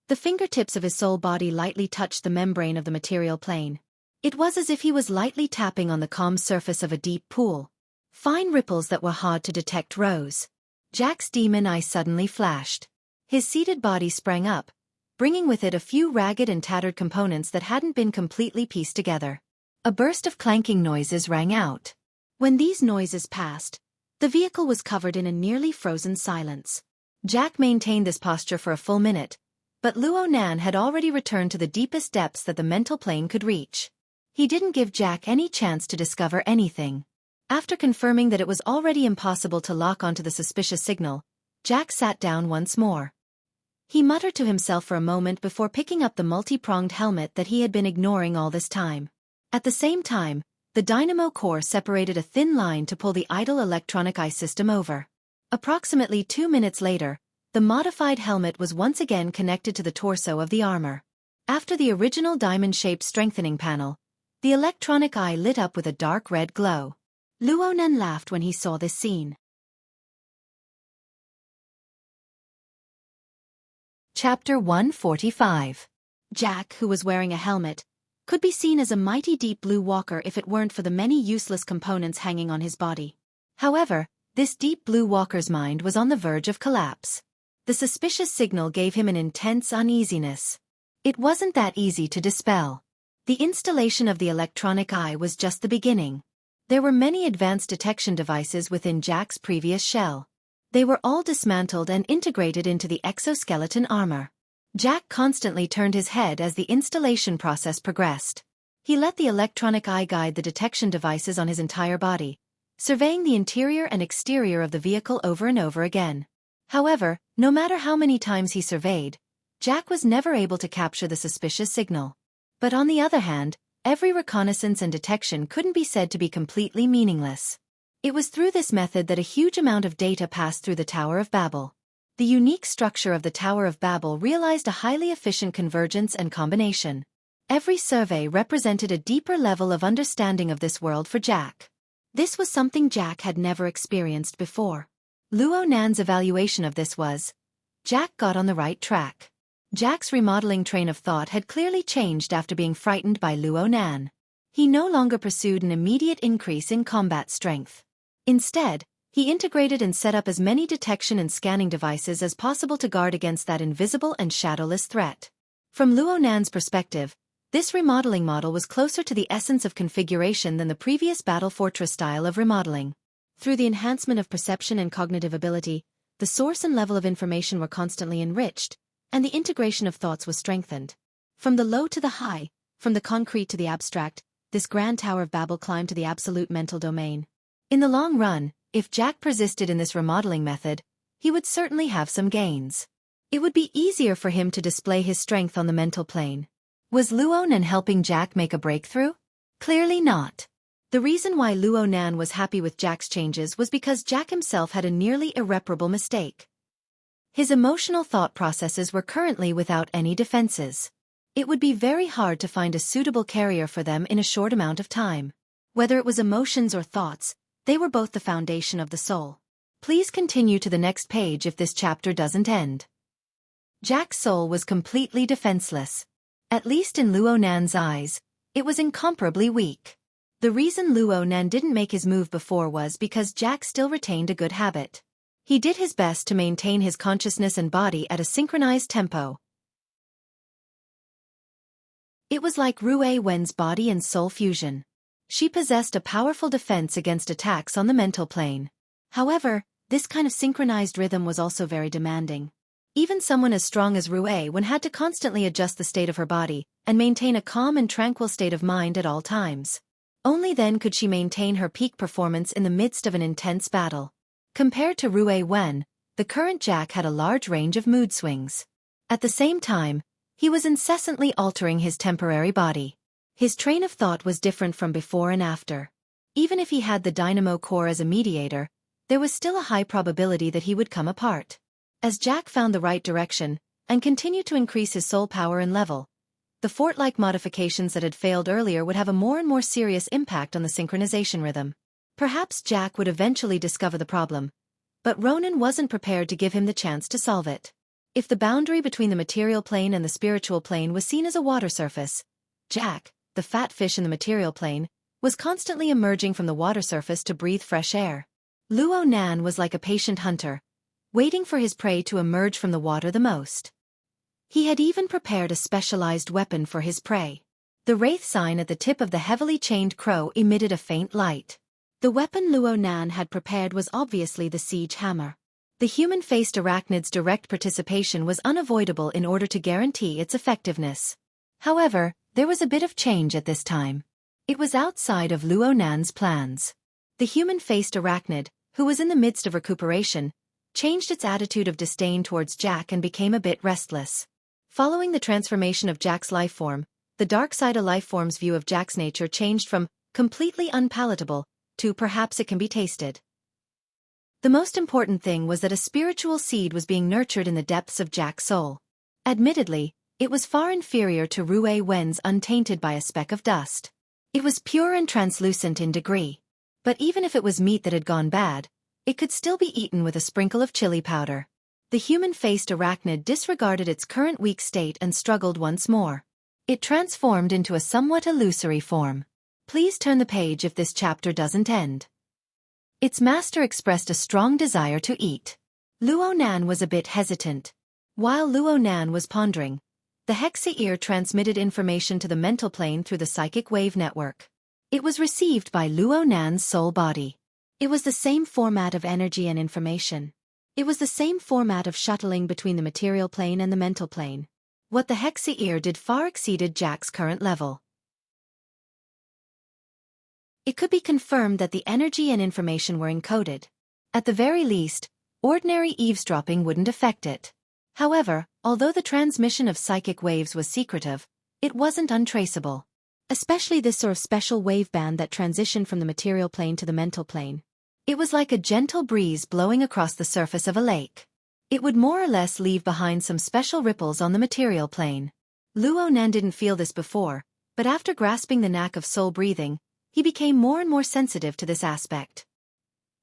The fingertips of his soul body lightly touched the membrane of the material plane. It was as if he was lightly tapping on the calm surface of a deep pool. Fine ripples that were hard to detect rose. Jack's demon eye suddenly flashed. His seated body sprang up, bringing with it a few ragged and tattered components that hadn't been completely pieced together. A burst of clanking noises rang out. When these noises passed, the vehicle was covered in a nearly frozen silence. Jack maintained this posture for a full minute, but Luo Nan had already returned to the deepest depths that the mental plane could reach. He didn't give Jack any chance to discover anything. After confirming that it was already impossible to lock onto the suspicious signal, Jack sat down once more. He muttered to himself for a moment before picking up the multi-pronged helmet that he had been ignoring all this time. At the same time, the dynamo core separated a thin line to pull the idle electronic eye system over. Approximately 2 minutes later, the modified helmet was once again connected to the torso of the armor. After the original diamond-shaped strengthening panel, the electronic eye lit up with a dark red glow. Luo Nan laughed when he saw this scene. Chapter 145. Jack, who was wearing a helmet, could be seen as a mighty deep blue walker if it weren't for the many useless components hanging on his body. However, this deep blue walker's mind was on the verge of collapse. The suspicious signal gave him an intense uneasiness. It wasn't that easy to dispel. The installation of the electronic eye was just the beginning. There were many advanced detection devices within Jack's previous shell. They were all dismantled and integrated into the exoskeleton armor. Jack constantly turned his head as the installation process progressed. He let the electronic eye guide the detection devices on his entire body, surveying the interior and exterior of the vehicle over and over again. However, no matter how many times he surveyed, Jack was never able to capture the suspicious signal. But on the other hand, every reconnaissance and detection couldn't be said to be completely meaningless. It was through this method that a huge amount of data passed through the Tower of Babel. The unique structure of the Tower of Babel realized a highly efficient convergence and combination. Every survey represented a deeper level of understanding of this world for Jack. This was something Jack had never experienced before. Luo Nan's evaluation of this was, Jack got on the right track. Jack's remodeling train of thought had clearly changed after being frightened by Luo Nan. He no longer pursued an immediate increase in combat strength. Instead, he integrated and set up as many detection and scanning devices as possible to guard against that invisible and shadowless threat. From Luo Nan's perspective, this remodeling model was closer to the essence of configuration than the previous Battle Fortress style of remodeling. Through the enhancement of perception and cognitive ability, the source and level of information were constantly enriched, and the integration of thoughts was strengthened. From the low to the high, from the concrete to the abstract, this grand Tower of Babel climbed to the absolute mental domain. In the long run, if Jack persisted in this remodeling method, he would certainly have some gains. It would be easier for him to display his strength on the mental plane. Was Luo Nan helping Jack make a breakthrough? Clearly not. The reason why Luo Nan was happy with Jack's changes was because Jack himself had a nearly irreparable mistake. His emotional thought processes were currently without any defenses. It would be very hard to find a suitable carrier for them in a short amount of time. Whether it was emotions or thoughts, they were both the foundation of the soul. Please continue to the next page if this chapter doesn't end. Jack's soul was completely defenseless. At least in Luo Nan's eyes, it was incomparably weak. The reason Luo Nan didn't make his move before was because Jack still retained a good habit. He did his best to maintain his consciousness and body at a synchronized tempo. It was like Rue Wen's body and soul fusion. She possessed a powerful defense against attacks on the mental plane. However, this kind of synchronized rhythm was also very demanding. Even someone as strong as Rue Wen had to constantly adjust the state of her body and maintain a calm and tranquil state of mind at all times. Only then could she maintain her peak performance in the midst of an intense battle. Compared to Rue Wen, the current Jack had a large range of mood swings. At the same time, he was incessantly altering his temporary body. His train of thought was different from before and after. Even if he had the dynamo core as a mediator, there was still a high probability that he would come apart. As Jack found the right direction, and continued to increase his soul power and level, the fort-like modifications that had failed earlier would have a more and more serious impact on the synchronization rhythm. Perhaps Jack would eventually discover the problem, but Ronan wasn't prepared to give him the chance to solve it. If the boundary between the material plane and the spiritual plane was seen as a water surface, Jack, the fat fish in the material plane, was constantly emerging from the water surface to breathe fresh air. Luo Nan was like a patient hunter, waiting for his prey to emerge from the water the most. He had even prepared a specialized weapon for his prey. The wraith sign at the tip of the heavily chained crow emitted a faint light. The weapon Luo Nan had prepared was obviously the siege hammer. The human-faced arachnid's direct participation was unavoidable in order to guarantee its effectiveness. However, there was a bit of change at this time. It was outside of Luo Nan's plans. The human-faced arachnid, who was in the midst of recuperation, changed its attitude of disdain towards Jack and became a bit restless. Following the transformation of Jack's lifeform, the dark side of lifeform's view of Jack's nature changed from completely unpalatable to perhaps it can be tasted. The most important thing was that a spiritual seed was being nurtured in the depths of Jack's soul. Admittedly, it was far inferior to Rui Wen's untainted by a speck of dust. It was pure and translucent in degree. But even if it was meat that had gone bad, it could still be eaten with a sprinkle of chili powder. The human-faced arachnid disregarded its current weak state and struggled once more. It transformed into a somewhat illusory form. Please turn the page if this chapter doesn't end. Its master expressed a strong desire to eat. Luo Nan was a bit hesitant. While Luo Nan was pondering, the Hexa ear transmitted information to the mental plane through the psychic wave network. It was received by Luo Nan's soul body. It was the same format of energy and information. It was the same format of shuttling between the material plane and the mental plane. What the Hexa ear did far exceeded Jack's current level. It could be confirmed that the energy and information were encoded. At the very least, ordinary eavesdropping wouldn't affect it. However, although the transmission of psychic waves was secretive, it wasn't untraceable. Especially this sort of special wave band that transitioned from the material plane to the mental plane. It was like a gentle breeze blowing across the surface of a lake. It would more or less leave behind some special ripples on the material plane. Luo Nan didn't feel this before, but after grasping the knack of soul breathing, he became more and more sensitive to this aspect.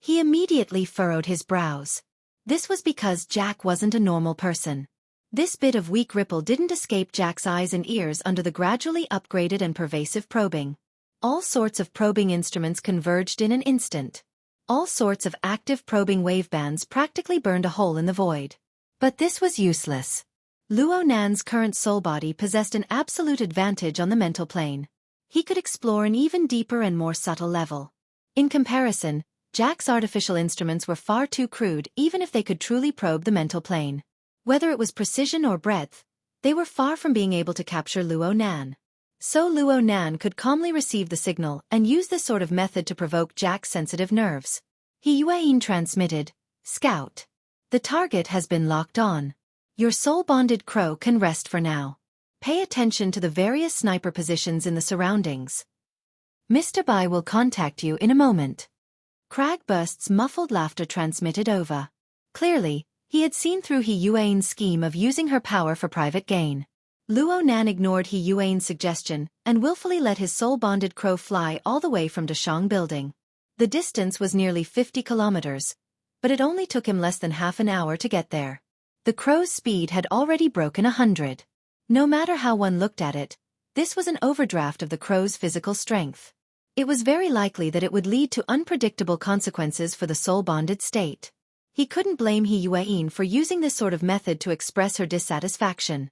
He immediately furrowed his brows. This was because Jack wasn't a normal person. This bit of weak ripple didn't escape Jack's eyes and ears under the gradually upgraded and pervasive probing. All sorts of probing instruments converged in an instant. All sorts of active probing wavebands practically burned a hole in the void. But this was useless. Luo Nan's current soul body possessed an absolute advantage on the mental plane. He could explore an even deeper and more subtle level. In comparison, Jack's artificial instruments were far too crude even if they could truly probe the mental plane. Whether it was precision or breadth, they were far from being able to capture Luo Nan. So Luo Nan could calmly receive the signal and use this sort of method to provoke Jack's sensitive nerves. He Yuan transmitted, "Scout. The target has been locked on. Your soul-bonded crow can rest for now. Pay attention to the various sniper positions in the surroundings. Mr. Bai will contact you in a moment." Cragburst's muffled laughter transmitted over. Clearly, he had seen through He Yuan's scheme of using her power for private gain. Luo Nan ignored He Yuan's suggestion and willfully let his soul-bonded crow fly all the way from Dashang Building. The distance was nearly 50 kilometers, but it only took him less than half an hour to get there. The crow's speed had already broken 100. No matter how one looked at it, this was an overdraft of the crow's physical strength. It was very likely that it would lead to unpredictable consequences for the soul-bonded state. He couldn't blame He Yuan for using this sort of method to express her dissatisfaction.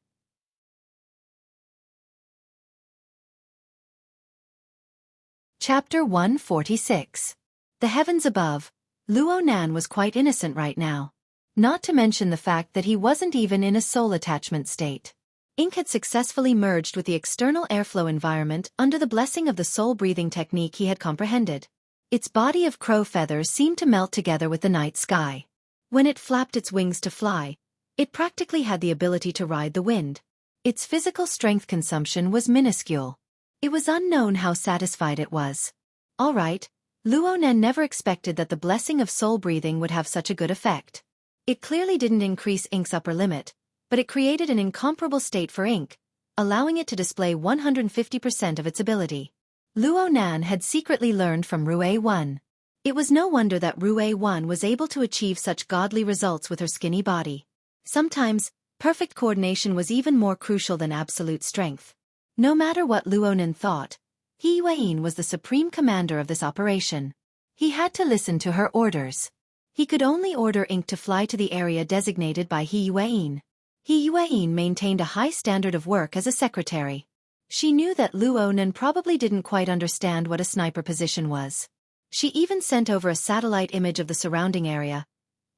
Chapter 146. The heavens above. Luo Nan was quite innocent right now. Not to mention the fact that he wasn't even in a soul attachment state. Ink had successfully merged with the external airflow environment under the blessing of the soul-breathing technique he had comprehended. Its body of crow feathers seemed to melt together with the night sky. When it flapped its wings to fly, it practically had the ability to ride the wind. Its physical strength consumption was minuscule. It was unknown how satisfied it was. All right, Luo Nan never expected that the blessing of soul breathing would have such a good effect. It clearly didn't increase Ink's upper limit, but it created an incomparable state for Ink, allowing it to display 150% of its ability. Luo Nan had secretly learned from Rui Wen. It was no wonder that Rui Wen was able to achieve such godly results with her skinny body. Sometimes, perfect coordination was even more crucial than absolute strength. No matter what Luo Nan thought, He Yuan was the supreme commander of this operation. He had to listen to her orders. He could only order ink to fly to the area designated by He Yueyin. He Yueyin maintained a high standard of work as a secretary. She knew that Luo Nan probably didn't quite understand what a sniper position was. She even sent over a satellite image of the surrounding area,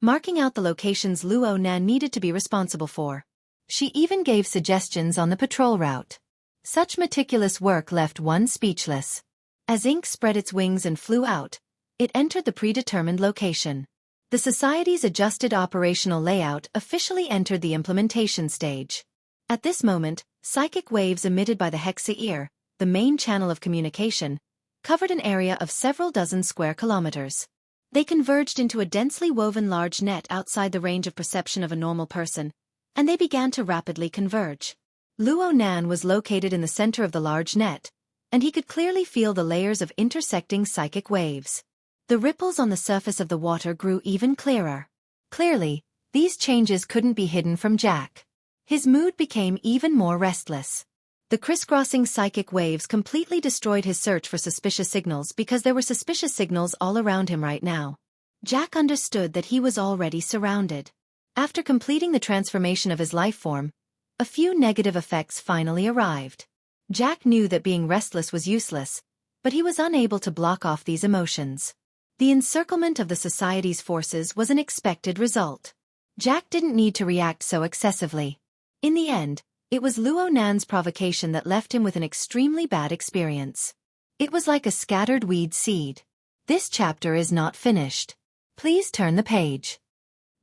marking out the locations Luo Nan needed to be responsible for. She even gave suggestions on the patrol route. Such meticulous work left one speechless. As ink spread its wings and flew out, it entered the predetermined location. The Society's adjusted operational layout officially entered the implementation stage. At this moment, psychic waves emitted by the Hexa ear, the main channel of communication, covered an area of several dozen square kilometers. They converged into a densely woven large net outside the range of perception of a normal person, and they began to rapidly converge. Luo Nan was located in the center of the large net, and he could clearly feel the layers of intersecting psychic waves. The ripples on the surface of the water grew even clearer. Clearly, these changes couldn't be hidden from Jack. His mood became even more restless. The crisscrossing psychic waves completely destroyed his search for suspicious signals because there were suspicious signals all around him right now. Jack understood that he was already surrounded. After completing the transformation of his life form, a few negative effects finally arrived. Jack knew that being restless was useless, but he was unable to block off these emotions. The encirclement of the Society's forces was an expected result. Jack didn't need to react so excessively. In the end, it was Luo Nan's provocation that left him with an extremely bad experience. It was like a scattered weed seed. This chapter is not finished. Please turn the page.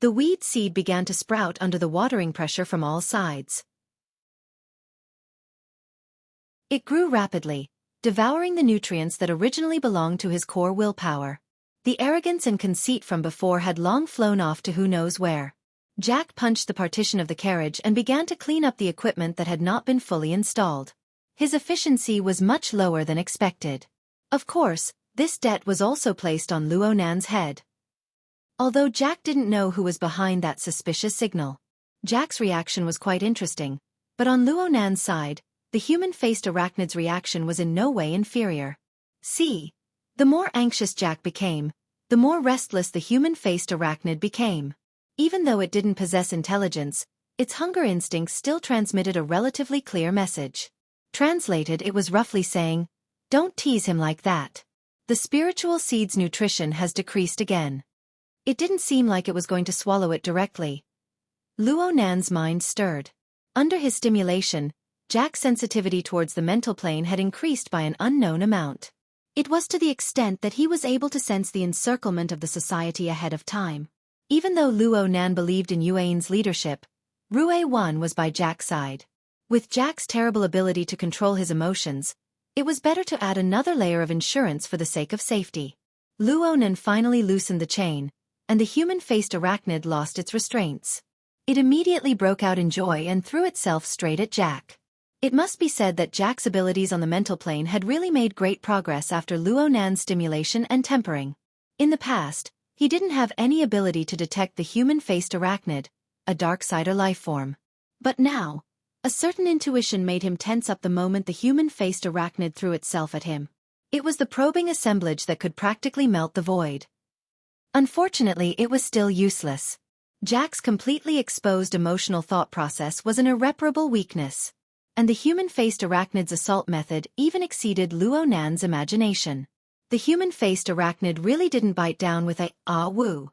The weed seed began to sprout under the watering pressure from all sides. It grew rapidly, devouring the nutrients that originally belonged to his core willpower. The arrogance and conceit from before had long flown off to who knows where. Jack punched the partition of the carriage and began to clean up the equipment that had not been fully installed. His efficiency was much lower than expected. Of course, this debt was also placed on Luo Nan's head. Although Jack didn't know who was behind that suspicious signal. Jack's reaction was quite interesting, but on Luo Nan's side, the human-faced arachnid's reaction was in no way inferior. See, the more anxious Jack became, the more restless the human-faced arachnid became. Even though it didn't possess intelligence, its hunger instinct still transmitted a relatively clear message. Translated, it was roughly saying, "Don't tease him like that. The spiritual seed's nutrition has decreased again." It didn't seem like it was going to swallow it directly. Luo Nan's mind stirred. Under his stimulation, Jack's sensitivity towards the mental plane had increased by an unknown amount. It was to the extent that he was able to sense the encirclement of the Society ahead of time. Even though Luo Nan believed in Yuein's leadership, Rue 1 was by Jack's side. With Jack's terrible ability to control his emotions, it was better to add another layer of insurance for the sake of safety. Luo Nan finally loosened the chain, and the human-faced arachnid lost its restraints. It immediately broke out in joy and threw itself straight at Jack. It must be said that Jack's abilities on the mental plane had really made great progress after Luo Nan's stimulation and tempering. In the past, he didn't have any ability to detect the human-faced arachnid, a darksider life form. But now, a certain intuition made him tense up the moment the human-faced arachnid threw itself at him. It was the probing assemblage that could practically melt the void. Unfortunately, it was still useless. Jack's completely exposed emotional thought process was an irreparable weakness. And the human-faced arachnid's assault method even exceeded Luo Nan's imagination. The human-faced arachnid really didn't bite down with a "ah-woo."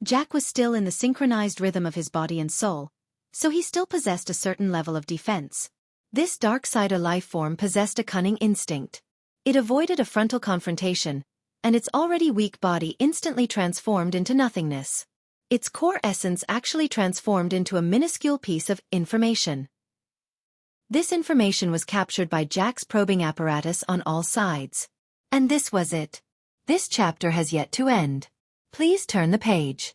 Jack was still in the synchronized rhythm of his body and soul, so he still possessed a certain level of defense. This darksider life form possessed a cunning instinct. It avoided a frontal confrontation, and its already weak body instantly transformed into nothingness. Its core essence actually transformed into a minuscule piece of information. This information was captured by Jack's probing apparatus on all sides. And this was it. This chapter has yet to end. Please turn the page.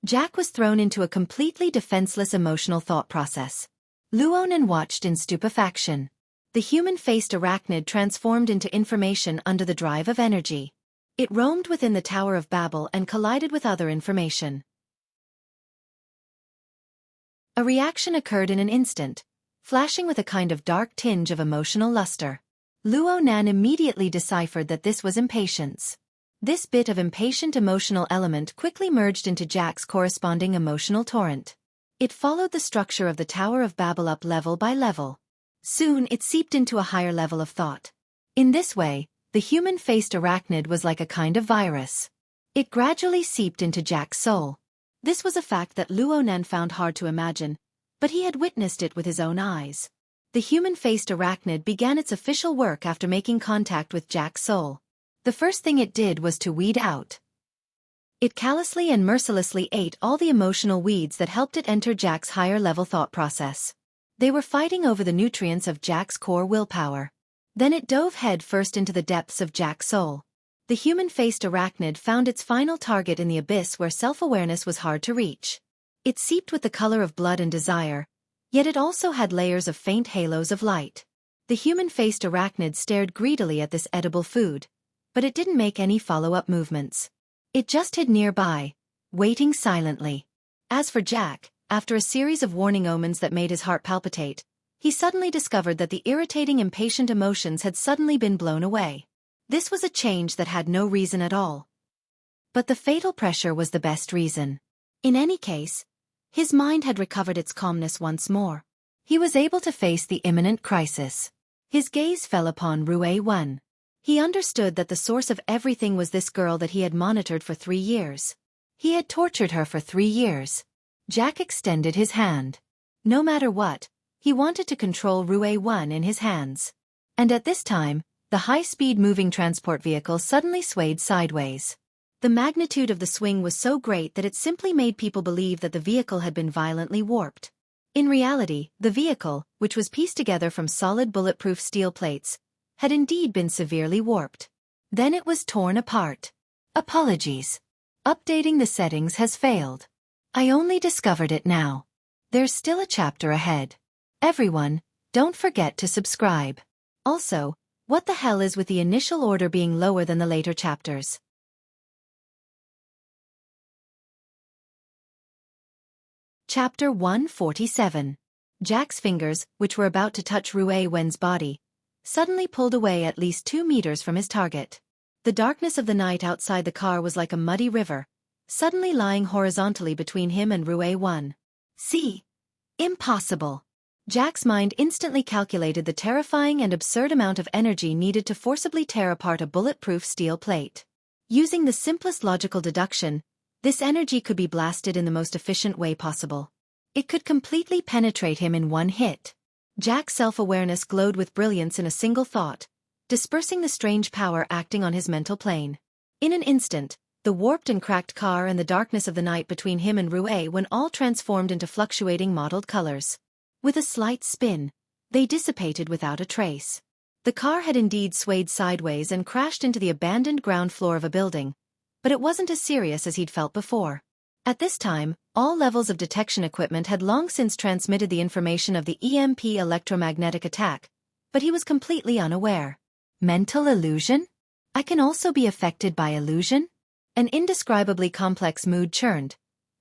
Jack was thrown into a completely defenseless emotional thought process. Luo Nan watched in stupefaction. The human-faced arachnid transformed into information under the drive of energy. It roamed within the Tower of Babel and collided with other information. A reaction occurred in an instant, flashing with a kind of dark tinge of emotional luster. Luo Nan immediately deciphered that this was impatience. This bit of impatient emotional element quickly merged into Jack's corresponding emotional torrent. It followed the structure of the Tower of Babel up level by level. Soon it seeped into a higher level of thought. In this way, the human-faced arachnid was like a kind of virus. It gradually seeped into Jack's soul. This was a fact that Luonan found hard to imagine, but he had witnessed it with his own eyes. The human-faced arachnid began its official work after making contact with Jack's soul. The first thing it did was to weed out. It callously and mercilessly ate all the emotional weeds that helped it enter Jack's higher-level thought process. They were fighting over the nutrients of Jack's core willpower. Then it dove head first into the depths of Jack's soul. The human-faced arachnid found its final target in the abyss where self-awareness was hard to reach. It seeped with the color of blood and desire, yet it also had layers of faint halos of light. The human-faced arachnid stared greedily at this edible food, but it didn't make any follow-up movements. It just hid nearby, waiting silently. As for Jack, after a series of warning omens that made his heart palpitate, he suddenly discovered that the irritating impatient emotions had suddenly been blown away. This was a change that had no reason at all. But the fatal pressure was the best reason. In any case, his mind had recovered its calmness once more. He was able to face the imminent crisis. His gaze fell upon Rue 1. He understood that the source of everything was this girl that he had monitored for 3 years. He had tortured her for 3 years. Jack extended his hand. No matter what, he wanted to control Rue 1 in his hands. And at this time, the high-speed moving transport vehicle suddenly swayed sideways. The magnitude of the swing was so great that it simply made people believe that the vehicle had been violently warped. In reality, the vehicle, which was pieced together from solid bulletproof steel plates, had indeed been severely warped. Then it was torn apart. Apologies. Updating the settings has failed. I only discovered it now. There's still a chapter ahead. Everyone, don't forget to subscribe. Also, what the hell is with the initial order being lower than the later chapters? Chapter 147. Jack's fingers, which were about to touch Rue Wen's body, suddenly pulled away at least 2 meters from his target. The darkness of the night outside the car was like a muddy river, suddenly lying horizontally between him and Rue 1. See? Impossible. Jack's mind instantly calculated the terrifying and absurd amount of energy needed to forcibly tear apart a bulletproof steel plate. Using the simplest logical deduction, this energy could be blasted in the most efficient way possible. It could completely penetrate him in one hit. Jack's self-awareness glowed with brilliance in a single thought, dispersing the strange power acting on his mental plane. In an instant, the warped and cracked car and the darkness of the night between him and Rue when all transformed into fluctuating mottled colors. With a slight spin, they dissipated without a trace. The car had indeed swayed sideways and crashed into the abandoned ground floor of a building, but it wasn't as serious as he'd felt before. At this time, all levels of detection equipment had long since transmitted the information of the EMP electromagnetic attack, but he was completely unaware. Mental illusion? I can also be affected by illusion? An indescribably complex mood churned,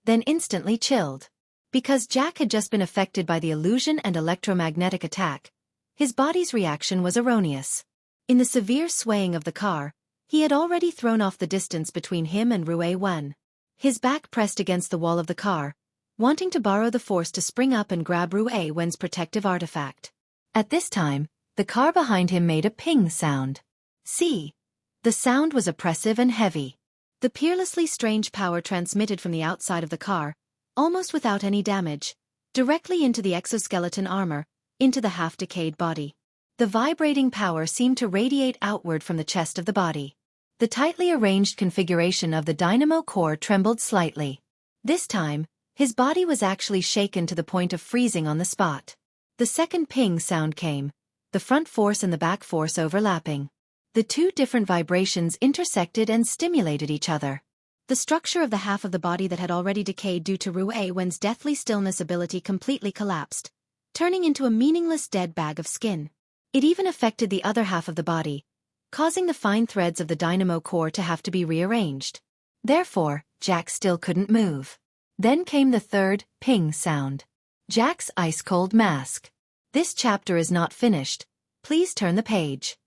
then instantly chilled. Because Jack had just been affected by the illusion and electromagnetic attack, his body's reaction was erroneous. In the severe swaying of the car, he had already thrown off the distance between him and Rue 1. His back pressed against the wall of the car, wanting to borrow the force to spring up and grab Rue 1's protective artifact. At this time, the car behind him made a ping sound. See? The sound was oppressive and heavy. The peerlessly strange power transmitted from the outside of the car, almost without any damage, directly into the exoskeleton armor, into the half-decayed body. The vibrating power seemed to radiate outward from the chest of the body. The tightly arranged configuration of the dynamo core trembled slightly. This time, his body was actually shaken to the point of freezing on the spot. The second ping sound came, the front force and the back force overlapping. The two different vibrations intersected and stimulated each other. The structure of the half of the body that had already decayed due to Rue Wen's deathly stillness ability completely collapsed, turning into a meaningless dead bag of skin. It even affected the other half of the body, causing the fine threads of the dynamo core to have to be rearranged. Therefore, Jack still couldn't move. Then came the third ping sound. Jack's ice-cold mask. This chapter is not finished. Please turn the page.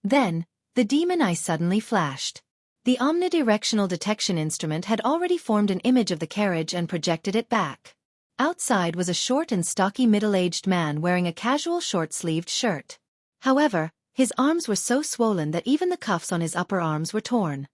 Then, the demon eye suddenly flashed. The omnidirectional detection instrument had already formed an image of the carriage and projected it back. Outside was a short and stocky middle-aged man wearing a casual short-sleeved shirt. However, his arms were so swollen that even the cuffs on his upper arms were torn.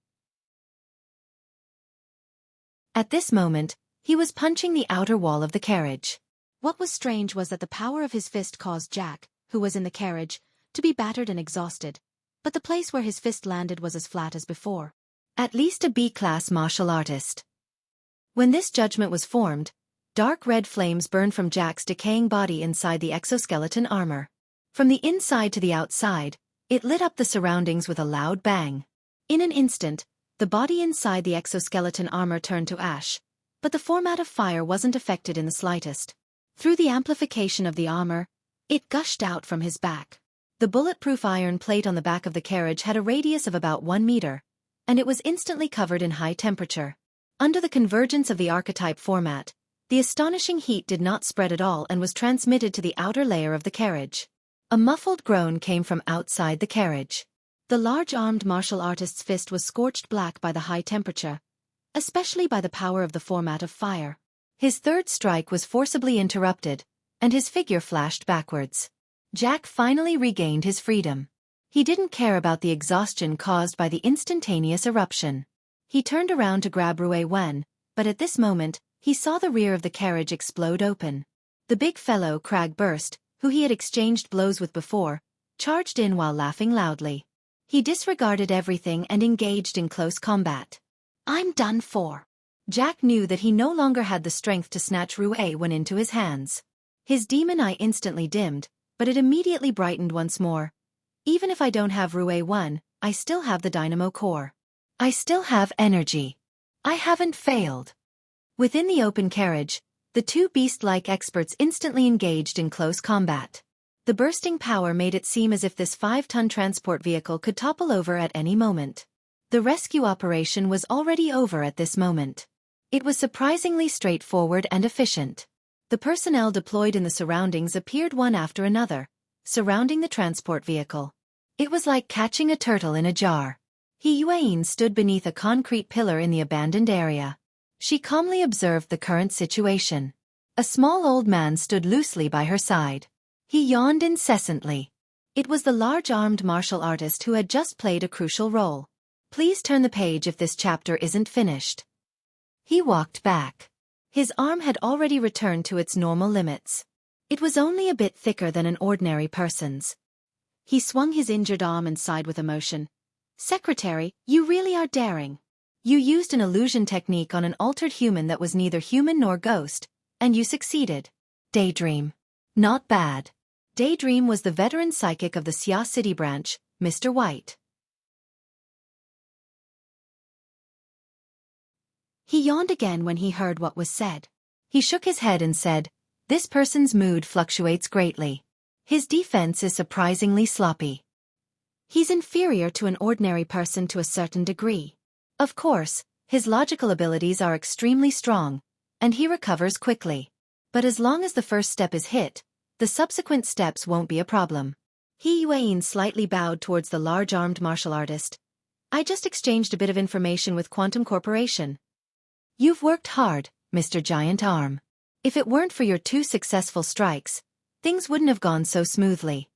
At this moment, he was punching the outer wall of the carriage. What was strange was that the power of his fist caused Jack, who was in the carriage, to be battered and exhausted, but the place where his fist landed was as flat as before. At least a B-class martial artist. When this judgment was formed, dark red flames burned from Jack's decaying body inside the exoskeleton armor. From the inside to the outside, it lit up the surroundings with a loud bang. In an instant, the body inside the exoskeleton armor turned to ash, but the format of fire wasn't affected in the slightest. Through the amplification of the armor, it gushed out from his back. The bulletproof iron plate on the back of the carriage had a radius of about 1 meter, and it was instantly covered in high temperature. Under the convergence of the archetype format, the astonishing heat did not spread at all and was transmitted to the outer layer of the carriage. A muffled groan came from outside the carriage. The large-armed martial artist's fist was scorched black by the high temperature, especially by the power of the format of fire. His third strike was forcibly interrupted, and his figure flashed backwards. Jack finally regained his freedom. He didn't care about the exhaustion caused by the instantaneous eruption. He turned around to grab Rui Wen, but at this moment, he saw the rear of the carriage explode open. The big fellow Crag Burst, who he had exchanged blows with before, charged in while laughing loudly. He disregarded everything and engaged in close combat. "I'm done for." Jack knew that he no longer had the strength to snatch Rui Wen into his hands. His demon eye instantly dimmed, but it immediately brightened once more. "Even if I don't have Rui Wen, I still have the dynamo core. I still have energy. I haven't failed." Within the open carriage, the two beast-like experts instantly engaged in close combat. The bursting power made it seem as if this 5-ton transport vehicle could topple over at any moment. The rescue operation was already over at this moment. It was surprisingly straightforward and efficient. The personnel deployed in the surroundings appeared one after another, surrounding the transport vehicle. It was like catching a turtle in a jar. Yuan stood beneath a concrete pillar in the abandoned area. She calmly observed the current situation. A small old man stood loosely by her side. He yawned incessantly. It was the large-armed martial artist who had just played a crucial role. "Please turn the page if this chapter isn't finished." He walked back. His arm had already returned to its normal limits. It was only a bit thicker than an ordinary person's. He swung his injured arm and sighed with emotion. "Secretary, you really are daring. You used an illusion technique on an altered human that was neither human nor ghost, and you succeeded. Daydream. Not bad." Daydream was the veteran psychic of the Xia City branch, Mr. White. He yawned again when he heard what was said. He shook his head and said, "This person's mood fluctuates greatly. His defense is surprisingly sloppy. He's inferior to an ordinary person to a certain degree. Of course, his logical abilities are extremely strong, and he recovers quickly. But as long as the first step is hit, the subsequent steps won't be a problem." Yuan slightly bowed towards the large-armed martial artist. "I just exchanged a bit of information with Quantum Corporation. You've worked hard, Mr. Giant Arm. If it weren't for your 2 successful strikes, things wouldn't have gone so smoothly.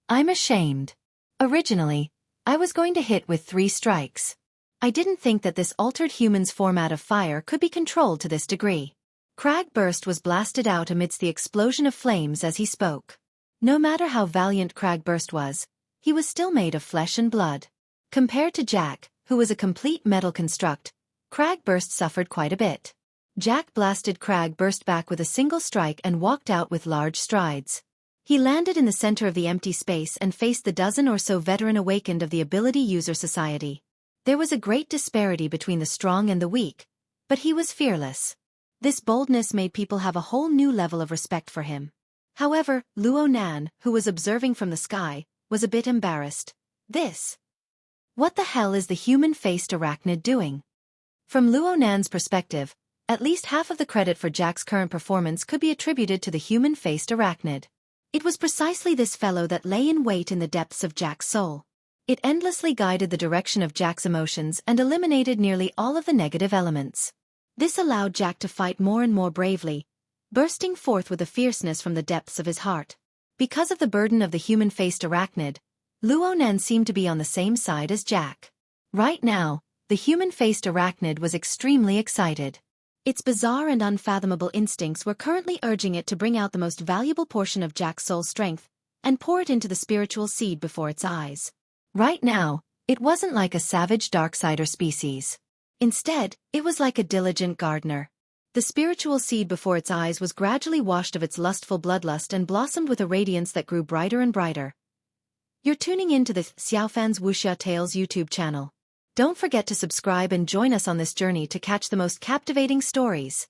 I'm ashamed. Originally, I was going to hit with 3 strikes. I didn't think that this altered human's format of fire could be controlled to this degree." Crag Burst was blasted out amidst the explosion of flames as he spoke. No matter how valiant Crag Burst was, he was still made of flesh and blood. Compared to Jack, who was a complete metal construct, Crag Burst suffered quite a bit. Jack blasted Crag Burst back with a single strike and walked out with large strides. He landed in the center of the empty space and faced the dozen or so veteran awakened of the Ability User Society. There was a great disparity between the strong and the weak, but he was fearless. This boldness made people have a whole new level of respect for him. However, Luo Nan, who was observing from the sky, was a bit embarrassed. What the hell is the human-faced arachnid doing? From Luo Nan's perspective, at least half of the credit for Jack's current performance could be attributed to the human-faced arachnid. It was precisely this fellow that lay in wait in the depths of Jack's soul. It endlessly guided the direction of Jack's emotions and eliminated nearly all of the negative elements. This allowed Jack to fight more and more bravely, bursting forth with a fierceness from the depths of his heart. Because of the burden of the human-faced arachnid, Luonan seemed to be on the same side as Jack. Right now, the human-faced arachnid was extremely excited. Its bizarre and unfathomable instincts were currently urging it to bring out the most valuable portion of Jack's soul strength and pour it into the spiritual seed before its eyes. Right now, it wasn't like a savage darksider species. Instead, it was like a diligent gardener. The spiritual seed before its eyes was gradually washed of its lustful bloodlust and blossomed with a radiance that grew brighter and brighter. You're tuning in to the Xiaofan's Wuxia Tales YouTube channel. Don't forget to subscribe and join us on this journey to catch the most captivating stories.